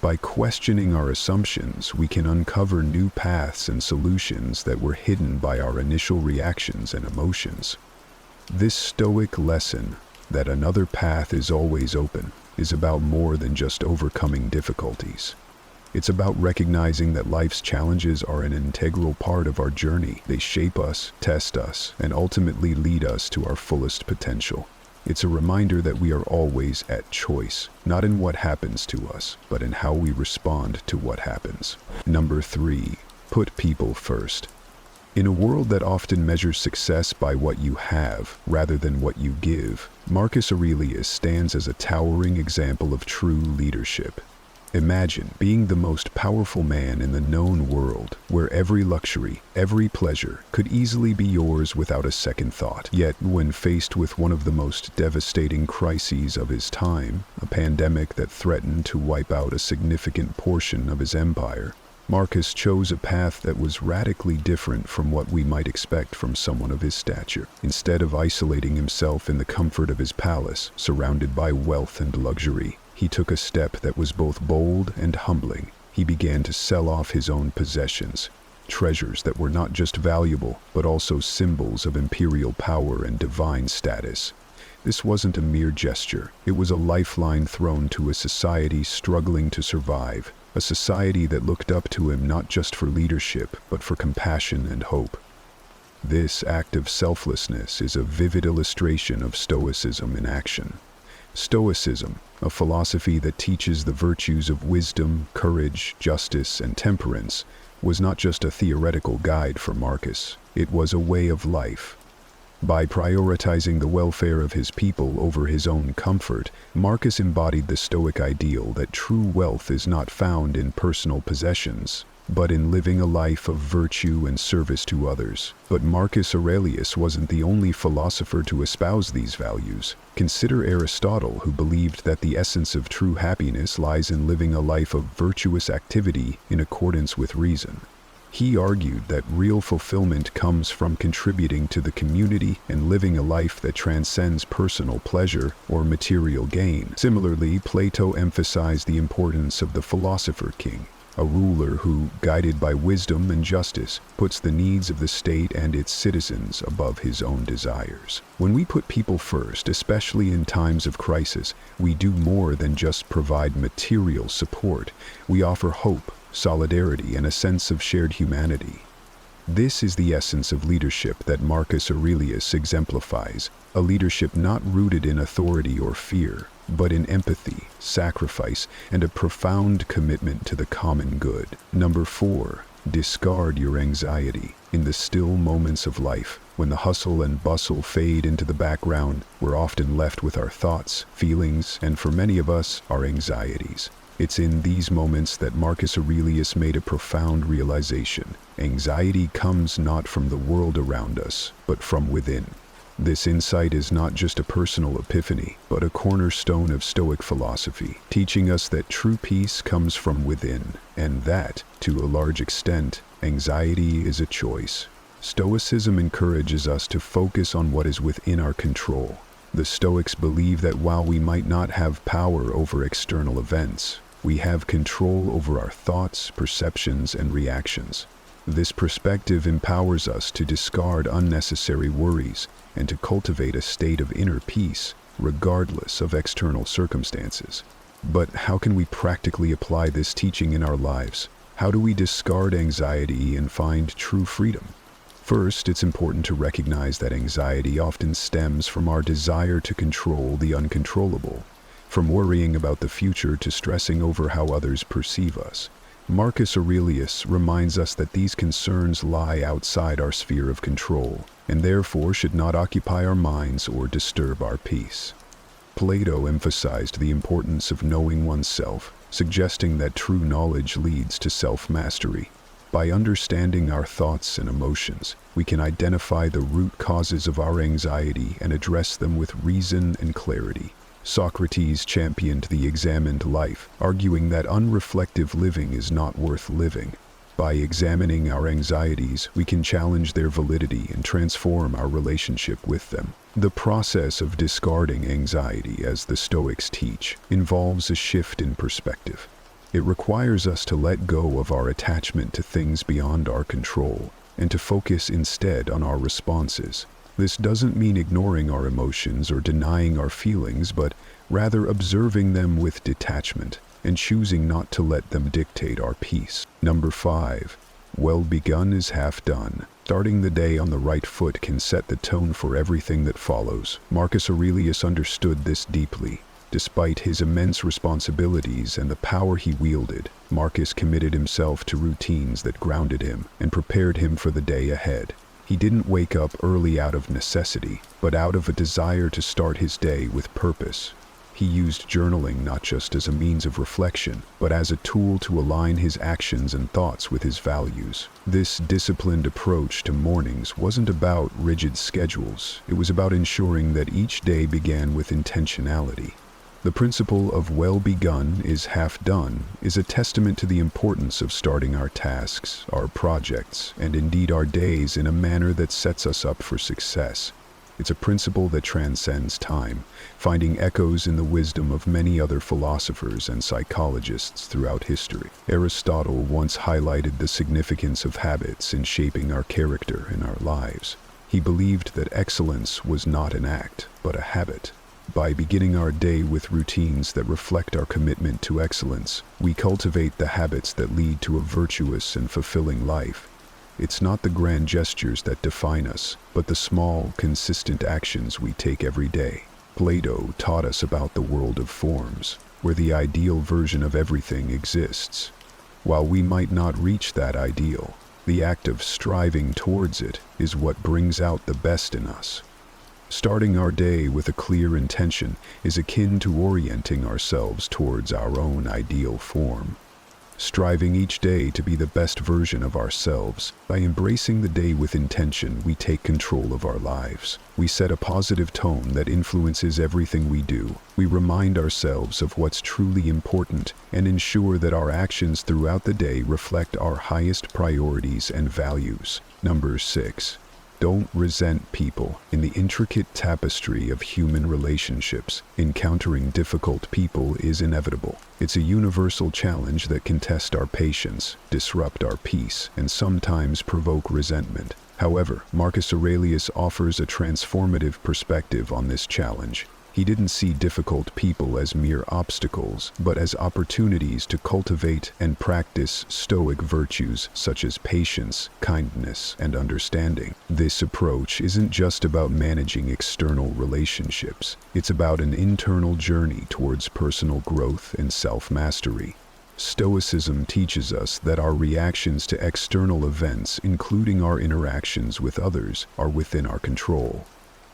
By questioning our assumptions, we can uncover new paths and solutions that were hidden by our initial reactions and emotions. This Stoic lesson, that another path is always open, is about more than just overcoming difficulties. It's about recognizing that life's challenges are an integral part of our journey. They shape us, test us, and ultimately lead us to our fullest potential. It's a reminder that we are always at choice, not in what happens to us, but in how we respond to what happens. Number 3, put people first. In a world that often measures success by what you have rather than what you give, Marcus Aurelius stands as a towering example of true leadership. Imagine being the most powerful man in the known world, where every luxury, every pleasure could easily be yours without a second thought. Yet, when faced with one of the most devastating crises of his time, a pandemic that threatened to wipe out a significant portion of his empire, Marcus chose a path that was radically different from what we might expect from someone of his stature. Instead of isolating himself in the comfort of his palace, surrounded by wealth and luxury, he took a step that was both bold and humbling. He began to sell off his own possessions, treasures that were not just valuable, but also symbols of imperial power and divine status. This wasn't a mere gesture. It was a lifeline thrown to a society struggling to survive, a society that looked up to him not just for leadership, but for compassion and hope. This act of selflessness is a vivid illustration of Stoicism in action. Stoicism, a philosophy that teaches the virtues of wisdom, courage, justice, and temperance, was not just a theoretical guide for Marcus. It was a way of life. By prioritizing the welfare of his people over his own comfort, Marcus embodied the Stoic ideal that true wealth is not found in personal possessions, but in living a life of virtue and service to others. But Marcus Aurelius wasn't the only philosopher to espouse these values. Consider Aristotle, who believed that the essence of true happiness lies in living a life of virtuous activity in accordance with reason. He argued that real fulfillment comes from contributing to the community and living a life that transcends personal pleasure or material gain. Similarly, Plato emphasized the importance of the philosopher king, a ruler who, guided by wisdom and justice, puts the needs of the state and its citizens above his own desires. When we put people first, especially in times of crisis, we do more than just provide material support. We offer hope, solidarity, and a sense of shared humanity. This is the essence of leadership that Marcus Aurelius exemplifies, a leadership not rooted in authority or fear, but in empathy, sacrifice, and a profound commitment to the common good. Number 4, discard your anxiety. In the still moments of life, when the hustle and bustle fade into the background, we're often left with our thoughts, feelings, and for many of us, our anxieties. It's in these moments that Marcus Aurelius made a profound realization. Anxiety comes not from the world around us, but from within. This insight is not just a personal epiphany, but a cornerstone of Stoic philosophy, teaching us that true peace comes from within, and that, to a large extent, anxiety is a choice. Stoicism encourages us to focus on what is within our control. The Stoics believe that while we might not have power over external events, we have control over our thoughts, perceptions, and reactions. This perspective empowers us to discard unnecessary worries and to cultivate a state of inner peace, regardless of external circumstances. But how can we practically apply this teaching in our lives? How do we discard anxiety and find true freedom? First, it's important to recognize that anxiety often stems from our desire to control the uncontrollable, from worrying about the future to stressing over how others perceive us. Marcus Aurelius reminds us that these concerns lie outside our sphere of control, and therefore should not occupy our minds or disturb our peace. Plato emphasized the importance of knowing oneself, suggesting that true knowledge leads to self-mastery. By understanding our thoughts and emotions, we can identify the root causes of our anxiety and address them with reason and clarity. Socrates championed the examined life, arguing that unreflective living is not worth living. By examining our anxieties, we can challenge their validity and transform our relationship with them. The process of discarding anxiety, as the Stoics teach, involves a shift in perspective. It requires us to let go of our attachment to things beyond our control and to focus instead on our responses. This doesn't mean ignoring our emotions or denying our feelings, but rather observing them with detachment and choosing not to let them dictate our peace. Number 5, well begun is half done. Starting the day on the right foot can set the tone for everything that follows. Marcus Aurelius understood this deeply. Despite his immense responsibilities and the power he wielded, Marcus committed himself to routines that grounded him and prepared him for the day ahead. He didn't wake up early out of necessity, but out of a desire to start his day with purpose. He used journaling not just as a means of reflection, but as a tool to align his actions and thoughts with his values. This disciplined approach to mornings wasn't about rigid schedules. It was about ensuring that each day began with intentionality. The principle of well begun is half done is a testament to the importance of starting our tasks, our projects, and indeed our days in a manner that sets us up for success. It's a principle that transcends time, finding echoes in the wisdom of many other philosophers and psychologists throughout history. Aristotle once highlighted the significance of habits in shaping our character and our lives. He believed that excellence was not an act, but a habit. By beginning our day with routines that reflect our commitment to excellence, we cultivate the habits that lead to a virtuous and fulfilling life. It's not the grand gestures that define us, but the small, consistent actions we take every day. Plato taught us about the world of forms, where the ideal version of everything exists. While we might not reach that ideal, the act of striving towards it is what brings out the best in us. Starting our day with a clear intention is akin to orienting ourselves towards our own ideal form. striving each day to be the best version of ourselves. By embracing the day with intention, we take control of our lives. We set a positive tone that influences everything we do. We remind ourselves of what's truly important and ensure that our actions throughout the day reflect our highest priorities and values. Number 6. Don't resent people. In the intricate tapestry of human relationships, encountering difficult people is inevitable. It's a universal challenge that can test our patience, disrupt our peace, and sometimes provoke resentment. However, Marcus Aurelius offers a transformative perspective on this challenge. He didn't see difficult people as mere obstacles, but as opportunities to cultivate and practice Stoic virtues such as patience, kindness, and understanding. This approach isn't just about managing external relationships. It's about an internal journey towards personal growth and self-mastery. Stoicism teaches us that our reactions to external events, including our interactions with others, are within our control.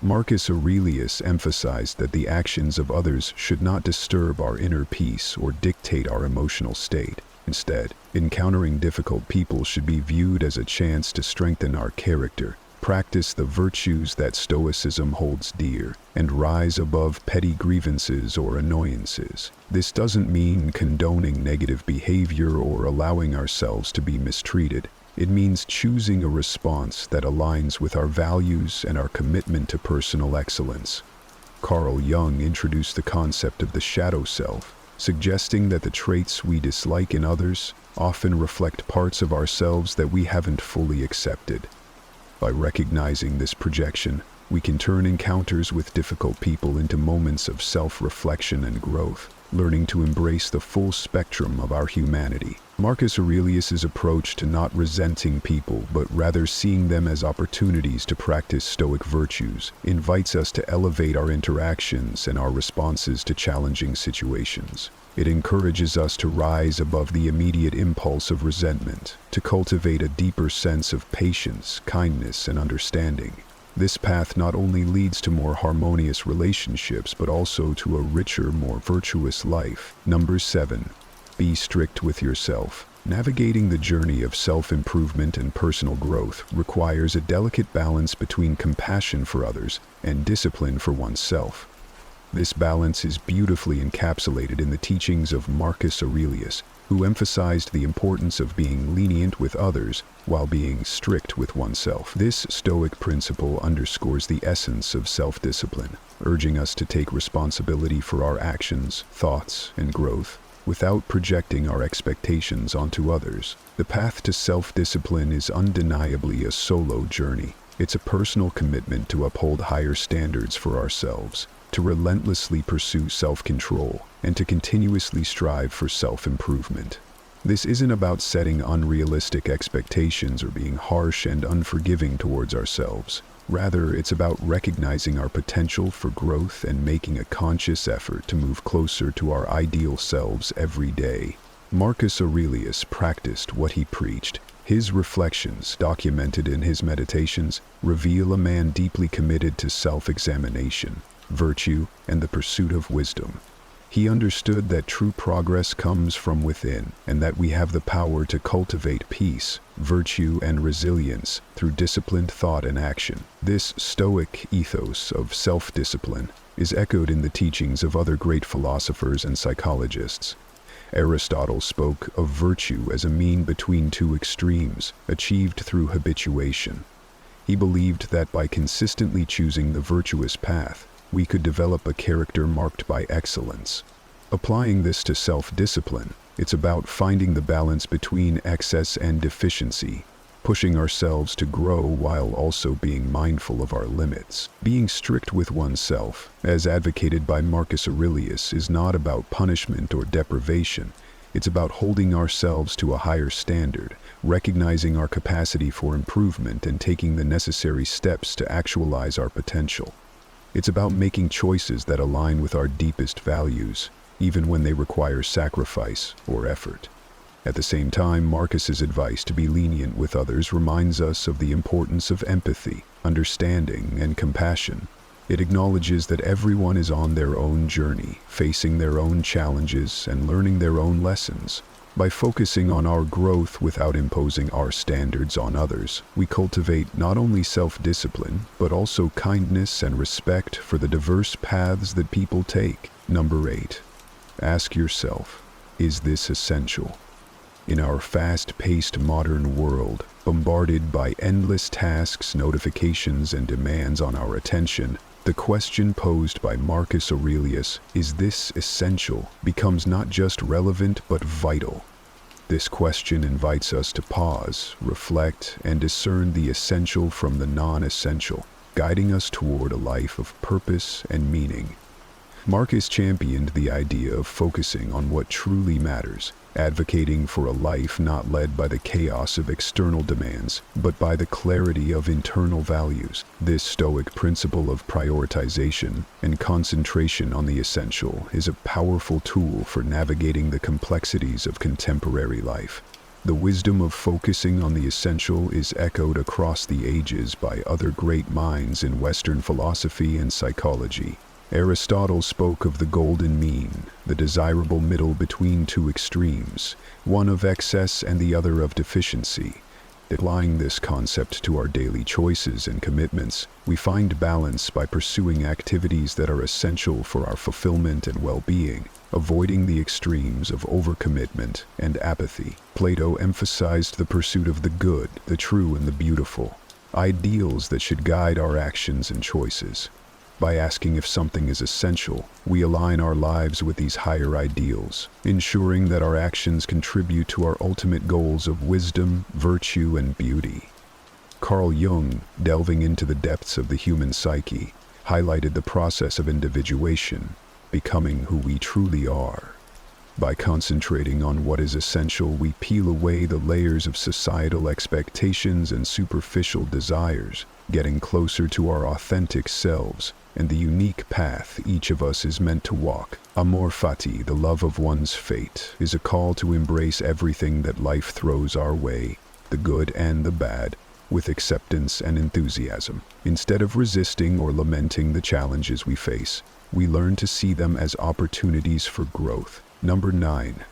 Marcus Aurelius emphasized that the actions of others should not disturb our inner peace or dictate our emotional state. Instead, encountering difficult people should be viewed as a chance to strengthen our character, practice the virtues that Stoicism holds dear, and rise above petty grievances or annoyances. This doesn't mean condoning negative behavior or allowing ourselves to be mistreated. It means choosing a response that aligns with our values and our commitment to personal excellence. Carl Jung introduced the concept of the shadow self, suggesting that the traits we dislike in others often reflect parts of ourselves that we haven't fully accepted. By recognizing this projection, we can turn encounters with difficult people into moments of self-reflection and growth, learning to embrace the full spectrum of our humanity. Marcus Aurelius's approach to not resenting people but rather seeing them as opportunities to practice Stoic virtues invites us to elevate our interactions and our responses to challenging situations. It encourages us to rise above the immediate impulse of resentment, to cultivate a deeper sense of patience, kindness, and understanding. This path not only leads to more harmonious relationships, but also to a richer, more virtuous life. Number 7. Be strict with yourself. Navigating the journey of self-improvement and personal growth requires a delicate balance between compassion for others and discipline for oneself. This balance is beautifully encapsulated in the teachings of Marcus Aurelius, who emphasized the importance of being lenient with others while being strict with oneself. This Stoic principle underscores the essence of self-discipline, urging us to take responsibility for our actions, thoughts, and growth, without projecting our expectations onto others. The path to self-discipline is undeniably a solo journey. It's a personal commitment to uphold higher standards for ourselves, to relentlessly pursue self-control, and to continuously strive for self-improvement. This isn't about setting unrealistic expectations or being harsh and unforgiving towards ourselves. Rather, it's about recognizing our potential for growth and making a conscious effort to move closer to our ideal selves every day. Marcus Aurelius practiced what he preached. His reflections, documented in his meditations, reveal a man deeply committed to self-examination, virtue, and the pursuit of wisdom. He understood that true progress comes from within, and that we have the power to cultivate peace, virtue, and resilience through disciplined thought and action. This Stoic ethos of self-discipline is echoed in the teachings of other great philosophers and psychologists. Aristotle spoke of virtue as a mean between two extremes, achieved through habituation. He believed that by consistently choosing the virtuous path, we could develop a character marked by excellence. Applying this to self-discipline, it's about finding the balance between excess and deficiency, pushing ourselves to grow while also being mindful of our limits. Being strict with oneself, as advocated by Marcus Aurelius, is not about punishment or deprivation. It's about holding ourselves to a higher standard, recognizing our capacity for improvement, and taking the necessary steps to actualize our potential. It's about making choices that align with our deepest values, even when they require sacrifice or effort. At the same time, Marcus's advice to be lenient with others reminds us of the importance of empathy, understanding, and compassion. It acknowledges that everyone is on their own journey, facing their own challenges and learning their own lessons. By focusing on our growth without imposing our standards on others, we cultivate not only self-discipline, but also kindness and respect for the diverse paths that people take. Number 8. Ask yourself, is this essential? In our fast-paced modern world, bombarded by endless tasks, notifications, and demands on our attention, the question posed by Marcus Aurelius, is this essential, becomes not just relevant but vital. This question invites us to pause, reflect, and discern the essential from the non-essential, guiding us toward a life of purpose and meaning. Marcus championed the idea of focusing on what truly matters, advocating for a life not led by the chaos of external demands, but by the clarity of internal values. This Stoic principle of prioritization and concentration on the essential is a powerful tool for navigating the complexities of contemporary life. The wisdom of focusing on the essential is echoed across the ages by other great minds in Western philosophy and psychology. Aristotle spoke of the golden mean, the desirable middle between two extremes, one of excess and the other of deficiency. Applying this concept to our daily choices and commitments, we find balance by pursuing activities that are essential for our fulfillment and well-being, avoiding the extremes of overcommitment and apathy. Plato emphasized the pursuit of the good, the true, and the beautiful, ideals that should guide our actions and choices. By asking if something is essential, we align our lives with these higher ideals, ensuring that our actions contribute to our ultimate goals of wisdom, virtue, and beauty. Carl Jung, delving into the depths of the human psyche, highlighted the process of individuation, becoming who we truly are. By concentrating on what is essential, we peel away the layers of societal expectations and superficial desires, getting closer to our authentic selves and the unique path each of us is meant to walk. Amor fati, the love of one's fate, is a call to embrace everything that life throws our way, the good and the bad, with acceptance and enthusiasm. Instead of resisting or lamenting the challenges we face, we learn to see them as opportunities for growth. Number 9.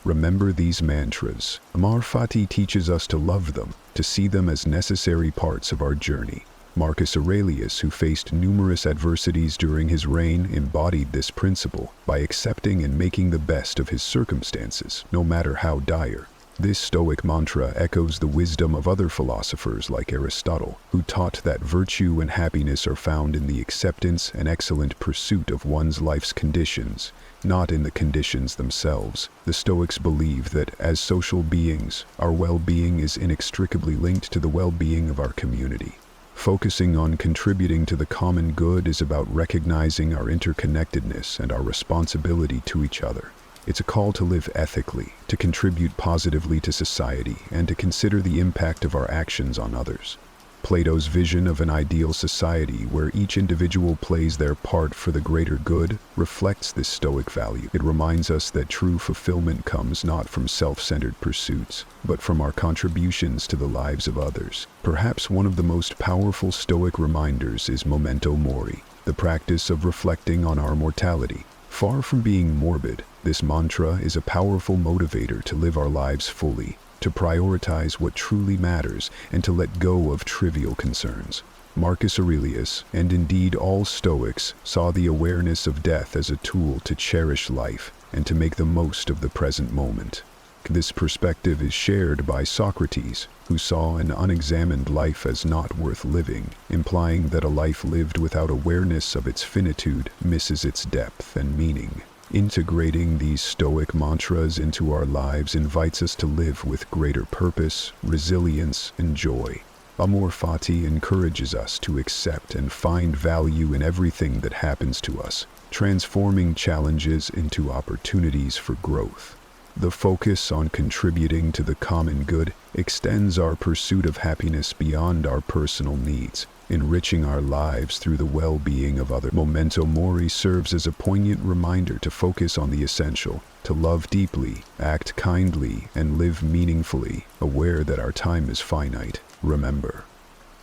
Remember these mantras. Amor fati teaches us to love them, to see them as necessary parts of our journey. Marcus Aurelius, who faced numerous adversities during his reign, embodied this principle by accepting and making the best of his circumstances, no matter how dire. This Stoic mantra echoes the wisdom of other philosophers like Aristotle, who taught that virtue and happiness are found in the acceptance and excellent pursuit of one's life's conditions, not in the conditions themselves. The Stoics believe that, as social beings, our well-being is inextricably linked to the well-being of our community. Focusing on contributing to the common good is about recognizing our interconnectedness and our responsibility to each other. It's a call to live ethically, to contribute positively to society, and to consider the impact of our actions on others. Plato's vision of an ideal society where each individual plays their part for the greater good reflects this Stoic value. It reminds us that true fulfillment comes not from self-centered pursuits, but from our contributions to the lives of others. Perhaps one of the most powerful Stoic reminders is memento mori, the practice of reflecting on our mortality. Far from being morbid, this mantra is a powerful motivator to live our lives fully, to prioritize what truly matters, and to let go of trivial concerns. Marcus Aurelius, and indeed all Stoics, saw the awareness of death as a tool to cherish life and to make the most of the present moment. This perspective is shared by Socrates, who saw an unexamined life as not worth living, implying that a life lived without awareness of its finitude misses its depth and meaning. Integrating these Stoic mantras into our lives invites us to live with greater purpose, resilience, and joy. Amor fati encourages us to accept and find value in everything that happens to us, transforming challenges into opportunities for growth. The focus on contributing to the common good extends our pursuit of happiness beyond our personal needs, enriching our lives through the well-being of others. Memento mori serves as a poignant reminder to focus on the essential, to love deeply, act kindly, and live meaningfully, aware that our time is finite. Remember,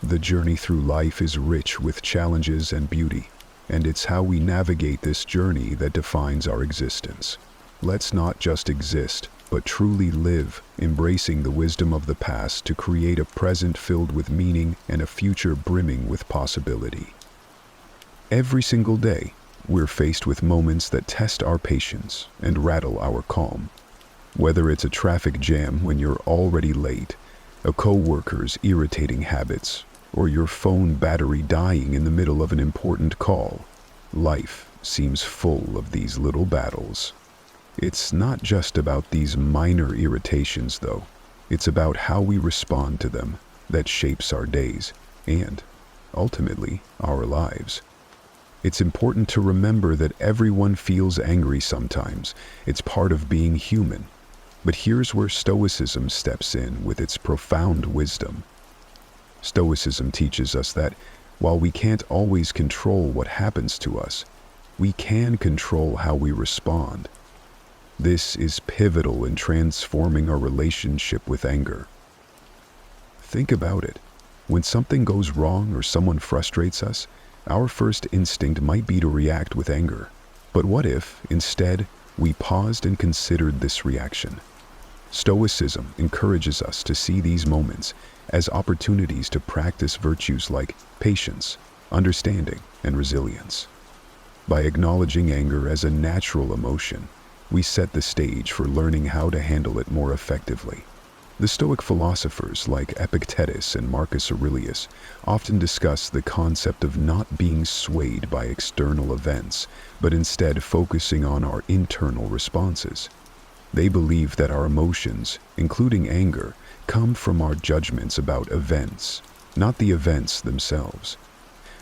the journey through life is rich with challenges and beauty, and it's how we navigate this journey that defines our existence. Let's not just exist, but truly live, embracing the wisdom of the past to create a present filled with meaning and a future brimming with possibility. Every single day, we're faced with moments that test our patience and rattle our calm. Whether it's a traffic jam when you're already late, a coworker's irritating habits, or your phone battery dying in the middle of an important call, life seems full of these little battles. It's not just about these minor irritations, though. It's about how we respond to them that shapes our days and, ultimately, our lives. It's important to remember that everyone feels angry sometimes. It's part of being human. But here's where Stoicism steps in with its profound wisdom. Stoicism teaches us that while we can't always control what happens to us, we can control how we respond. This is pivotal in transforming our relationship with anger. Think about it. When something goes wrong or someone frustrates us, our first instinct might be to react with anger. But what if, instead, we paused and considered this reaction? Stoicism encourages us to see these moments as opportunities to practice virtues like patience, understanding, and resilience. By acknowledging anger as a natural emotion, we set the stage for learning how to handle it more effectively. The Stoic philosophers like Epictetus and Marcus Aurelius often discuss the concept of not being swayed by external events, but instead focusing on our internal responses. They believe that our emotions, including anger, come from our judgments about events, not the events themselves.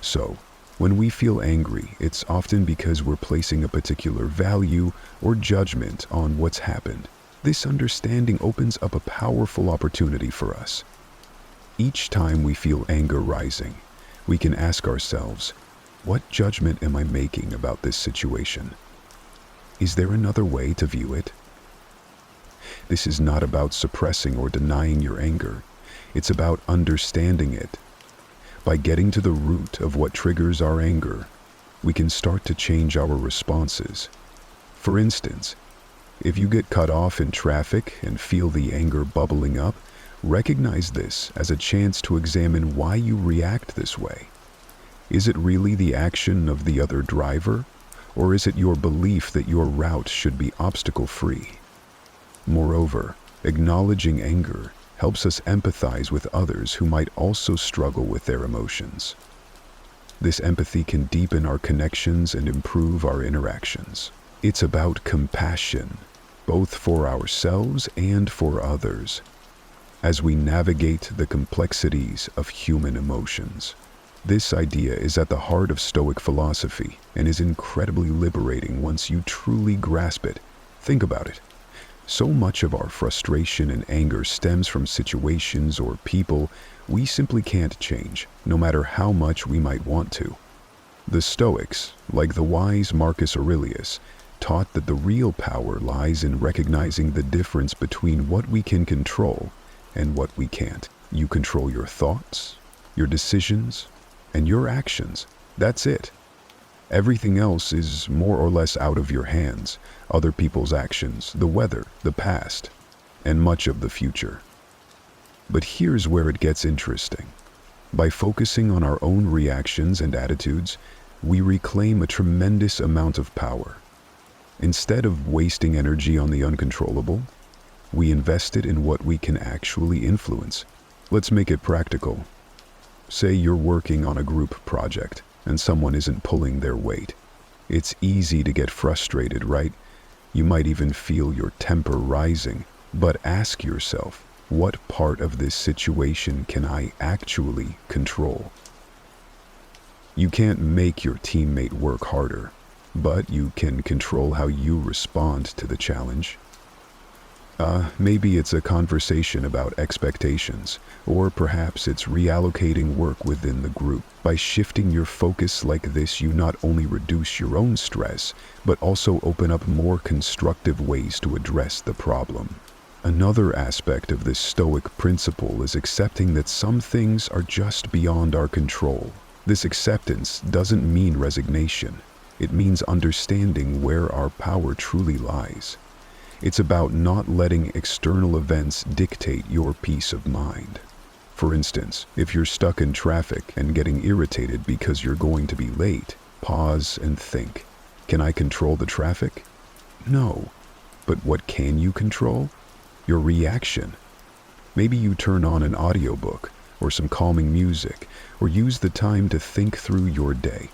So, when we feel angry, it's often because we're placing a particular value or judgment on what's happened. This understanding opens up a powerful opportunity for us. Each time we feel anger rising, we can ask ourselves, what judgment am I making about this situation? Is there another way to view it? This is not about suppressing or denying your anger. It's about understanding it. By getting to the root of what triggers our anger, we can start to change our responses. For instance, if you get cut off in traffic and feel the anger bubbling up, recognize this as a chance to examine why you react this way. Is it really the action of the other driver, or is it your belief that your route should be obstacle-free? Moreover, acknowledging anger helps us empathize with others who might also struggle with their emotions. This empathy can deepen our connections and improve our interactions. It's about compassion, both for ourselves and for others, as we navigate the complexities of human emotions. This idea is at the heart of Stoic philosophy and is incredibly liberating once you truly grasp it. Think about it. So much of our frustration and anger stems from situations or people we simply can't change, no matter how much we might want to. The Stoics, like the wise Marcus Aurelius, taught that the real power lies in recognizing the difference between what we can control and what we can't. You control your thoughts, your decisions, and your actions. That's it. Everything else is more or less out of your hands, other people's actions, the weather, the past, and much of the future. But here's where it gets interesting. By focusing on our own reactions and attitudes, we reclaim a tremendous amount of power. Instead of wasting energy on the uncontrollable, we invest it in what we can actually influence. Let's make it practical. Say you're working on a group project and someone isn't pulling their weight. It's easy to get frustrated, right? You might even feel your temper rising, but ask yourself, what part of this situation can I actually control? You can't make your teammate work harder, but you can control how you respond to the challenge. Maybe it's a conversation about expectations, or perhaps it's reallocating work within the group. By shifting your focus like this, you not only reduce your own stress, but also open up more constructive ways to address the problem. Another aspect of this Stoic principle is accepting that some things are just beyond our control. This acceptance doesn't mean resignation. It means understanding where our power truly lies. It's about not letting external events dictate your peace of mind. For instance, if you're stuck in traffic and getting irritated because you're going to be late, pause and think, can I control the traffic? No. But what can you control? Your reaction. Maybe you turn on an audiobook or some calming music, or use the time to think through your day.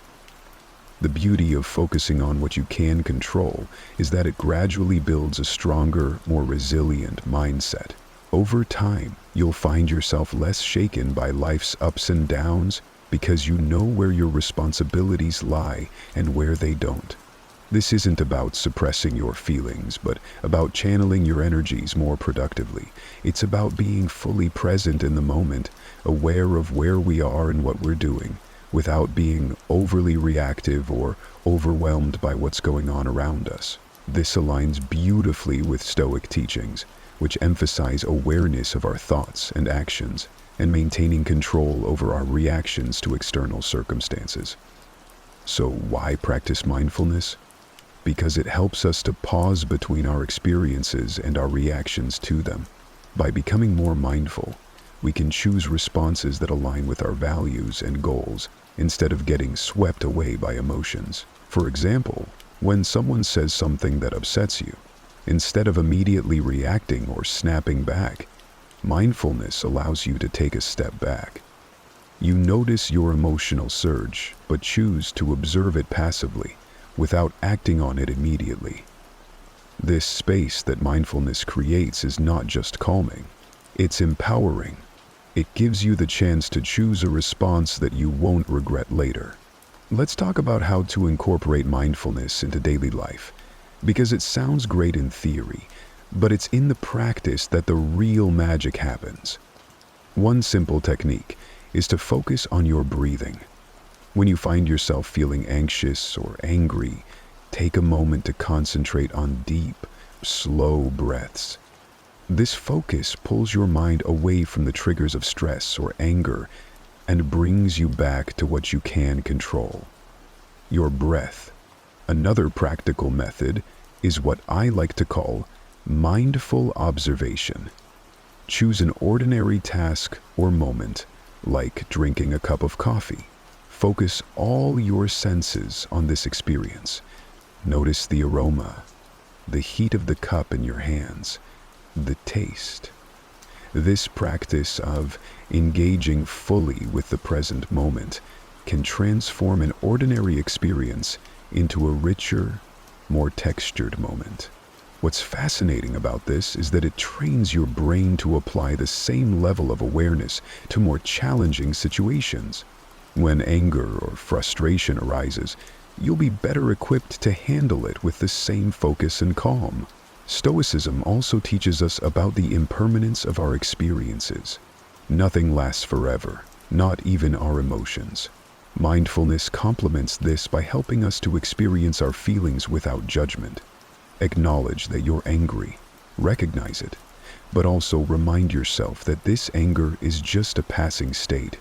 The beauty of focusing on what you can control is that it gradually builds a stronger, more resilient mindset. Over time, you'll find yourself less shaken by life's ups and downs because you know where your responsibilities lie and where they don't. This isn't about suppressing your feelings, but about channeling your energies more productively. It's about being fully present in the moment, aware of where we are and what we're doing, without being overly reactive or overwhelmed by what's going on around us. This aligns beautifully with Stoic teachings, which emphasize awareness of our thoughts and actions and maintaining control over our reactions to external circumstances. So why practice mindfulness? Because it helps us to pause between our experiences and our reactions to them. By becoming more mindful, we can choose responses that align with our values and goals instead of getting swept away by emotions. For example, when someone says something that upsets you, instead of immediately reacting or snapping back, mindfulness allows you to take a step back. You notice your emotional surge, but choose to observe it passively, without acting on it immediately. This space that mindfulness creates is not just calming, it's empowering. It gives you the chance to choose a response that you won't regret later. Let's talk about how to incorporate mindfulness into daily life, because it sounds great in theory, but it's in the practice that the real magic happens. One simple technique is to focus on your breathing. When you find yourself feeling anxious or angry, take a moment to concentrate on deep, slow breaths. This focus pulls your mind away from the triggers of stress or anger and brings you back to what you can control: your breath. Another practical method is what I like to call mindful observation. Choose an ordinary task or moment, like drinking a cup of coffee. Focus all your senses on this experience. Notice the aroma, the heat of the cup in your hands, the taste. This practice of engaging fully with the present moment can transform an ordinary experience into a richer, more textured moment. What's fascinating about this is that it trains your brain to apply the same level of awareness to more challenging situations. When anger or frustration arises, you'll be better equipped to handle it with the same focus and calm. Stoicism also teaches us about the impermanence of our experiences. Nothing lasts forever, not even our emotions. Mindfulness complements this by helping us to experience our feelings without judgment. Acknowledge that you're angry, recognize it, but also remind yourself that this anger is just a passing state.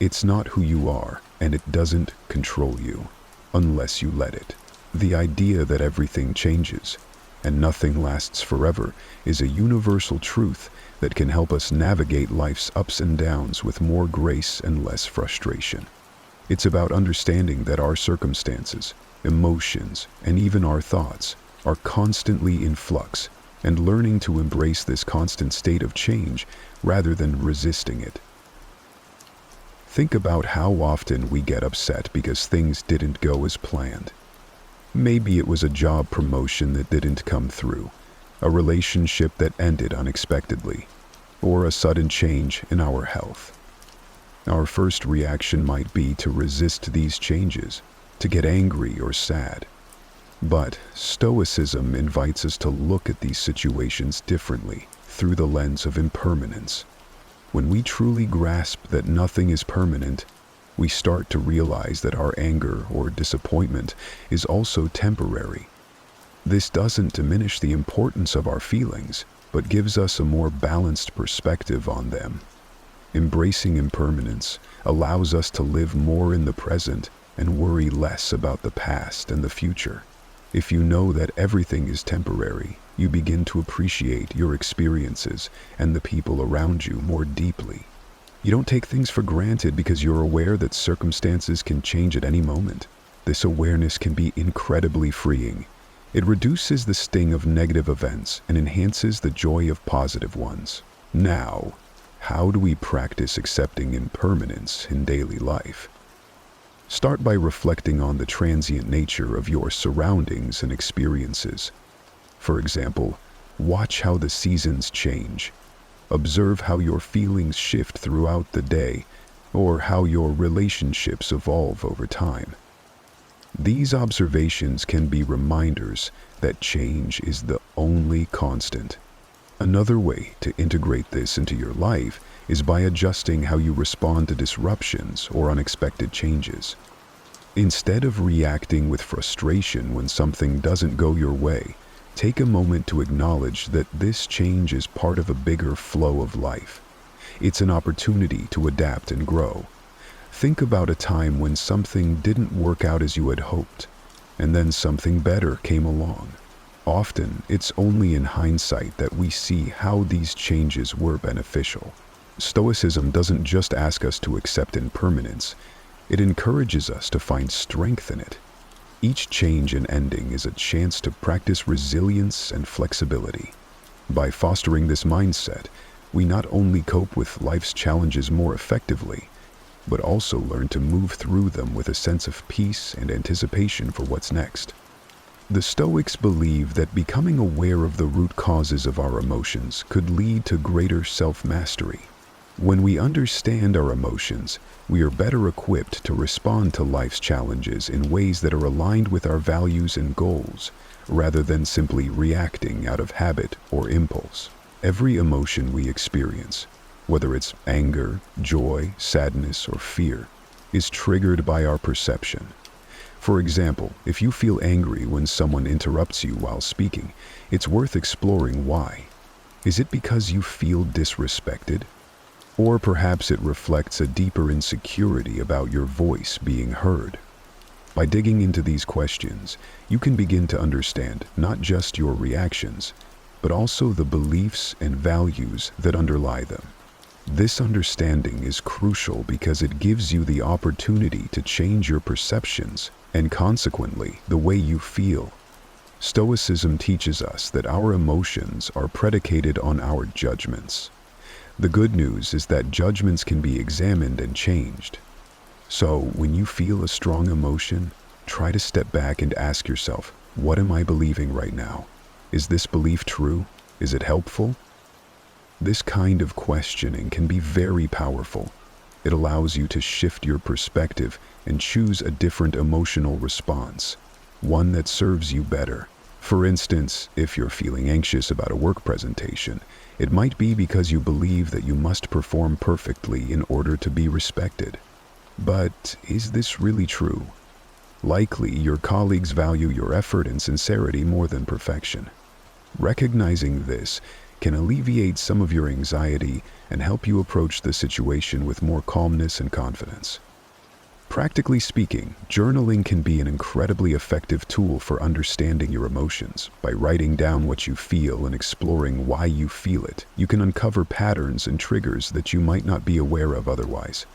It's not who you are, and it doesn't control you, unless you let it. The idea that everything changes and nothing lasts forever is a universal truth that can help us navigate life's ups and downs with more grace and less frustration. It's about understanding that our circumstances, emotions, and even our thoughts are constantly in flux, and learning to embrace this constant state of change rather than resisting it. Think about how often we get upset because things didn't go as planned. Maybe it was a job promotion that didn't come through, a relationship that ended unexpectedly, or a sudden change in our health. Our first reaction might be to resist these changes, to get angry or sad. But Stoicism invites us to look at these situations differently, through the lens of impermanence. When we truly grasp that nothing is permanent, we start to realize that our anger or disappointment is also temporary. This doesn't diminish the importance of our feelings, but gives us a more balanced perspective on them. Embracing impermanence allows us to live more in the present and worry less about the past and the future. If you know that everything is temporary, you begin to appreciate your experiences and the people around you more deeply. You don't take things for granted because you're aware that circumstances can change at any moment. This awareness can be incredibly freeing. It reduces the sting of negative events and enhances the joy of positive ones. Now, how do we practice accepting impermanence in daily life? Start by reflecting on the transient nature of your surroundings and experiences. For example, watch how the seasons change. Observe how your feelings shift throughout the day, or how your relationships evolve over time. These observations can be reminders that change is the only constant. Another way to integrate this into your life is by adjusting how you respond to disruptions or unexpected changes. Instead of reacting with frustration when something doesn't go your way, take a moment to acknowledge that this change is part of a bigger flow of life. It's an opportunity to adapt and grow. Think about a time when something didn't work out as you had hoped, and then something better came along. Often, it's only in hindsight that we see how these changes were beneficial. Stoicism doesn't just ask us to accept impermanence, it encourages us to find strength in it. Each change and ending is a chance to practice resilience and flexibility. By fostering this mindset, we not only cope with life's challenges more effectively, but also learn to move through them with a sense of peace and anticipation for what's next. The Stoics believe that becoming aware of the root causes of our emotions could lead to greater self-mastery. When we understand our emotions, we are better equipped to respond to life's challenges in ways that are aligned with our values and goals, rather than simply reacting out of habit or impulse. Every emotion we experience, whether it's anger, joy, sadness, or fear, is triggered by our perception. For example, if you feel angry when someone interrupts you while speaking, it's worth exploring why. Is it because you feel disrespected? Or perhaps it reflects a deeper insecurity about your voice being heard. By digging into these questions, you can begin to understand not just your reactions, but also the beliefs and values that underlie them. This understanding is crucial because it gives you the opportunity to change your perceptions and consequently the way you feel. Stoicism teaches us that our emotions are predicated on our judgments. The good news is that judgments can be examined and changed. So when you feel a strong emotion, try to step back and ask yourself, what am I believing right now? Is this belief true? Is it helpful? This kind of questioning can be very powerful. It allows you to shift your perspective and choose a different emotional response, one that serves you better. For instance, if you're feeling anxious about a work presentation, it might be because you believe that you must perform perfectly in order to be respected. But is this really true? Likely, your colleagues value your effort and sincerity more than perfection. Recognizing this can alleviate some of your anxiety and help you approach the situation with more calmness and confidence. Practically speaking, journaling can be an incredibly effective tool for understanding your emotions. By writing down what you feel and exploring why you feel it, you can uncover patterns and triggers that you might not be aware of otherwise.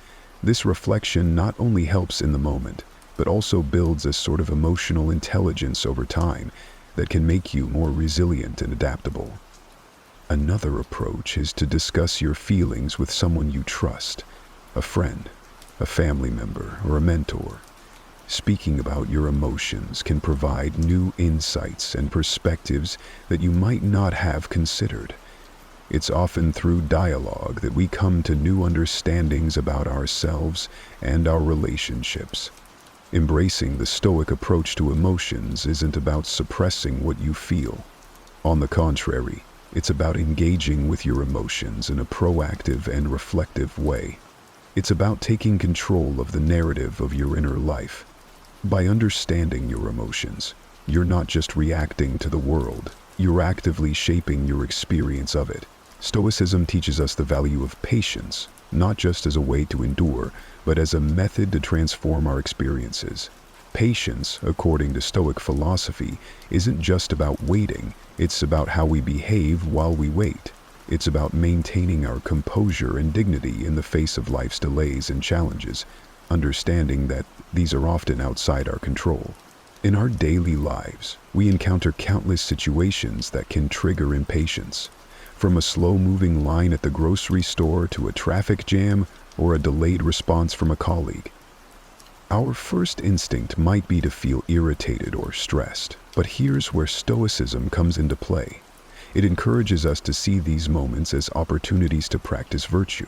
This reflection not only helps in the moment, but also builds a sort of emotional intelligence over time that can make you more resilient and adaptable. Another approach is to discuss your feelings with someone you trust, a friend, a family member, or a mentor. Speaking about your emotions can provide new insights and perspectives that you might not have considered. It's often through dialogue that we come to new understandings about ourselves and our relationships. Embracing the Stoic approach to emotions isn't about suppressing what you feel. On the contrary, it's about engaging with your emotions in a proactive and reflective way. It's about taking control of the narrative of your inner life. By understanding your emotions, you're not just reacting to the world, you're actively shaping your experience of it. Stoicism teaches us the value of patience, not just as a way to endure, but as a method to transform our experiences. Patience, according to Stoic philosophy, isn't just about waiting, it's about how we behave while we wait. It's about maintaining our composure and dignity in the face of life's delays and challenges, understanding that these are often outside our control. In our daily lives, we encounter countless situations that can trigger impatience, from a slow-moving line at the grocery store to a traffic jam or a delayed response from a colleague. Our first instinct might be to feel irritated or stressed, but here's where Stoicism comes into play. It encourages us to see these moments as opportunities to practice virtue.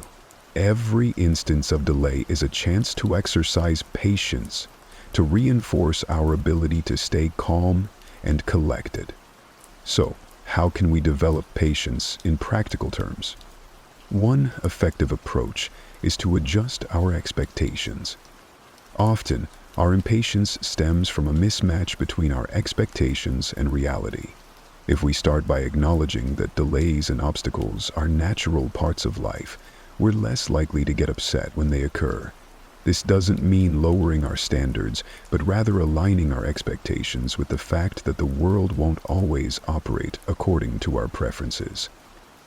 Every instance of delay is a chance to exercise patience, to reinforce our ability to stay calm and collected. So, how can we develop patience in practical terms? One effective approach is to adjust our expectations. Often, our impatience stems from a mismatch between our expectations and reality. If we start by acknowledging that delays and obstacles are natural parts of life, we're less likely to get upset when they occur. This doesn't mean lowering our standards, but rather aligning our expectations with the fact that the world won't always operate according to our preferences.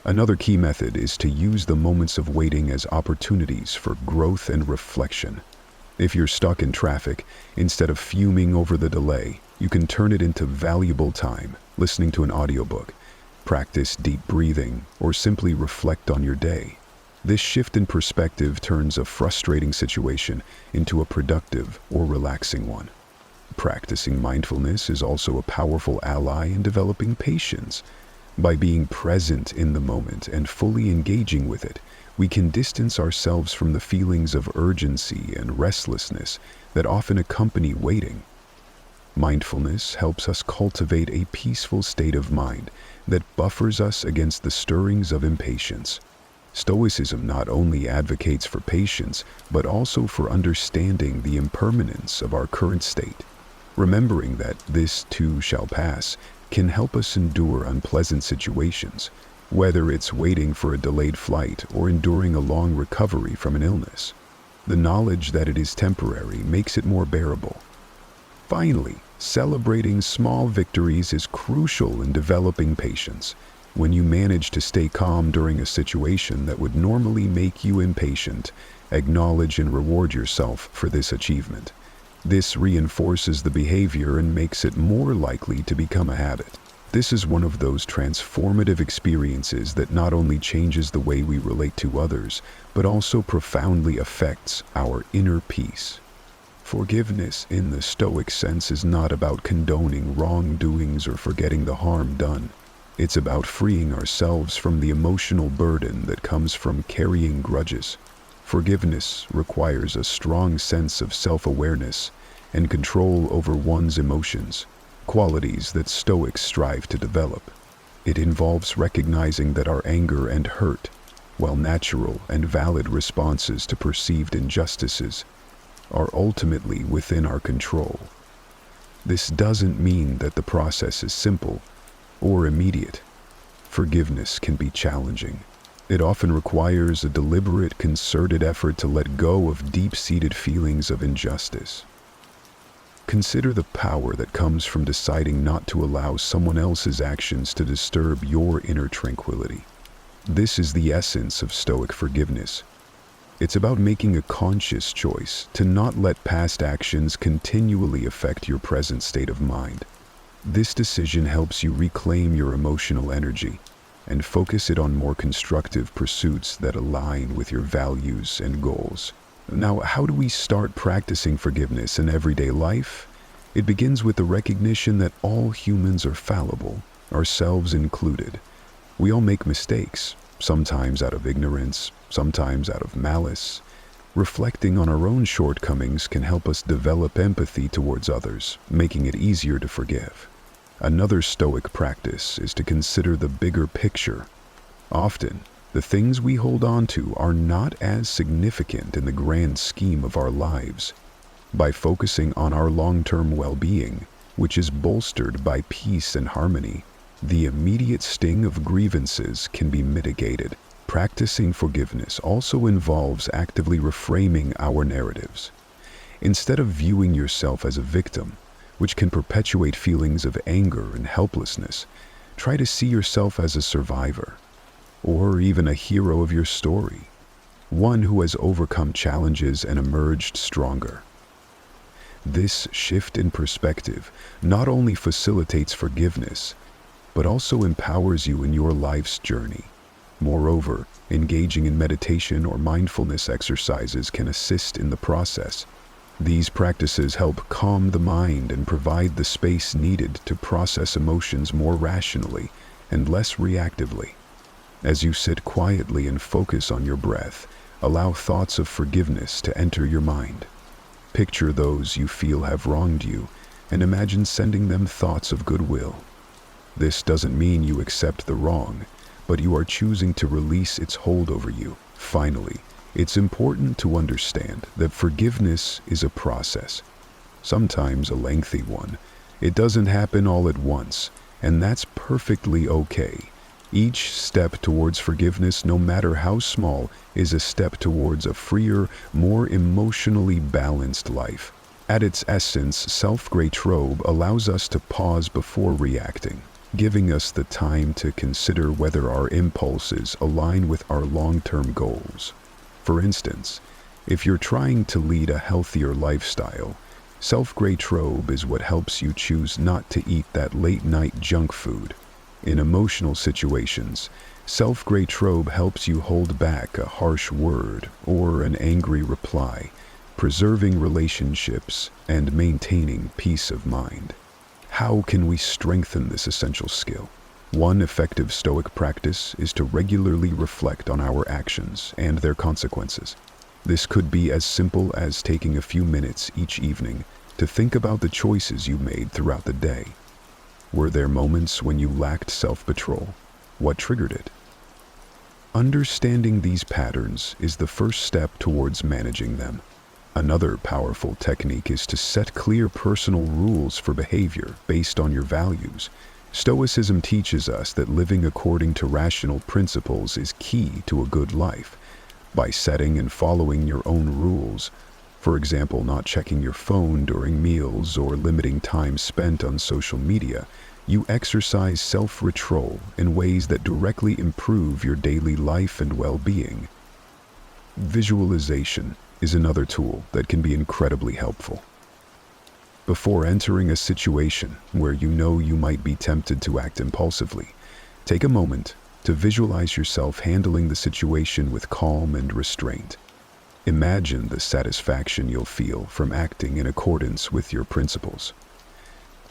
Another key method is to use the moments of waiting as opportunities for growth and reflection. If you're stuck in traffic, instead of fuming over the delay, you can turn it into valuable time, listening to an audiobook, practice deep breathing, or simply reflect on your day. This shift in perspective turns a frustrating situation into a productive or relaxing one. Practicing mindfulness is also a powerful ally in developing patience. By being present in the moment and fully engaging with it, we can distance ourselves from the feelings of urgency and restlessness that often accompany waiting. Mindfulness helps us cultivate a peaceful state of mind that buffers us against the stirrings of impatience. Stoicism not only advocates for patience, but also for understanding the impermanence of our current state. Remembering that this too shall pass can help us endure unpleasant situations, whether it's waiting for a delayed flight or enduring a long recovery from an illness. The knowledge that it is temporary makes it more bearable. Finally, celebrating small victories is crucial in developing patience. When you manage to stay calm during a situation that would normally make you impatient, acknowledge and reward yourself for this achievement. This reinforces the behavior and makes it more likely to become a habit. This is one of those transformative experiences that not only changes the way we relate to others, but also profoundly affects our inner peace. Forgiveness in the Stoic sense is not about condoning wrongdoings or forgetting the harm done. It's about freeing ourselves from the emotional burden that comes from carrying grudges. Forgiveness requires a strong sense of self-awareness and control over one's emotions, qualities that Stoics strive to develop. It involves recognizing that our anger and hurt, while natural and valid responses to perceived injustices, are ultimately within our control. This doesn't mean that the process is simple or immediate. Forgiveness can be challenging. It often requires a deliberate, concerted effort to let go of deep-seated feelings of injustice. Consider the power that comes from deciding not to allow someone else's actions to disturb your inner tranquility. This is the essence of Stoic forgiveness. It's about making a conscious choice to not let past actions continually affect your present state of mind. This decision helps you reclaim your emotional energy and focus it on more constructive pursuits that align with your values and goals. Now, how do we start practicing forgiveness in everyday life? It begins with the recognition that all humans are fallible, ourselves included. We all make mistakes, sometimes out of ignorance, sometimes out of malice. Reflecting on our own shortcomings can help us develop empathy towards others, making it easier to forgive. Another Stoic practice is to consider the bigger picture. Often, the things we hold on to are not as significant in the grand scheme of our lives. By focusing on our long-term well-being, which is bolstered by peace and harmony, the immediate sting of grievances can be mitigated. Practicing forgiveness also involves actively reframing our narratives. Instead of viewing yourself as a victim, which can perpetuate feelings of anger and helplessness, try to see yourself as a survivor, or even a hero of your story, one who has overcome challenges and emerged stronger. This shift in perspective not only facilitates forgiveness, but also empowers you in your life's journey. Moreover, engaging in meditation or mindfulness exercises can assist in the process. These practices help calm the mind and provide the space needed to process emotions more rationally and less reactively. As you sit quietly and focus on your breath, allow thoughts of forgiveness to enter your mind. Picture those you feel have wronged you and imagine sending them thoughts of goodwill. This doesn't mean you accept the wrong, but you are choosing to release its hold over you. Finally, it's important to understand that forgiveness is a process, sometimes a lengthy one. It doesn't happen all at once, and that's perfectly okay. Each step towards forgiveness, no matter how small, is a step towards a freer, more emotionally balanced life. At its essence, self-control allows us to pause before reacting, giving us the time to consider whether our impulses align with our long-term goals. For instance, if you're trying to lead a healthier lifestyle, self-control is what helps you choose not to eat that late-night junk food. In emotional situations, self-control helps you hold back a harsh word or an angry reply, preserving relationships and maintaining peace of mind. How can we strengthen this essential skill? One effective Stoic practice is to regularly reflect on our actions and their consequences. This could be as simple as taking a few minutes each evening to think about the choices you made throughout the day. Were there moments when you lacked self-control? What triggered it? Understanding these patterns is the first step towards managing them. Another powerful technique is to set clear personal rules for behavior based on your values. Stoicism teaches us that living according to rational principles is key to a good life. By setting and following your own rules, for example, not checking your phone during meals or limiting time spent on social media, you exercise self-control in ways that directly improve your daily life and well-being. Visualization is another tool that can be incredibly helpful. Before entering a situation where you know you might be tempted to act impulsively, take a moment to visualize yourself handling the situation with calm and restraint. Imagine the satisfaction you'll feel from acting in accordance with your principles.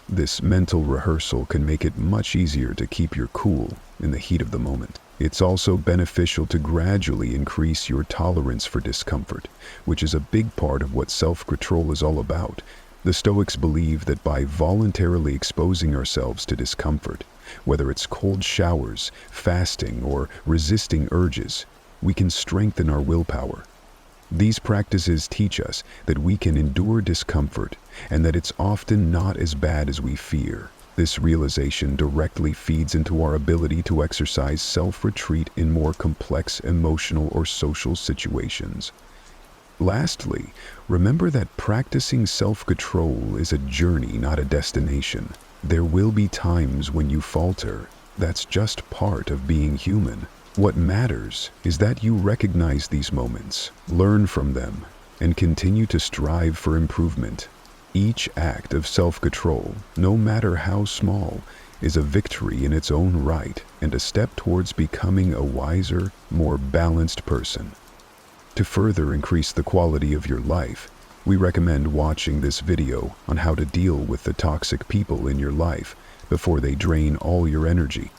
This mental rehearsal can make it much easier to keep your cool in the heat of the moment. It's also beneficial to gradually increase your tolerance for discomfort, which is a big part of what self-control is all about. The Stoics believe that by voluntarily exposing ourselves to discomfort, whether it's cold showers, fasting, or resisting urges, we can strengthen our willpower. These practices teach us that we can endure discomfort and that it's often not as bad as we fear. This realization directly feeds into our ability to exercise self-retreat in more complex emotional or social situations. Lastly, remember that practicing self-control is a journey, not a destination. There will be times when you falter. That's just part of being human. What matters is that you recognize these moments, learn from them, and continue to strive for improvement. Each act of self-control, no matter how small, is a victory in its own right and a step towards becoming a wiser, more balanced person. To further increase the quality of your life, we recommend watching this video on how to deal with the toxic people in your life before they drain all your energy.